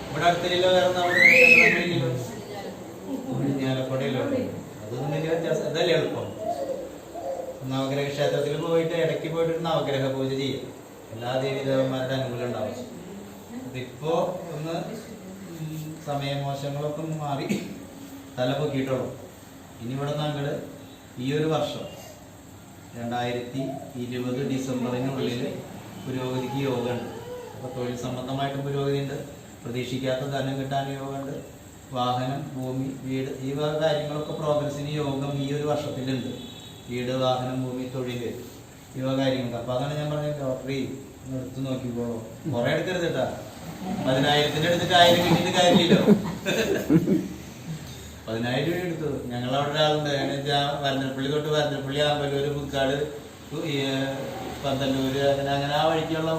ഇവിടെ അടുത്തില്ലല്ലോ, വേറെ നവഗ്രഹ ക്ഷേത്രങ്ങളില്ലല്ലോ, ഞാലക്കുടയിലോ. അതൊന്നും വലിയ വ്യത്യാസം, അതല്ലേ എളുപ്പം. നവഗ്രഹ ക്ഷേത്രത്തിൽ പോയിട്ട് ഇടയ്ക്ക് പോയിട്ട് നവഗ്രഹ പൂജ ചെയ്യും. എല്ലാ ദേവീദേവന്മാരുടെ അനുകൂലം ഉണ്ടാവും. അതിപ്പോ ഒന്ന് സമയമോശങ്ങളൊക്കെ ഒന്ന് മാറി തല പൊക്കിയിട്ടുള്ളൂ. ഇനി ഇവിടെ ഞങ്ങള് ഈ ഒരു വർഷം 2020 ഡിസംബറിനുള്ളിൽ പുരോഗതിക്ക് യോഗമുണ്ട്. അപ്പോൾ തൊഴിൽ സംബന്ധമായിട്ട് പുരോഗതി ഉണ്ട്, പ്രതീക്ഷിക്കാത്ത ധനം കിട്ടാൻ യോഗമുണ്ട്, വാഹനം, ഭൂമി, വീട്, ഈ വക കാര്യങ്ങളൊക്കെ പ്രോഗ്രസിന് യോഗം ഈ ഒരു വർഷത്തിലുണ്ട്. വീട്, വാഹനം, ഭൂമി, തൊഴിൽ, ഈ വക കാര്യങ്ങൾക്ക്. അപ്പോൾ അതാണ് ഞാൻ പറഞ്ഞത്, ലോട്ടറി എടുത്ത് നോക്കിക്കോളൂ. കുറെ എടുക്കരുത് കേട്ടാ. 10,000 എടുത്തിട്ട് 1000 കിട്ടിയിട്ട് കാര്യമില്ലല്ലോ. 10,000 രൂപ എടുത്തു. ഞങ്ങളവിടെ ഒരാളുണ്ട്, വരന്തരപ്പള്ളി തൊട്ട് വരന്തരപ്പള്ളി, ആമ്പല്ലൂർ, പുക്കാട്, പന്തല്ലൂര്, അങ്ങനെ ആ വഴിക്കുള്ള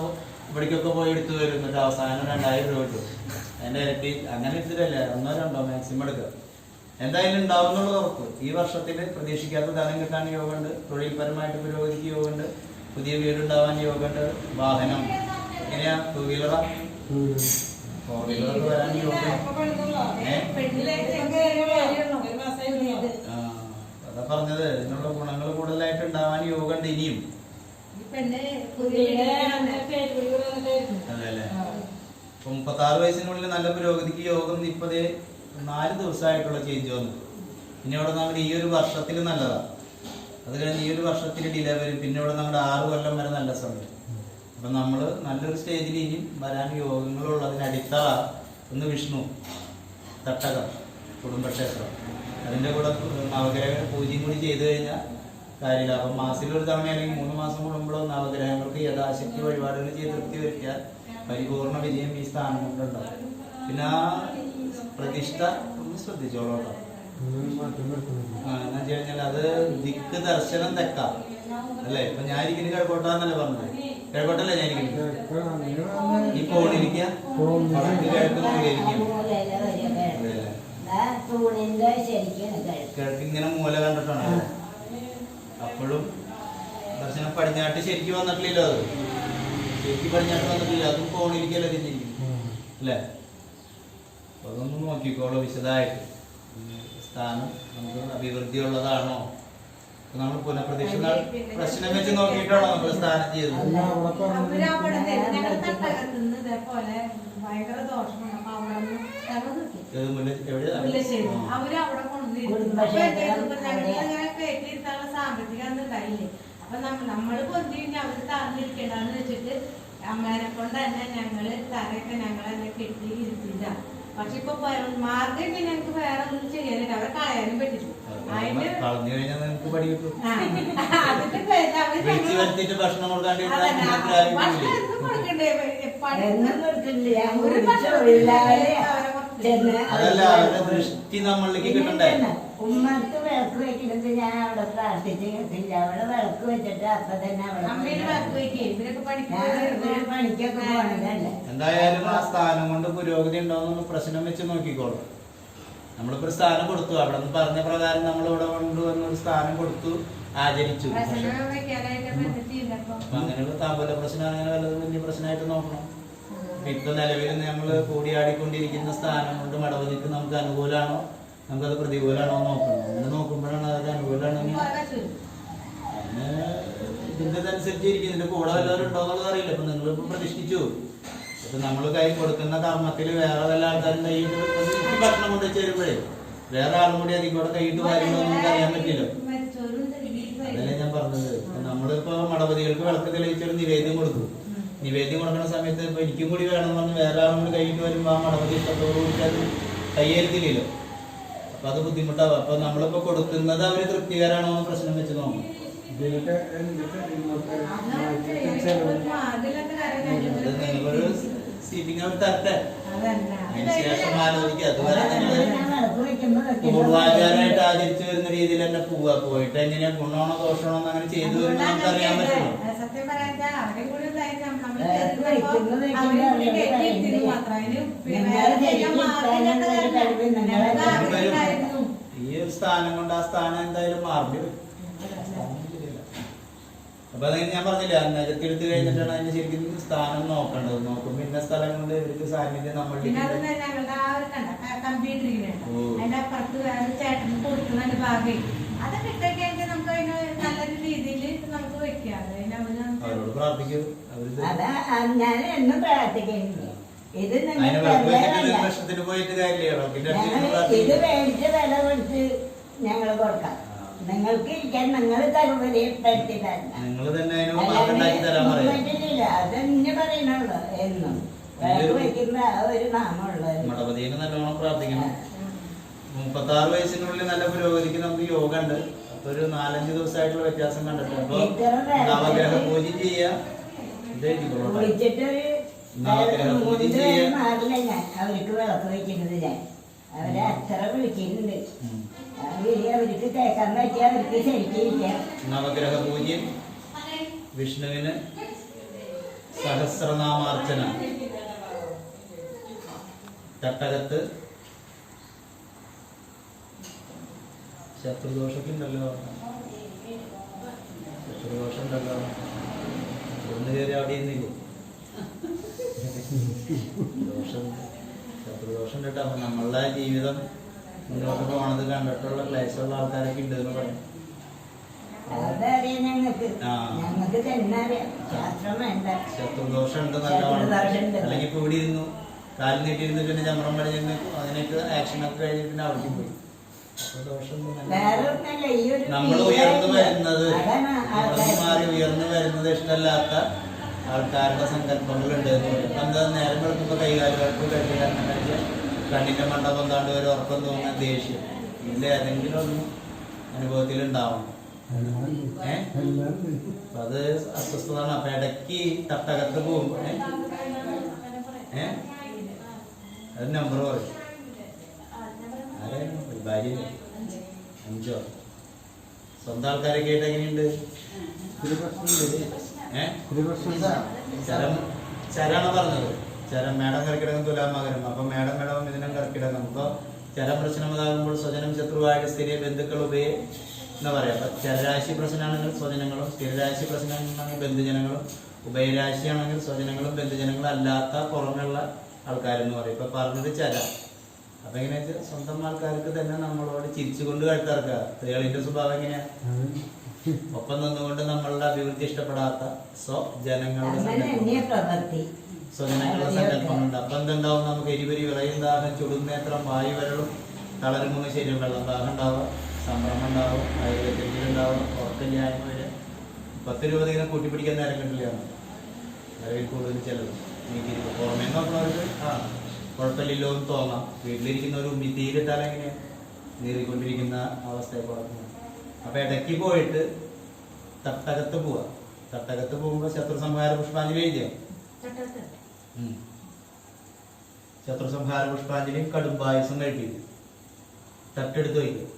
ഇവിടേക്കൊക്കെ പോയി എടുത്തു വരും. എന്നിട്ട് അവസാനം 2000 രൂപ കിട്ടും. അതിൻ്റെ ഇരട്ടി അങ്ങനെ എടുത്തിട്ടല്ലേ, 1-2 മാക്സിമം എടുക്കുക. എന്തായാലും ഉണ്ടാവുന്നുള്ളത് ഉറപ്പ്. ഈ വർഷത്തിൽ പ്രതീക്ഷിക്കാത്ത ധനം കിട്ടാൻ യോഗമുണ്ട്, തൊഴിൽപരമായിട്ട് പുരോഗതിക്ക് യോഗമുണ്ട്, പുതിയ വീടുണ്ടാവാൻ യോഗമുണ്ട്, വാഹനം എങ്ങനെയാ, 2 വീലറാ, 4 വീലറൊക്കെ വരാൻ യോഗം. അതാ പറഞ്ഞത്, ഇതിനുള്ള ഗുണങ്ങൾ കൂടുതലായിട്ട് ഉണ്ടാവാൻ യോഗമുണ്ട് ഇനിയും. അതെല്ലേ. 36 വയസ്സിനുള്ളിൽ നല്ല പുരോഗതിക്ക് യോഗം. ഇപ്പതേ 4 ദിവസമായിട്ടുള്ള ചേഞ്ച് വന്നു. പിന്നെ ഇവിടെ നമ്മുടെ ഈ ഒരു വർഷത്തിൽ നല്ലതാണ്. അത് കഴിഞ്ഞ് ഈ ഒരു വർഷത്തിൽ ഡിലേ വരും. പിന്നെ ഇവിടെ നമ്മുടെ 6 കൊല്ലം വരെ നല്ല സമയം. അപ്പം നമ്മൾ നല്ലൊരു സ്റ്റേജിൽ ഇനിയും വരാൻ യോഗങ്ങളുള്ളതിന് അടിത്തറ ഒന്ന് വിഷ്ണു തട്ടകം കുടുംബക്ഷേത്രം, അതിൻ്റെ കൂടെ നവഗ്രഹ പൂജയും കൂടി ചെയ്തു കഴിഞ്ഞാൽ കാര്യമില്ല. അപ്പം മാസത്തിലൊരു തവണ അല്ലെങ്കിൽ 3 മാസം കൂടുമ്പോഴോ നവഗ്രഹങ്ങൾക്ക് യഥാശക്തി വഴിപാടുകൾ ചെയ്ത് തൃപ്തി വരുത്തിയാൽ പരിപൂർണ വിജയം ഈ സ്ഥാനം കൊണ്ടുണ്ടാവും. പിന്നെ ആ പ്രതിഷ്ഠ ഒന്ന് ശ്രദ്ധിച്ചോളൂ കേട്ടോ. എന്ന് വെച്ച് കഴിഞ്ഞാൽ അത് ദിക്ക് ദർശനം തെക്കാം അല്ലേ. ഇപ്പൊ ഞാൻ ഇരിക്കുന്ന കിഴക്കോട്ടാന്നല്ലേ പറഞ്ഞത്, കിഴക്കോട്ടല്ലേ ഞാൻ ഇരിക്കുന്നത്. ഈ കോണിരിക്കുക കിഴക്ക് ഇങ്ങനെ മൂല കണ്ടിട്ടാണ്. അപ്പോഴും ദർശനം പടിഞ്ഞാട്ട് ശരിക്കും വന്നിട്ടില്ലല്ലോ. അത് ശരിക്കും പടിഞ്ഞാട്ട് വന്നിട്ടില്ല, അതും കോണിരിക്കല്ലേ തിരിഞ്ഞിരിക്കും അല്ലേ. അപ്പൊ അതൊന്നും നോക്കിക്കോളൂ വിശദമായിട്ട്. സ്ഥാനം നമുക്ക് അഭിവൃദ്ധിയുള്ളതാണോ, നമ്മൾ പുനഃപ്രതീക്ഷ പ്രശ്നം വെച്ച് നോക്കിയിട്ടാണോ നമ്മൾ സ്ഥാനം ചെയ്തത്. അപ്പൊ നമ്മള് പൊന്തിന് അവര് താഴ്ന്നിരിക്കണ്ടെന്ന് വെച്ചിട്ട് അമ്മേനെ കൊണ്ട് തന്നെ ഞങ്ങള് തറയൊക്കെ ഞങ്ങൾ തന്നെ കെട്ടി ഇരുത്തില്ല. പക്ഷെ ഇപ്പൊ മാർഗം ഞങ്ങൾക്ക് വേറെ ഒന്നും ചെയ്യാനില്ല, അവരെ കളയാനും പറ്റില്ല. ഭക്ഷണം കൊടുക്കണ്ടേ, അതല്ല അവരുടെ ദൃഷ്ടി നമ്മളിലേക്ക് കിട്ടണ്ടേ. ഉമ്മക്ക് വിളക്ക് വെക്കുന്നത് ഞാൻ അവിടെ പ്രാർത്ഥിച്ചിട്ടില്ല. അവിടെ വിളക്ക് വെച്ചിട്ട് അപ്പൊ തന്നെ പണിക്കൊക്കെ പോകണതല്ലേ. എന്തായാലും ആ സ്ഥാനം കൊണ്ട് പുരോഗതി ഉണ്ടോന്ന് പ്രശ്നം വെച്ച് നോക്കിക്കോളൂ. നമ്മളിപ്പോ ഒരു സ്ഥാനം കൊടുത്തു, അവിടെ നിന്ന് പറഞ്ഞ പ്രകാരം നമ്മൾ ഇവിടെ കൊണ്ടുവന്ന ഒരു സ്ഥാനം കൊടുത്തു, ആചരിച്ചു. അപ്പൊ അങ്ങനെയുള്ള താമ്പൂല പ്രശ്നം അങ്ങനെ വല്ലതും വലിയ പ്രശ്നമായിട്ട് നോക്കണം. ഇപ്പൊ നിലവിൽ നമ്മൾ കൂടിയാടിക്കൊണ്ടിരിക്കുന്ന സ്ഥാനം കൊണ്ട് മടവതിക്ക് നമുക്ക് അനുകൂലമാണോ നമുക്കത് പ്രതികൂലമാണോ നോക്കണം. അങ്ങനെ നോക്കുമ്പോഴാണ് അത് അനുകൂലമാണെങ്കിൽ അതിന് ഇതിന്റെ അനുസരിച്ച് ഇരിക്കും. ഇതിന്റെ കൂടെ വല്ലവരും ഉണ്ടോ എന്നുള്ളത് അറിയില്ല. ഇപ്പൊ നിങ്ങളിപ്പോ പ്രതിഷ്ഠിച്ചു, ഇപ്പൊ നമ്മൾ കൈ കൊടുക്കുന്ന കർമ്മത്തിൽ വേറെ വല്ല ആൾക്കാരും കൈയിട്ട് ഭക്ഷണം കൊണ്ട് ചേരുമ്പോഴേ വേറെ ആളും കൂടി അതിൽ കൂടെ കൈയിട്ട് വരുന്നോ നമുക്ക് അറിയാൻ പറ്റില്ല. അതല്ലേ ഞാൻ പറഞ്ഞത്. നമ്മളിപ്പോ മടവതികൾക്ക് വിളക്ക് തെളിയിച്ചൊരു നിവേദ്യം കൊടുക്കും. നിവേദ്യം കൊടുക്കുന്ന സമയത്ത് ഇപ്പൊ എനിക്കും കൂടി വേണമെന്ന് പറഞ്ഞ് വേറെ ആളും കൂടി കൈയിട്ട് വരുമ്പോ ആ മടവതി ഇഷ്ടത്തോടു കൂടി അത് കയ്യേൽക്കില്ലല്ലോ. അപ്പൊ അത് ബുദ്ധിമുട്ടാവും. അപ്പൊ നമ്മളിപ്പോ കൊടുക്കുന്നത് അവര് തൃപ്തികരാണോ എന്ന് പ്രശ്നം വെച്ച് നോക്കണം. നിങ്ങളൊരു സീറ്റിംഗ് അവർ തരട്ടെ. അതിനുശേഷം ആലോചിക്കുക. അതുവരെ നിങ്ങള് ഞാൻ വിളക്ക് വെക്കുമ്പോ പൂർവാചാരമായിട്ട് ആചരിച്ചു വരുന്ന രീതിയിൽ തന്നെ പോയിട്ട് എങ്ങനെയാ ഗുണമാണോ ദോഷമാണോ എന്ന് അങ്ങനെ ചെയ്തു വരുമ്പോൾ നമുക്ക് അറിയാൻ പറ്റുള്ളൂ. സത്യം പറയാ അവരെ കൂടി ഈ ഒരു സ്ഥാനം കൊണ്ട് ആ സ്ഥാനം എന്തായാലും മാറി വരും. അപ്പൊ അതായത് ഞാൻ പറഞ്ഞില്ല, നികത്തിയെടുത്ത് കഴിഞ്ഞിട്ടാണ് അതിന് ശരിക്കും സ്ഥാനം നോക്കേണ്ടത്. നോക്കുമ്പോ ഇന്ന സ്ഥലം കൊണ്ട് ഇവർക്ക് സാന്നിധ്യം നമ്മൾ നല്ലൊരു രീതിയിൽ നമുക്ക് വെക്കാം. അവരോട് പ്രാർത്ഥിക്കും. അതാ ഞാൻ എന്നും പ്രാർത്ഥിക്കുന്നുണ്ട്. ഇത് അതിന് വിളക്ക് വെച്ചിട്ട് ലക്ഷത്തിന് പോയിട്ട് കാര്യമില്ല. ഇത് മേടിച്ച് വില കൊടുത്ത് ഞങ്ങൾ കൊടുക്കാം. നിങ്ങൾക്ക് ഇരിക്കാൻ നിങ്ങൾ തരുപതിപ്പെടുത്തി തരണം. നിങ്ങൾ തന്നെ അതിന് മാർക്കുണ്ടാക്കി തരാൻ പറയാം. പറ്റില്ല, അതെന്നെ പറയണുള്ളൂ. എന്നും വിളക്ക് വെക്കുന്ന ഒരു നാമമുള്ളത്. മഠപതിനെ നല്ലോണം പ്രാർത്ഥിക്കണം. 36 വയസ്സിനുള്ളിൽ നല്ല പുരോഗതിക്ക് നമുക്ക് യോഗ ഉണ്ട്. അപ്പൊ ഒരു 4-5 ദിവസമായിട്ടുള്ള വ്യത്യാസം കണ്ടിട്ടുണ്ട്. അപ്പൊ നവഗ്രഹ പൂജ ചെയ്യാ. വിളിച്ചിട്ടൊരു മാറില്ല ഞാൻ അവർക്ക് വിളക്ക് വെക്കുന്നത്. ഞാൻ അവരെ അത്ര വിളിക്കുന്നുണ്ട്. അവർക്ക് കേൾക്കാൻ പറ്റിയ അവർക്ക് ശരിക്കും നവഗ്രഹ പൂജയും വിഷ്ണുവിന് സഹസ്രനാമാർച്ചന, തട്ടകത്ത് ശത്രുദോഷത്തിണ്ടല്ലോ, ശത്രുദോഷം ഉണ്ടല്ലോ. ഒന്ന് കയറി അവിടെ നിന്നില്ലേ ദോഷം, ശത്രുദോഷം കേട്ടോ. അപ്പൊ നമ്മളുടെ ജീവിതം മുന്നോട്ട് പോണത് കണ്ടിട്ടുള്ള ക്ലേശമുള്ള ആൾക്കാരൊക്കെ ഉണ്ട് എന്ന് പറയും. അതറിയാം ഞങ്ങൾക്ക്. ഞങ്ങൾക്ക് തന്നെ അറിയാം. ശാസ്ത്രം വേണ്ട. ശത്രുദോഷം ഉണ്ട് നല്ലതാണ്. അല്ലെങ്കിൽ ഇപ്പൊ ഇവിടെ ഇരുന്നു കാലിൽ നീട്ടിയിരുന്ന് പിന്നെ ചമ്രം പണിഞ്ഞിരുന്നു അതിനൊക്കെ ആക്ഷനൊക്കെ കഴിഞ്ഞ് പിന്നെ അവിടേക്ക് പോയി. നമ്മൾ ഉയർന്നു വരുന്നത്, മാറി ഉയർന്നു വരുന്നത് ഇഷ്ടമല്ലാത്ത ആൾക്കാരുടെ സങ്കല്പങ്ങളുണ്ട് എന്ന് പറയും. അപ്പൊ എന്താ നേരം വെളുക്കുമ്പോ കൈകാലുകൾക്ക് കഴിക്കാൻ കണ്ണിന്റെ മണ്ട പൊന്താണ്ട് ഒരു ഉറക്കം തോന്നുന്ന ദേഷ്യം ഇതിന്റെ ഏതെങ്കിലും ഒന്നും അനുഭവത്തിലുണ്ടാവണം. അപ്പൊ അത് അസ്വസ്ഥതാണ്. അപ്പൊ ഇടയ്ക്ക് തട്ടകത്ത് പോകുമ്പോ അത് നമ്പർ പറയും. ആരായിരുന്നു ഭാര്യ 5 സ്വന്തം ആൾക്കാരൊക്കെ ആയിട്ട് എങ്ങനെയുണ്ട്? ചരാണ് പറഞ്ഞത്. ചരം മേടം കർക്കിടകം തുലാമകരം. അപ്പൊ മേടം മിഥുനം കർക്കിടകം. അപ്പൊ ചരം പ്രശ്നമാകുമ്പോൾ സ്വജനം ശത്രുവായിട്ട് സ്ഥിര ബന്ധുക്കൾ എന്താ പറയാ. അപ്പൊ ചരരാശി പ്രശ്നമാണെങ്കിൽ സ്വജനങ്ങളും, സ്ഥിരരാശി പ്രശ്നമാണെങ്കിൽ ബന്ധുജനങ്ങളും, ഉഭയരാശിയാണെങ്കിൽ സ്വജനങ്ങളും ബന്ധുജനങ്ങളും അല്ലാത്ത പുറമെയുള്ള ആൾക്കാരെന്ന് പറയും. ഇപ്പൊ പറഞ്ഞത് ചര. അപ്പൊ എങ്ങനെയാ വെച്ചാൽ സ്വന്തം ആൾക്കാർക്ക് തന്നെ നമ്മളോട് ചിരിച്ചുകൊണ്ട് കഴുത്തിറക്കുക. സ്ത്രീകളിന്റെ സ്വഭാവം എങ്ങനെയാ? ഒപ്പം നിന്നുകൊണ്ട് നമ്മളുടെ അഭിവൃദ്ധി ഇഷ്ടപ്പെടാത്ത സ്വജനങ്ങളുടെ സങ്കല്പങ്ങളുണ്ട്. അപ്പൊ എന്തുണ്ടാവും? നമുക്ക് എരിപരി വിളയും ദാഹം ചുടുന്നേത്രം വായു വരളും തളരുമുങ്ങ ശരീരം വെള്ളം ദാഹം ഉണ്ടാവുക, സംഭ്രമം ഉണ്ടാവും, ആയുർവേദത്തിലുണ്ടാവും, ഉറക്കന്യായം വരെ 10 രൂപ ഇങ്ങനെ കൂട്ടിപ്പിടിക്കാൻ നേരം കിട്ടില്ല. വരവിൽ കൂടുതൽ ചെലവ്. പുറമേ നോക്കുന്നവർക്ക് കുഴപ്പമില്ലല്ലോ എന്ന് തോന്നാം. വീട്ടിലിരിക്കുന്നവർ തീരിട്ടാൽ എങ്ങനെയാ നീറിക്കൊണ്ടിരിക്കുന്ന അവസ്ഥയെ കുഴപ്പമില്ല. അപ്പൊ ഇടയ്ക്ക് പോയിട്ട് തട്ടകത്ത് പോവാ. തട്ടകത്ത് പോകുമ്പോ ശത്രു സംഹാര പുഷ്പാഞ്ജലി എഴുതിയോ? ശത്രു സംഹാര പുഷ്പാഞ്ജലിയും കടുംബായുസം കഴിപ്പിക്കും. തട്ടെടുത്ത് വയ്ക്കും.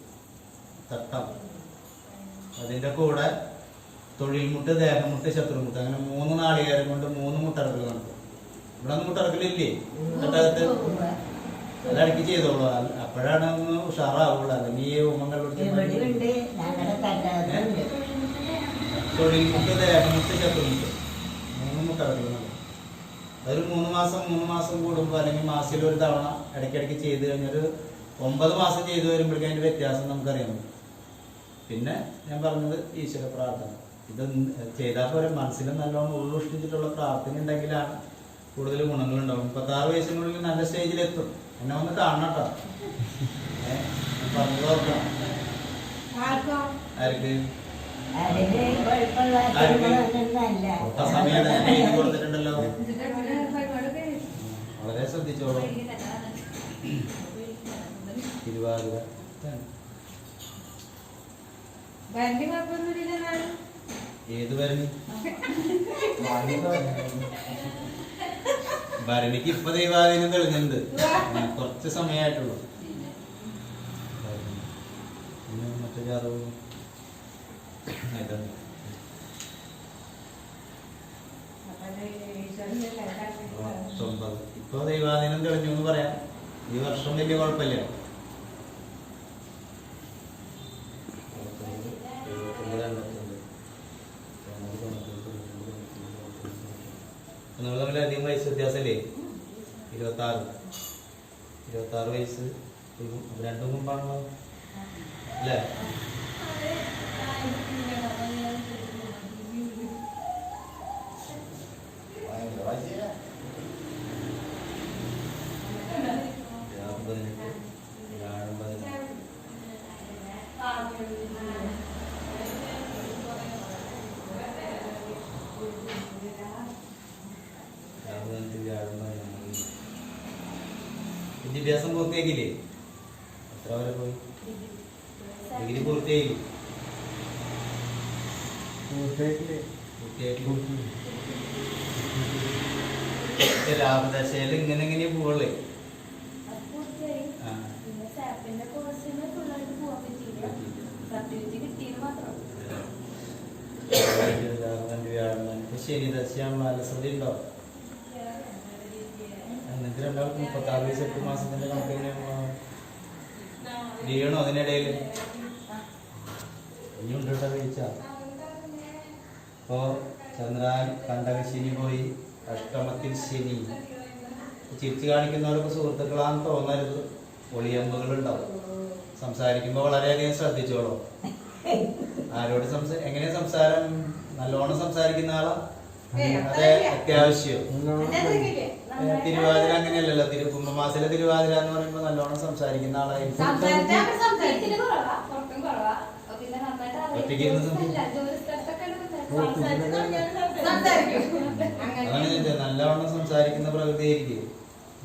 തട്ടം. അതിന്റെ കൂടെ തൊഴിൽമുട്ട്, ദേഹമുട്ട്, ശത്രുമുട്ട്, അങ്ങനെ 3 നാളികേരം കൊണ്ട് 3 മുട്ടടക്കൽ നടത്തും. ഇവിടെ ഒന്നും മുട്ടടക്കലില്ലേ തട്ടകത്ത്? അതടക്കി ചെയ്തോളൂ. അപ്പോഴാണ് ഒന്ന് ഉഷാറാവുള്ളൂ. അല്ലെങ്കിൽ ഈ ഉമ്മങ്ങളുടെ തൊഴിൽമുട്ട്, ദേഹമുട്ട്, ശത്രുമുട്ട് 3 മുട്ടടക്കൽ നടത്തും. അതൊരു 3 മാസം കൂടുമ്പോൾ അല്ലെങ്കിൽ മാസത്തിൽ ഒരു തവണ ഇടയ്ക്കിടയ്ക്ക് ചെയ്ത് കഴിഞ്ഞൊരു 9 മാസം ചെയ്തു വരുമ്പോഴേക്കും അതിന്റെ വ്യത്യാസം നമുക്കറിയാൻ പറ്റും. പിന്നെ ഞാൻ പറഞ്ഞത് ഈശ്വര പ്രാർത്ഥന. ഇത് ചെയ്താൽ പോലെ മനസ്സിൽ നല്ലോണം ഉള്ളുഷ്ടിച്ചിട്ടുള്ള പ്രാർത്ഥന ഉണ്ടെങ്കിലാണ് കൂടുതൽ ഗുണങ്ങളുണ്ടാവും. 36 വയസ്സിനുള്ളിൽ നല്ല സ്റ്റേജിലെത്തും. എന്നെ ഒന്ന് കാണണം കേട്ടോ. പറഞ്ഞു നോക്കാം. ആർക്ക് സമയം എഴുതി കൊടുത്തിട്ടുണ്ടല്ലോ. വളരെ ശ്രദ്ധിച്ചോളൂ. തിരുവാതിര ഏത് വരണി? ഭരണിക്ക് ഇപ്പൊ ദൈവാധീനം തെളിഞ്ഞിട്ടുണ്ട്. കുറച്ച് സമയമായിട്ടുള്ളൂ. മറ്റൊരു അറിവ് ഇപ്പൊ ദൈവാധീനം തെളിഞ്ഞു എന്ന് പറയാം. ഈ വർഷം വലിയ കുഴപ്പമില്ല. നമ്മൾ തമ്മിൽ അധികം വയസ്സ് വ്യത്യാസമല്ലേ? 26 വയസ്സ്. രണ്ടും മുമ്പാണല്ലോ അല്ലേ? വിദ്യാഭ്യാസം പൂർത്തിയാക്കിയില്ലേ? എത്ര വരെ പോയി? ഡിഗ്രി പൂർത്തിയായില്ലേ? ലാഭദശയിൽ ഇങ്ങനെ പോവുള്ളേ. ശനി ദശയാണല്ലോ. അലസത ഉണ്ടോ? എന്നിട്ട് 36 വയസ്സ് 8 മാസത്തിന്റെ കണക്കിന് ലീവണോ? അതിനിടയിൽ ഇനിയുണ്ട് കേട്ടോ വീഴ്ച. അപ്പോ ചന്ദ്രൻ കണ്ടകശനി പോയി, അഷ്ടമത്തിൽ ശനി. ചിരിച്ചു കാണിക്കുന്നവർക്ക് സുഹൃത്തുക്കളാന്ന് തോന്നരുത്. ഒളിയമ്പുകളുണ്ടാവും. സംസാരിക്കുമ്പോൾ വളരെയധികം ശ്രദ്ധിച്ചോളൂ. ആരോട് എങ്ങനെയാ സംസാരം? നല്ലോണം സംസാരിക്കുന്ന ആളാ? അതെ, അത്യാവശ്യം. തിരുവാതിര അങ്ങനെയല്ലല്ലോ. കുംഭമാസത്തിലെ തിരുവാതിര എന്ന് പറയുമ്പോൾ നല്ലോണം സംസാരിക്കുന്ന ആളായിരിക്കും. അങ്ങനെ നല്ലവണ്ണം സംസാരിക്കുന്ന പ്രകൃതിയായിരിക്കും.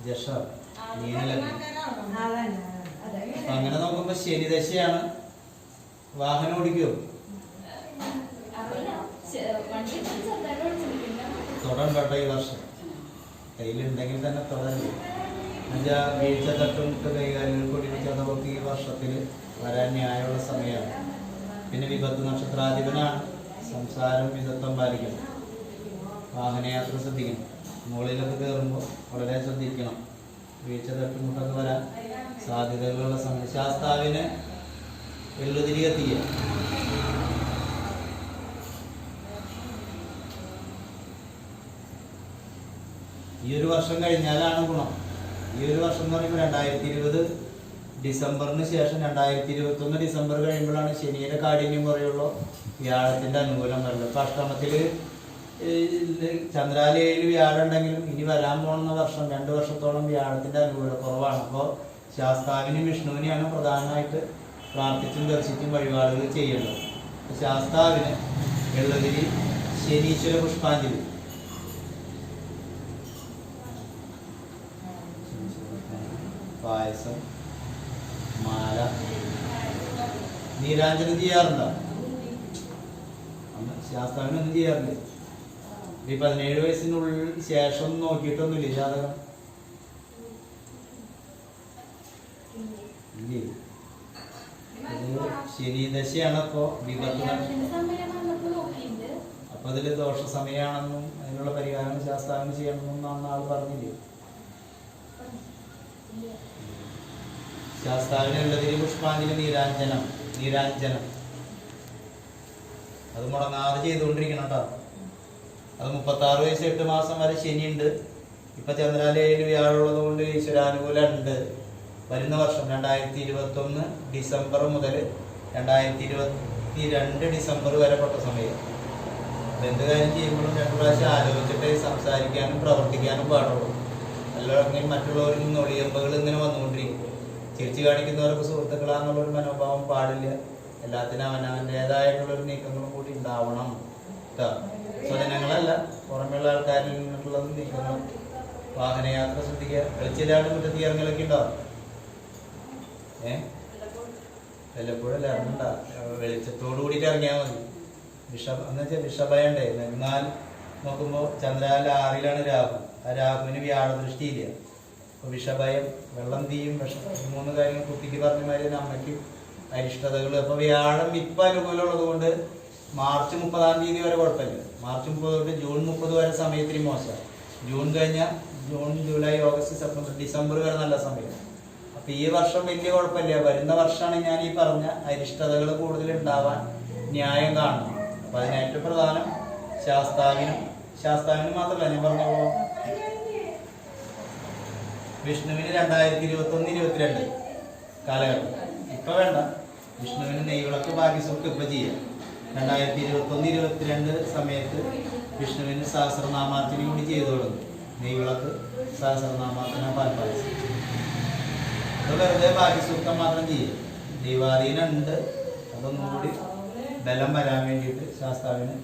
ജഷ മീനലൊക്കെ. അപ്പൊ അങ്ങനെ നോക്കുമ്പോ ശനി ദശയാണ്. വാഹനം ഓടിക്കുവോ? തൊടണ്ടോ ഈ വർഷം? കയ്യിലുണ്ടെങ്കിൽ തന്നെ തുടരുന്നു. എന്നുവെച്ചാൽ വീഴ്ച തട്ടുമുട്ട് കൈകാര്യങ്ങൾ പൊടിപ്പിച്ചതൊക്കെ ഈ വർഷത്തിൽ വരാൻ ന്യായമുള്ള സമയമാണ്. പിന്നെ വിപത്ത് നക്ഷത്രാധിപനാണ്. സംസാരം മിതത്വം പാലിക്കണം. വാഹനയാത്ര ശ്രദ്ധിക്കണം. മുകളിലൊക്കെ കയറുമ്പോൾ വളരെ ശ്രദ്ധിക്കണം. വീഴ്ച തട്ടുമുട്ടൊക്കെ വരാൻ സാധ്യതകളുള്ള സമയം. ശാസ്താവിന് എള്ളുതിരി കത്തിക്കുക. ഈ ഒരു വർഷം കഴിഞ്ഞാലാണ് ഗുണം. ഈ ഒരു വർഷം എന്ന് പറയുമ്പോൾ 2020 ഡിസംബറിന് ശേഷം 2021 ഡിസംബർ കഴിയുമ്പോഴാണ് ശനിയുടെ കാഠിന്യം കുറയുള്ളൂ. വ്യാഴത്തിന്റെ അനുകൂലം വരുന്നത്. ഇപ്പൊ അഷ്ടമത്തിൽ ചന്ദ്രാലയിൽ വ്യാഴം ഉണ്ടെങ്കിലും ഇനി വരാൻ പോകുന്ന വർഷം 2 വർഷത്തോളം വ്യാഴത്തിന്റെ അനുകൂലം കുറവാണ്. അപ്പോൾ ശാസ്താവിനും വിഷ്ണുവിനെയാണ് പ്രധാനമായിട്ട് പ്രാർത്ഥിച്ചും ദർശിച്ചും വഴിപാടുകൾ ചെയ്യേണ്ടത്. ശാസ്താവിന് എള്ളുതിരി, ശനീശ്വര പുഷ്പാഞ്ജലി, പായസം, മാല, നീരാഞ്ജനം ചെയ്യാറുണ്ടോ? ശാസ്താവിനൊന്നും ചെയ്യാറില്ലേ? ഈ 17 വയസ്സിനുള്ളിൽ ശേഷം നോക്കിയിട്ടൊന്നുമില്ല ജാതകം? ഇല്ലേ? ശനി ദശയാണ്. അപ്പോ വിപത്ത്. അപ്പൊ അതില് ദോഷ സമയമാണെന്നും അതിനുള്ള പരിഹാരം ശാസ്താവിന് ചെയ്യണമെന്നും ആൾ പറഞ്ഞില്ലേ? ശാസ്താവിനുള്ളതിന് പുഷ്പാഞ്ജലി, നീരാഞ്ജനം അത് മുടങ്ങാതെ ചെയ്തുകൊണ്ടിരിക്കണം കേട്ടോ. അത് 36 വയസ്സ് 8 മാസം വരെ ശനിയുണ്ട്. ഇപ്പൊ ചന്ദ്രാലയിൽ വ്യാഴമുള്ളത് കൊണ്ട് ഈശ്വരാനുകൂലം ഉണ്ട്. വരുന്ന വർഷം 2021 ഡിസംബർ മുതൽ 2022 ഡിസംബർ വരെ പെട്ട സമയം. എന്ത് കാര്യം ചെയ്യുമ്പോഴും 2 പ്രാവശ്യം ആലോചിച്ചിട്ട് സംസാരിക്കാനും പ്രവർത്തിക്കാനും പാടുള്ളൂ. അല്ലെങ്കിൽ മറ്റുള്ളവരിൽ നിന്ന് ഒളിയമ്പുകൾ ഇങ്ങനെ വന്നുകൊണ്ടിരിക്കും. ചിരിച്ചു കാണിക്കുന്നവർക്ക് സുഹൃത്തുക്കളാന്നുള്ളൊരു മനോഭാവം പാടില്ല. എല്ലാത്തിനും അവനവൻ്റെതായിട്ടുള്ളൊരു നീക്കങ്ങളും കൂടി ഉണ്ടാവണം കേട്ടോ. സ്വജനങ്ങളല്ല, പുറമെയുള്ള ആൾക്കാരിൽ നിന്നിട്ടുള്ളത് നീക്കങ്ങൾ. വാഹനയാത്ര ശ്രദ്ധിക്കുക. വെളിച്ചില്ലാണ്ട് മുറ്റത്ത് ഇറങ്ങലൊക്കെ ഉണ്ടോ? വല്ലപ്പോഴല്ല ഇറങ്ങണ്ട. വെളിച്ചത്തോടു കൂടിയിട്ട് ഇറങ്ങിയാൽ മതി. എന്ന് വെച്ചാൽ വിഷഭയണ്ടേ. എന്നാൽ നോക്കുമ്പോൾ ചന്ദ്രനിൽ 6-ലാണ് രാഹു. ആ രാഹുവിന് വ്യാഴദൃഷ്ടിയില്ല. അപ്പോൾ വിഷഭയം, വെള്ളം, തീയും, വിഷം, 3 കാര്യങ്ങൾ കുട്ടിക്ക് പറഞ്ഞ മാതിരി അമ്മയ്ക്ക് അരിഷ്ടതകൾ. അപ്പോൾ വ്യാഴം ഇപ്പം അനുകൂലമുള്ളത് കൊണ്ട് മാർച്ച് 30-ാം തീയതി വരെ കുഴപ്പമില്ല. മാർച്ച് 30 തൊട്ട് ജൂൺ 30 വരെ സമയത്തിന് മോശമാണ്. ജൂൺ കഴിഞ്ഞാൽ June, July, August, September, December വരെ നല്ല സമയം. അപ്പോൾ ഈ വർഷം വലിയ കുഴപ്പമില്ല. വരുന്ന വർഷമാണ് ഞാൻ ഈ പറഞ്ഞ അരിഷ്ടതകൾ കൂടുതൽ ഉണ്ടാവാൻ ന്യായം കാണുന്നത്. അപ്പം അതിന് ഏറ്റവും പ്രധാനം ശാസ്താവിനും മാത്രമല്ല, ഞാൻ പറഞ്ഞപ്പോൾ വിഷ്ണുവിന് 2021-22 കാലഘട്ടം ഇപ്പം വേണ്ട. വിഷ്ണുവിന് നെയ്വിളക്ക് ഭാഗ്യസുഖം ഇപ്പം ചെയ്യാം. 2021-22 സമയത്ത് വിഷ്ണുവിന് സഹസ്രനാമാർച്ചന കൂടി ചെയ്തു തുടങ്ങും. നെയ്വിളക്ക്, സഹസ്രനാമാർച്ചന, പാൽപ്പായസം. അത് വെറുതെ ഭാഗ്യസൂക്തം മാത്രം ചെയ്യും. ദൈവാധീനം ഉണ്ട്. അതൊന്നും കൂടി ബലം വരാൻ വേണ്ടിയിട്ട് ശാസ്താവിന്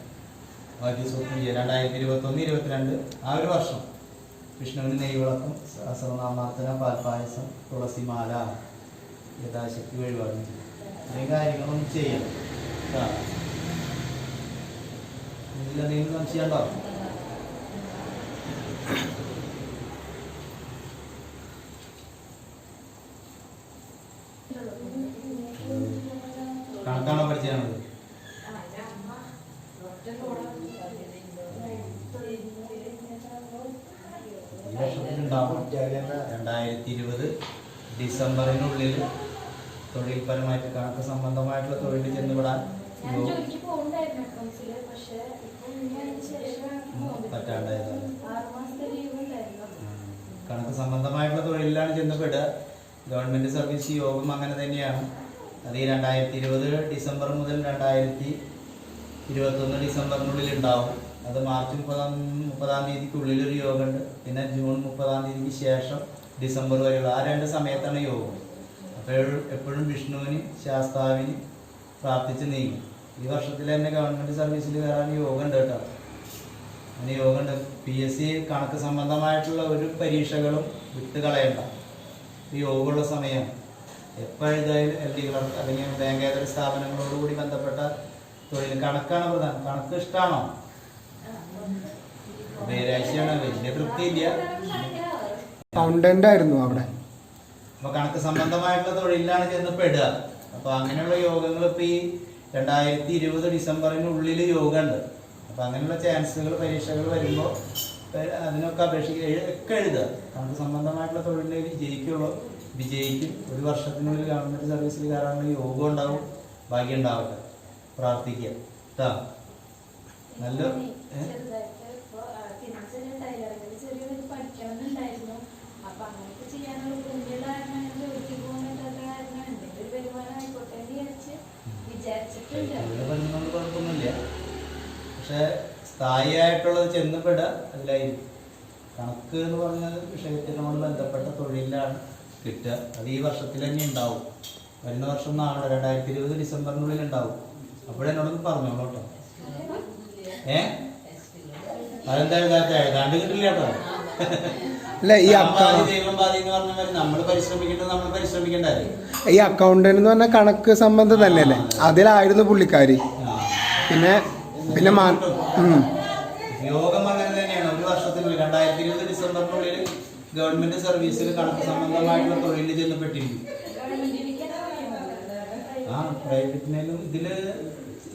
ഭാഗ്യസൂക്തം ചെയ്യും. 2021-22 ആ ഒരു വർഷം വിഷ്ണുവിന് നെയ്വിളക്കും, സഹസ്രനാമാർച്ചന, പാൽപ്പായസം, തുളസിമാല യഥാശക്തി വഴിപാടും ചെയ്യും. ഇത്രയും കാര്യങ്ങളൊന്നും ചെയ്യണം. ഇതിലെന്തെങ്കിലും സംശയം ഉണ്ടോ? കണക്കാണോ പഠിച്ചത്? ഈ വർഷത്തിലുണ്ടാവും 2020 ഡിസംബറിനുള്ളിൽ തൊഴിൽപരമായിട്ട് കണക്ക് സംബന്ധമായിട്ടുള്ള തൊഴിൽ ചെന്നുവിടാൻ പറ്റാണ്ടായതാണ്. കണക്ക് സംബന്ധമായിട്ടുള്ള തൊഴിലാണ് ചെന്നപ്പെടുക. ഗവൺമെന്റ് സർവീസ് യോഗം അങ്ങനെ തന്നെയാണ്. അത് ഈ 2020 ഡിസംബർ മുതൽ 2021 ഡിസംബറിനുള്ളിൽ ഉണ്ടാവും. അത് മാർച്ച് 30-ാം തീയതിക്കുള്ളിൽ ഒരു യോഗമുണ്ട്. പിന്നെ ജൂൺ 30-ാം തീയതിക്ക് ശേഷം ഡിസംബർ വരെയുള്ള ആ 2 സമയത്താണ് യോഗം. അപ്പോൾ എപ്പോഴും വിഷ്ണുവിന്, ശാസ്താവിന് പ്രാർത്ഥിച്ച് നീങ്ങും. ഈ വർഷത്തിൽ തന്നെ ഗവൺമെന്റ് സർവീസിൽ കയറാൻ യോഗം ഉണ്ട് കേട്ടോ. അങ്ങനെ യോഗം ഉണ്ട്. PSC കണക്ക് സംബന്ധമായിട്ടുള്ള ഒരു പരീക്ഷകളും വിട്ട് കളയണ്ട. ഈ യോഗമുള്ള സമയമാണ്. എപ്പോഴെഴുതായാലും LD ക്ലർക്ക് അല്ലെങ്കിൽ ബാങ്കേതര സ്ഥാപനങ്ങളോടുകൂടി ബന്ധപ്പെട്ട തൊഴിൽ കണക്കാണ് പ്രധാനം. കണക്ക് ഇഷ്ടമാണോ? വേരാഴ്ചയാണ്, വലിയ തൃപ്തിയില്ല. അക്കൗണ്ടന്റ് ആയിരുന്നു അവിടെ. അപ്പൊ കണക്ക് സംബന്ധമായിട്ടുള്ള തൊഴിലാണ് ചെന്ന് പെടുക. അപ്പൊ അങ്ങനെയുള്ള യോഗങ്ങൾ ഇപ്പൊ ഈ 2020 ഡിസംബറിനുള്ളിൽ യോഗമുണ്ട്. അപ്പൊ അങ്ങനെയുള്ള ചാൻസുകൾ, പരീക്ഷകൾ വരുമ്പോൾ അതിനൊക്കെ ഒക്കെ എഴുതുക. കണക്ക് സംബന്ധമായിട്ടുള്ള തൊഴിലിനെ വിജയിക്കും. ഒരു വർഷത്തിനുള്ളിൽ ഗവൺമെന്റ് സർവീസിൽ കയറാനുള്ള യോഗം ഉണ്ടാവും. ഭാഗ്യം ഉണ്ടാവട്ടെ. പ്രാർത്ഥിക്കുക കേട്ടോ. നല്ല കുഴപ്പമൊന്നുമില്ല. പക്ഷെ സ്ഥായിയായിട്ടുള്ളത് ചെന്നപ്പെടുക അതിലായിരിക്കും. കണക്ക് എന്ന് പറഞ്ഞ വിഷയത്തിനോട് ബന്ധപ്പെട്ട തൊഴിലാണ് കിട്ടുക. അത് ഈ വർഷത്തിൽ തന്നെ ഉണ്ടാവും. വരുന്ന വർഷം നാളെ 2020 ഡിസംബറിനുള്ളിൽ ഉണ്ടാവും. അപ്പോഴെന്നോടൊന്ന് പറഞ്ഞോളൂ കേട്ടോ. അതെന്താ എഴുതാണ്ട് കിട്ടില്ല കേട്ടോ. നമ്മൾ പരിശ്രമിക്കേണ്ടത്. ഈ അക്കൗണ്ടന്റ് എന്ന് പറഞ്ഞ കണക്ക് സംബന്ധം തന്നെയല്ലേ, അതിലായിരുന്നു പുള്ളിക്കാരി. പിന്നെ യോഗം അങ്ങനെ തന്നെയാണ്. ഒരു വർഷത്തിനുള്ളിൽ 2020 ഡിസംബറിനുള്ളിൽ ഗവൺമെന്റ് സർവീസിൽ കണക്ക് സംബന്ധമായിട്ടുള്ള തൊഴിലിൽ ചെന്നപ്പെട്ടിരിക്കും. പ്രൈവറ്റിനും ഇതില്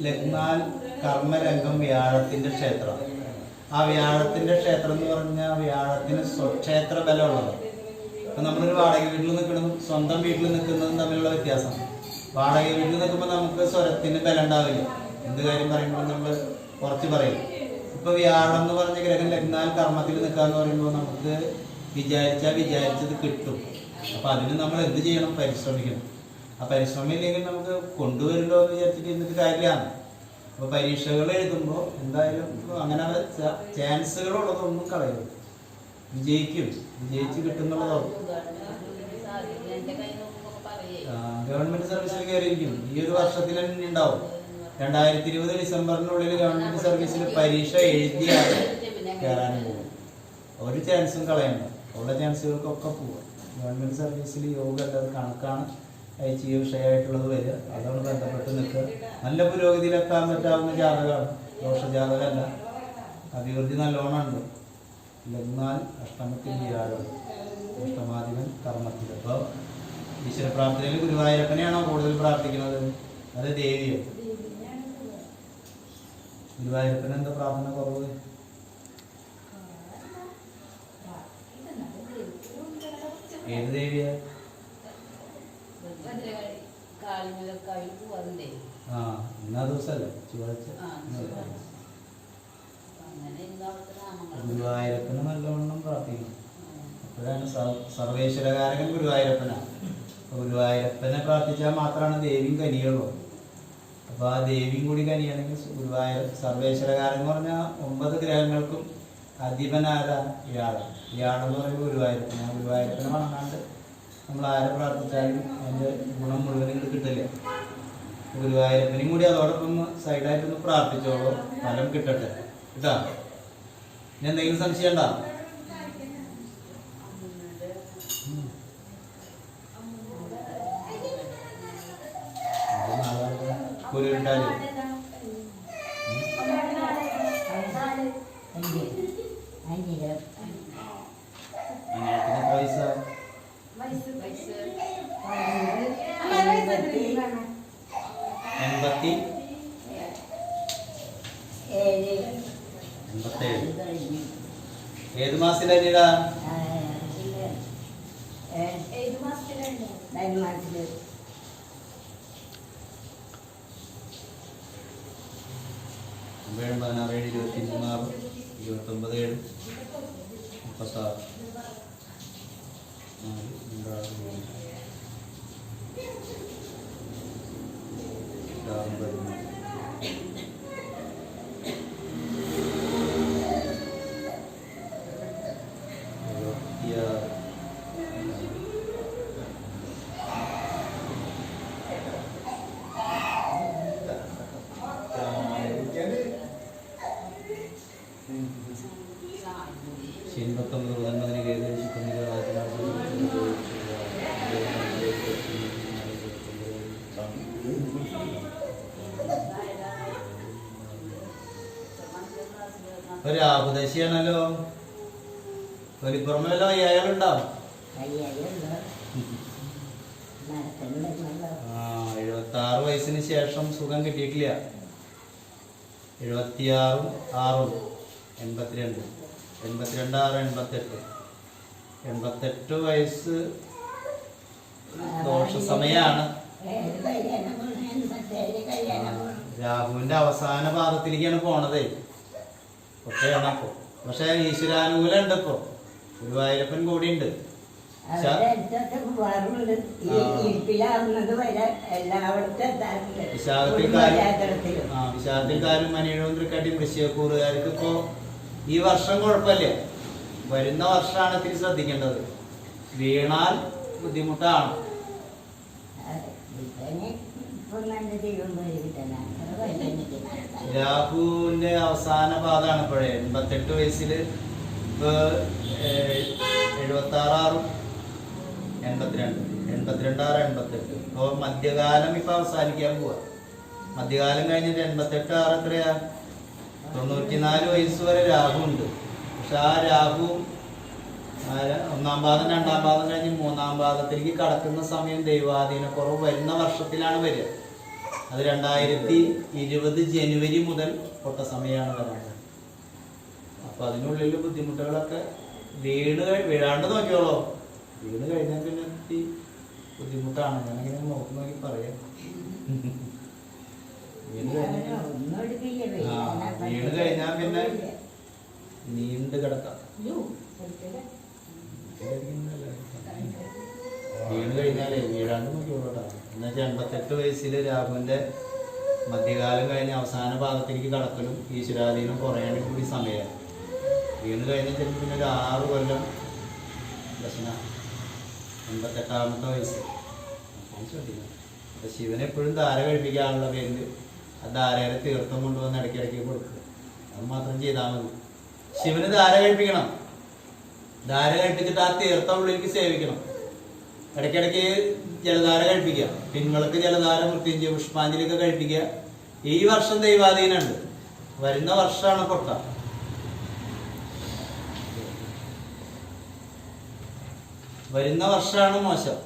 ലഗ്നാൽ കർമ്മരംഗം വ്യാഴത്തിന്റെ ക്ഷേത്രം. ആ വ്യാഴത്തിന്റെ ക്ഷേത്രം എന്ന് പറഞ്ഞാൽ വ്യാഴത്തിന് സ്വക്ഷേത്ര ബലമുള്ളത്. ഇപ്പൊ നമ്മളൊരു വാടക വീട്ടിൽ നിൽക്കുന്നതും സ്വന്തം വീട്ടിൽ നിൽക്കുന്നതും തമ്മിലുള്ള വ്യത്യാസം. വാടക വീട്ടിൽ നിൽക്കുമ്പോൾ നമുക്ക് സ്വരത്തിന് ബലം ഉണ്ടാവില്ല. എന്ത് കാര്യം പറയുമ്പോൾ നമ്മൾ കുറച്ച് പറയും. ഇപ്പൊ വ്യാഴം എന്ന് പറഞ്ഞ ഗ്രഹം ലഗ്നാൽ കർമ്മത്തിൽ നിൽക്കാന്ന് പറയുമ്പോൾ നമുക്ക് വിചാരിച്ചത് കിട്ടും. അപ്പൊ അതിന് നമ്മൾ എന്ത് ചെയ്യണം? പരിശ്രമിക്കണം. ആ പരിശ്രമം ഇല്ലെങ്കിൽ നമുക്ക് കൊണ്ടുവരില്ലോ എന്ന് വിചാരിച്ചിട്ട് ഇരുന്നിട്ട് കാര്യമാണ്. അപ്പൊ പരീക്ഷകൾ എഴുതുമ്പോൾ എന്തായാലും അങ്ങനെ ചാൻസുകളുള്ളതൊന്നും കളയരുത്. വിജയിച്ച് കിട്ടുന്നുള്ളതാവും. ഗവൺമെന്റ് സർവീസിൽ കയറിയിരിക്കും. ഈ ഒരു വർഷത്തിൽ തന്നെ ഉണ്ടാവും. 2020 ഡിസംബറിനുള്ളിൽ ഗവൺമെന്റ് സർവീസിൽ പരീക്ഷ എഴുതിയാൽ കയറാനും പോകും. ഒരു ചാൻസും കളയണ്ട. ഉള്ള ചാൻസുകൾക്കൊക്കെ പോവാം. ഗവൺമെന്റ് സർവീസിൽ യോഗ അല്ലാതെ കണക്കാണ് ഐച്ഛിക വിഷയമായിട്ടുള്ളത് വരിക. അതോട് ബന്ധപ്പെട്ട് നിൽക്കുക. നല്ല പുരോഗതിയിലെത്താൻ പറ്റാവുന്ന ജാതകമാണ്. ദോഷജാതകമല്ല. അഭിവൃദ്ധി നല്ലോണം ഉണ്ട്. എന്നാൽ അഷ്ടമത്തിൽ വ്യാഴം, അഷ്ടമാധിപൻ കർമ്മത്തിൽ. അപ്പോൾ ഈശ്വര പ്രാർത്ഥനയിൽ ഗുരുവായൂരപ്പനെയാണോ കൂടുതൽ പ്രാർത്ഥിക്കുന്നത്, അത് ദേവിയോ? ഗുരുവായൂരപ്പന് എന്താ പ്രാർത്ഥന കുറവ്? ഏത് ദേവിയാ? ആ, ഇന്നാ ദിവസമല്ലേ ചൊവ്വാഴ്ച. ഗുരുവായൂരപ്പന് നല്ലവണ്ണം പ്രാർത്ഥിക്കണം. അപ്പോഴാണ് സർവേശ്വരകാരകൻ ഗുരുവായൂരപ്പനാണ്. അപ്പൊ ഗുരുവായൂരപ്പനെ പ്രാർത്ഥിച്ചാൽ മാത്രമാണ് ദേവിയും കനിയുള്ളൂ. അപ്പൊ ആ ദേവിയും കൂടി കനിയാണെങ്കിൽ ഗുരുവായൂർ സർവേശ്വരകാരൻ എന്ന് പറഞ്ഞാൽ 9 ഗ്രഹങ്ങൾക്കും അധിപനാരാ? വ്യാഴം. വ്യാഴം എന്ന് പറയുമ്പോൾ ഗുരുവായൂരപ്പൻ. ആ ഗുരുവായൂരപ്പനെ വണങ്ങാണ്ട് നമ്മൾ ആരെ പ്രാർത്ഥിച്ചാലും അതിന്റെ ഗുണം മുഴുവൻ ഇങ്ങോട്ട് കിട്ടില്ല. ഗുരുവായൂരപ്പനെയും കൂടി അതോടൊപ്പം സൈഡായിട്ടൊന്ന് പ്രാർത്ഥിച്ചോളൂ, ഫലം കിട്ടട്ടെ കേട്ടാ. ഇനി എന്തെങ്കിലും സംശയം ഉണ്ടോ? കുരുണ്ടാല് പൈസ 87. ഏത് മാസത്തിലാ? വേണം 16, 23, 29, 36. രാഹുദശയാണല്ലോ. തൊലിപ്പുറമല്ലോ അയാളുണ്ടാവും. 76 വയസ്സിന് ശേഷം സുഖം കിട്ടിയിട്ടില്ല. 76, 6, 82, 82, 6, 88. 88 വയസ്സ് ദോഷ സമയാണ്. രാഹുവിന്റെ അവസാന പാദത്തിലേക്കാണ് പോണതേ. ഒക്കെയാണ് അപ്പോ. പക്ഷെ ഈശ്വരാനുകൂലം ഉണ്ട്. ഇപ്പൊ ഗുരുവായൂരപ്പൻ കൂടി ഉണ്ട്. വിശാഖത്തിൽക്കാരും മനീഴവും തൃക്കാട്ടിയും വൃശ്ചികക്കൂറുകാർക്ക് ഇപ്പോ ഈ വർഷം കുഴപ്പമില്ല. വരുന്ന വർഷമാണ് ഇത്തിരി ശ്രദ്ധിക്കേണ്ടത്. വീണാൽ ബുദ്ധിമുട്ടാണ്. രാഹുവിന്റെ അവസാന പാദമാണ് ഇപ്പോഴേ. 88 വയസ്സില് ഇപ്പൊ 76, 82, 82, 6, 88. ഇപ്പൊ മധ്യകാലം ഇപ്പൊ അവസാനിക്കാൻ പോവാ. മധ്യകാലം കഴിഞ്ഞിട്ട് 88, 6 എത്രയാ? 94 വയസ്സ് വരെ രാഹു ഉണ്ട്. പക്ഷെ ആ രാഹു 1-ാം പാദം 2-ാം പാദം കഴിഞ്ഞ് 3-ാം പാദത്തിലേക്ക് കടക്കുന്ന സമയം ദൈവാധീന കുറവ് വരുന്ന വർഷത്തിലാണ് വരിക. അത് 2020 ജനുവരി മുതൽ പൊട്ട സമയമാണ് വരുന്നത്. അപ്പൊ അതിനുള്ളിൽ ബുദ്ധിമുട്ടുകളൊക്കെ വീഴാണ്ട് നോക്കിയോളോ. വീണ് കഴിഞ്ഞാൽ പിന്നെ ബുദ്ധിമുട്ടാണ്. ഞാനിങ്ങനെ നോക്കി പറയാം. വീണ് കഴിഞ്ഞാൽ പിന്നെ നീണ്ട് കിടക്കാം. വീണ് കഴിഞ്ഞാലേ വീഴാണ്ട് നോക്കിയോളൂട്ടാ. എന്നുവെച്ചാൽ 88 വയസ്സിൽ രാഹുവിന്റെ മധ്യകാലം കഴിഞ്ഞ് അവസാന ഭാഗത്തേക്ക് കടക്കലും ഈശ്വരാധീനം കുറയാനും കൂടി സമയമാണ്. വീണ് കഴിഞ്ഞാൽ ചിലപ്പോൾ പിന്നെ ഒരു 6 കൊല്ലം ദശന. 88-ാമത്തെ വയസ്സ് ശ്രദ്ധിക്കണം. അപ്പൊ ശിവനെപ്പോഴും ധാര കഴിപ്പിക്കാനുള്ള പേരിൽ ആ ധാരയുടെ തീർത്ഥം കൊണ്ടുവന്ന് ഇടയ്ക്കിടയ്ക്ക് കൊടുക്കുക. അത് മാത്രം ചെയ്താൽ മതി. ശിവന് ധാര കഴിപ്പിക്കണം. ധാര കഴിപ്പിച്ചിട്ട് ആ തീർത്ഥം ഉള്ളിലേക്ക് സേവിക്കണം. ഇടയ്ക്കിടയ്ക്ക് ജലധാര കഴിപ്പിക്കുക. പിൻവിളക്ക് ജലധാര, മൃത്യുഞ്ജയ പുഷ്പാഞ്ജലിയൊക്കെ കഴിപ്പിക്കുക. ഈ വർഷം ദൈവാധീനമുണ്ട്. വരുന്ന വർഷമാണ് പൊട്ട. വരുന്ന വർഷമാണ് മോശം.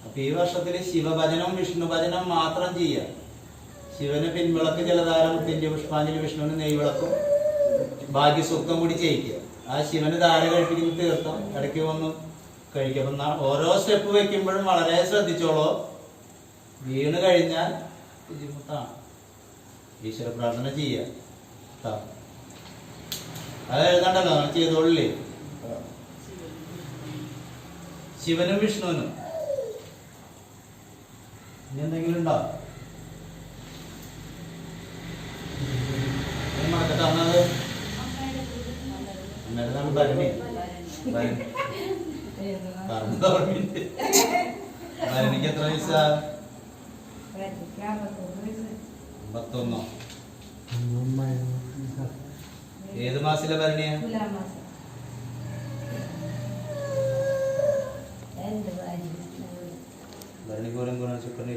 അപ്പൊ ഈ വർഷത്തിൽ ശിവഭജനം വിഷ്ണുഭജനം മാത്രം ചെയ്യുക. ശിവന് പിൻവിളക്ക് ജലധാരം മുത്തിന്റെ പുഷ്പാഞ്ജലി, വിഷ്ണുവിന് നെയ്വിളക്കും ഭാഗ്യസൂക്തം കൂടി ചെയ്യിക്കുക. ആ ശിവന് ധാര കഴിപ്പിക്കുന്ന തീർത്ഥം ഇടയ്ക്ക് വന്ന് കഴിക്കുക. അപ്പം ഓരോ സ്റ്റെപ്പ് വെക്കുമ്പോഴും വളരെ ശ്രദ്ധിച്ചോളൂ. വീണ് കഴിഞ്ഞാൽ ബുദ്ധിമുട്ടാണ്. ഈശ്വര പ്രാർത്ഥന ചെയ്യുക. അത് എഴുതണ്ടല്ലോ, നമ്മൾ ചെയ്തോളില്ലേ. ശിവനും വിഷ്ണുവിനും ഇനി എന്തെങ്കിലും ഉണ്ടോ? മറക്കട്ടെ. അന്നത് അന്നേരം ഭരണി ഭരണിക്ക് എത്ര വയസ്സാ? 51. ഏത് മാസത്തിലെ ഭരണിയാ? ഭരണിക്കൂരം ഗുണം ശുക്രൻ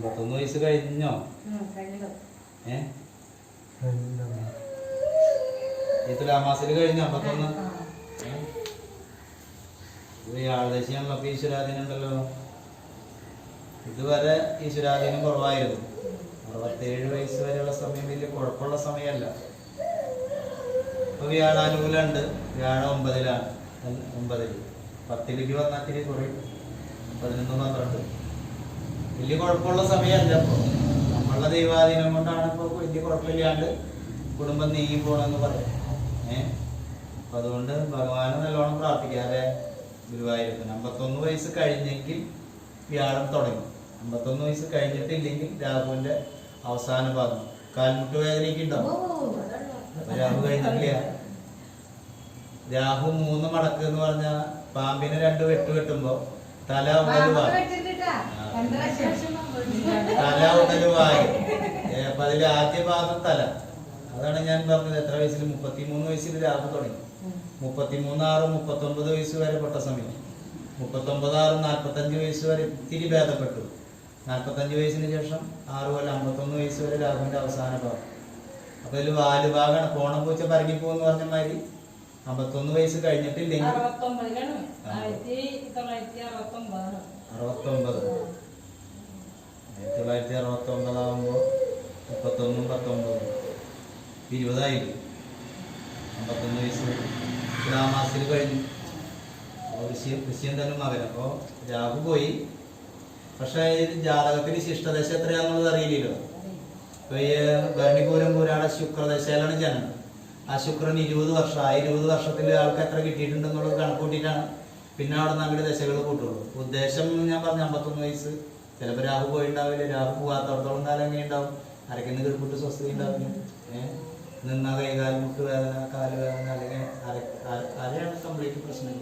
51 വയസ്സ് കഴിഞ്ഞോ? ഈ തുലാമാസത്തിൽ കഴിഞ്ഞോ 51? വ്യാഴദശിയാണല്ലോ. അപ്പൊ ഈശ്വരാധീനം ഉണ്ടല്ലോ. ഇതുവരെ ഈശ്വരാധീനം കുറവായിരുന്നു. 67 വയസ്സ് വരെയുള്ള സമയം വലിയ കുഴപ്പമുള്ള സമയമല്ല. ഇപ്പൊ വ്യാഴാനുകൂലമുണ്ട്. വ്യാഴം 9-ലാണ്. 9 10ലേക്ക് വന്നാത്തിരി കുറയും. 11 12 വലിയ കുഴപ്പമുള്ള സമയമല്ല. ഇപ്പൊ നമ്മളുടെ ദൈവാധീനം കൊണ്ടാണ് ഇപ്പൊ വലിയ കുഴപ്പമില്ലാണ്ട് കുടുംബം നീങ്ങി പോണെന്ന് പറയാം. അപ്പൊ അതുകൊണ്ട് ഭഗവാനെ നല്ലോണം പ്രാർത്ഥിക്കാതെ ഗുരുവായൂരപ്പൻ. 51 വയസ്സ് കഴിഞ്ഞെങ്കിൽ വ്യാഴം തുടങ്ങി. 51 വയസ്സ് കഴിഞ്ഞിട്ടില്ലെങ്കിൽ രാഹുവിന്റെ അവസാന ഭാഗം. കാൽമുട്ട് വേദനയ്ക്ക് ഉണ്ടാവും. രാഹു കഴിഞ്ഞിട്ടില്ല. രാഹു 3 മടക്ക് എന്ന് പറഞ്ഞ പാമ്പിന് 2 വെട്ട് വെട്ടുമ്പോ തല ഉടലുവായി. തല ഉടലുവായി. അപ്പൊ അതിൽ ആദ്യ ഭാഗം തല. അതാണ് ഞാൻ പറഞ്ഞത്. എത്ര വയസ്സിൽ? 33 വയസ്സിൽ രാഹു തുടങ്ങി. 33 6 39 വയസ്സ് വരെ പെട്ട സമയം. 39 6 45 വയസ്സ് വരെ ഇത്തിരി ഭേദപ്പെട്ടു. 45 വയസ്സിന് ശേഷം 6 കൊല്ലം 51 വയസ്സ് വരെ രാഹുവിന്റെ അവസാന ഭാഗം. അപ്പൊ ഇതിൽ വാലുഭാഗമാണ്. കോണപ്പൂച്ച പരങ്ങിപ്പോന്ന് പറഞ്ഞ മാതിരി 51 വയസ്സ് കഴിഞ്ഞിട്ടില്ലെങ്കിൽ 69 1969 ആകുമ്പോ 31 19 20 51 വയസ്സ് തുലാമാസത്തിൽ കഴിഞ്ഞു. കൃഷ്യൻ തന്നെ മകൻ. അപ്പോ രാഹു പോയി. പക്ഷെ ജാതകത്തിൽ ശിഷ്ടദശ എത്രയാന്നുള്ളത് അറിയില്ലല്ലോ. ഇപ്പൊ ഈ ഭരണിപൂരം പുരാണ ശുക്രദശയിലാണ് ജനനം. ആ ശുക്രൻ 20 വർഷം. ആ 20 വർഷത്തിൽ ആൾക്ക് എത്ര കിട്ടിയിട്ടുണ്ടെന്നുള്ളത് കണക്ക് കൂട്ടിയിട്ടാണ് പിന്നെ അവിടെ നിന്ന് അങ്ങോട്ട് ദശകൾ കൂട്ടുള്ളൂ. ഉദ്ദേശം ഞാൻ പറഞ്ഞ 51 വയസ്സ്. ചിലപ്പോൾ രാഹു പോയിണ്ടാവില്ല. രാഹു പോകാത്തടത്തോളം കാലം എങ്ങനെ ഉണ്ടാവും? അരക്കുന്ന കിടപ്പിട്ട് സ്വസ്ഥത ഉണ്ടാവില്ല. നിന്ന കൈകാലം മുട്ട് വേദന, കാല് വേദന, അല്ലെങ്കിൽ അരയാണ് കംപ്ലീറ്റ് പ്രശ്നം.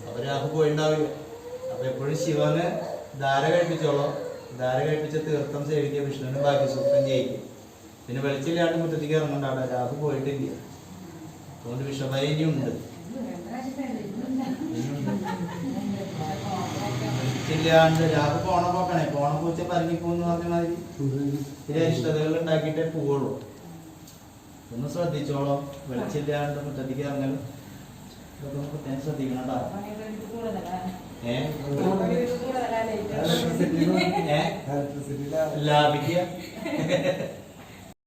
അപ്പൊ രാഹു പോയിണ്ടാവില്ല. അപ്പൊ എപ്പോഴും ശിവന് ധാര കഴിപ്പിച്ചോളോ. ധാര കഴിപ്പിച്ച തീർത്ഥം സേവിക്കുക. വിഷ്ണുവിന് ഭാഗ്യസൂക്തം ചെയ്യിക്കുക. പിന്നെ വെളിച്ചില്ലാണ്ട് മുറ്റത്തേക്ക് ഇറങ്ങണ്ട. അവിടെ രാഹു പോയിട്ടില്ല. അതുകൊണ്ട് വിഷഭയം ഇനിയുണ്ട്. വെളിച്ചില്ലാണ്ട് രാഹു പോണ പോക്കണേ. പോണ പൂച്ച പരങ്ങിപ്പോന്ന് പറഞ്ഞ മാതിരി ചില അരിഷ്ടതകൾ ഉണ്ടാക്കിയിട്ടേ പോവുള്ളൂ. ഒന്ന് ശ്രദ്ധിച്ചോളോ. വെളിച്ചില്ലാണ്ട് മുറ്റത്തേക്ക് ഇറങ്ങലും ഇതൊക്കെ ഒന്ന് പ്രത്യേകം ശ്രദ്ധിക്കണം കേട്ടോ. ലാഭിക്കുക.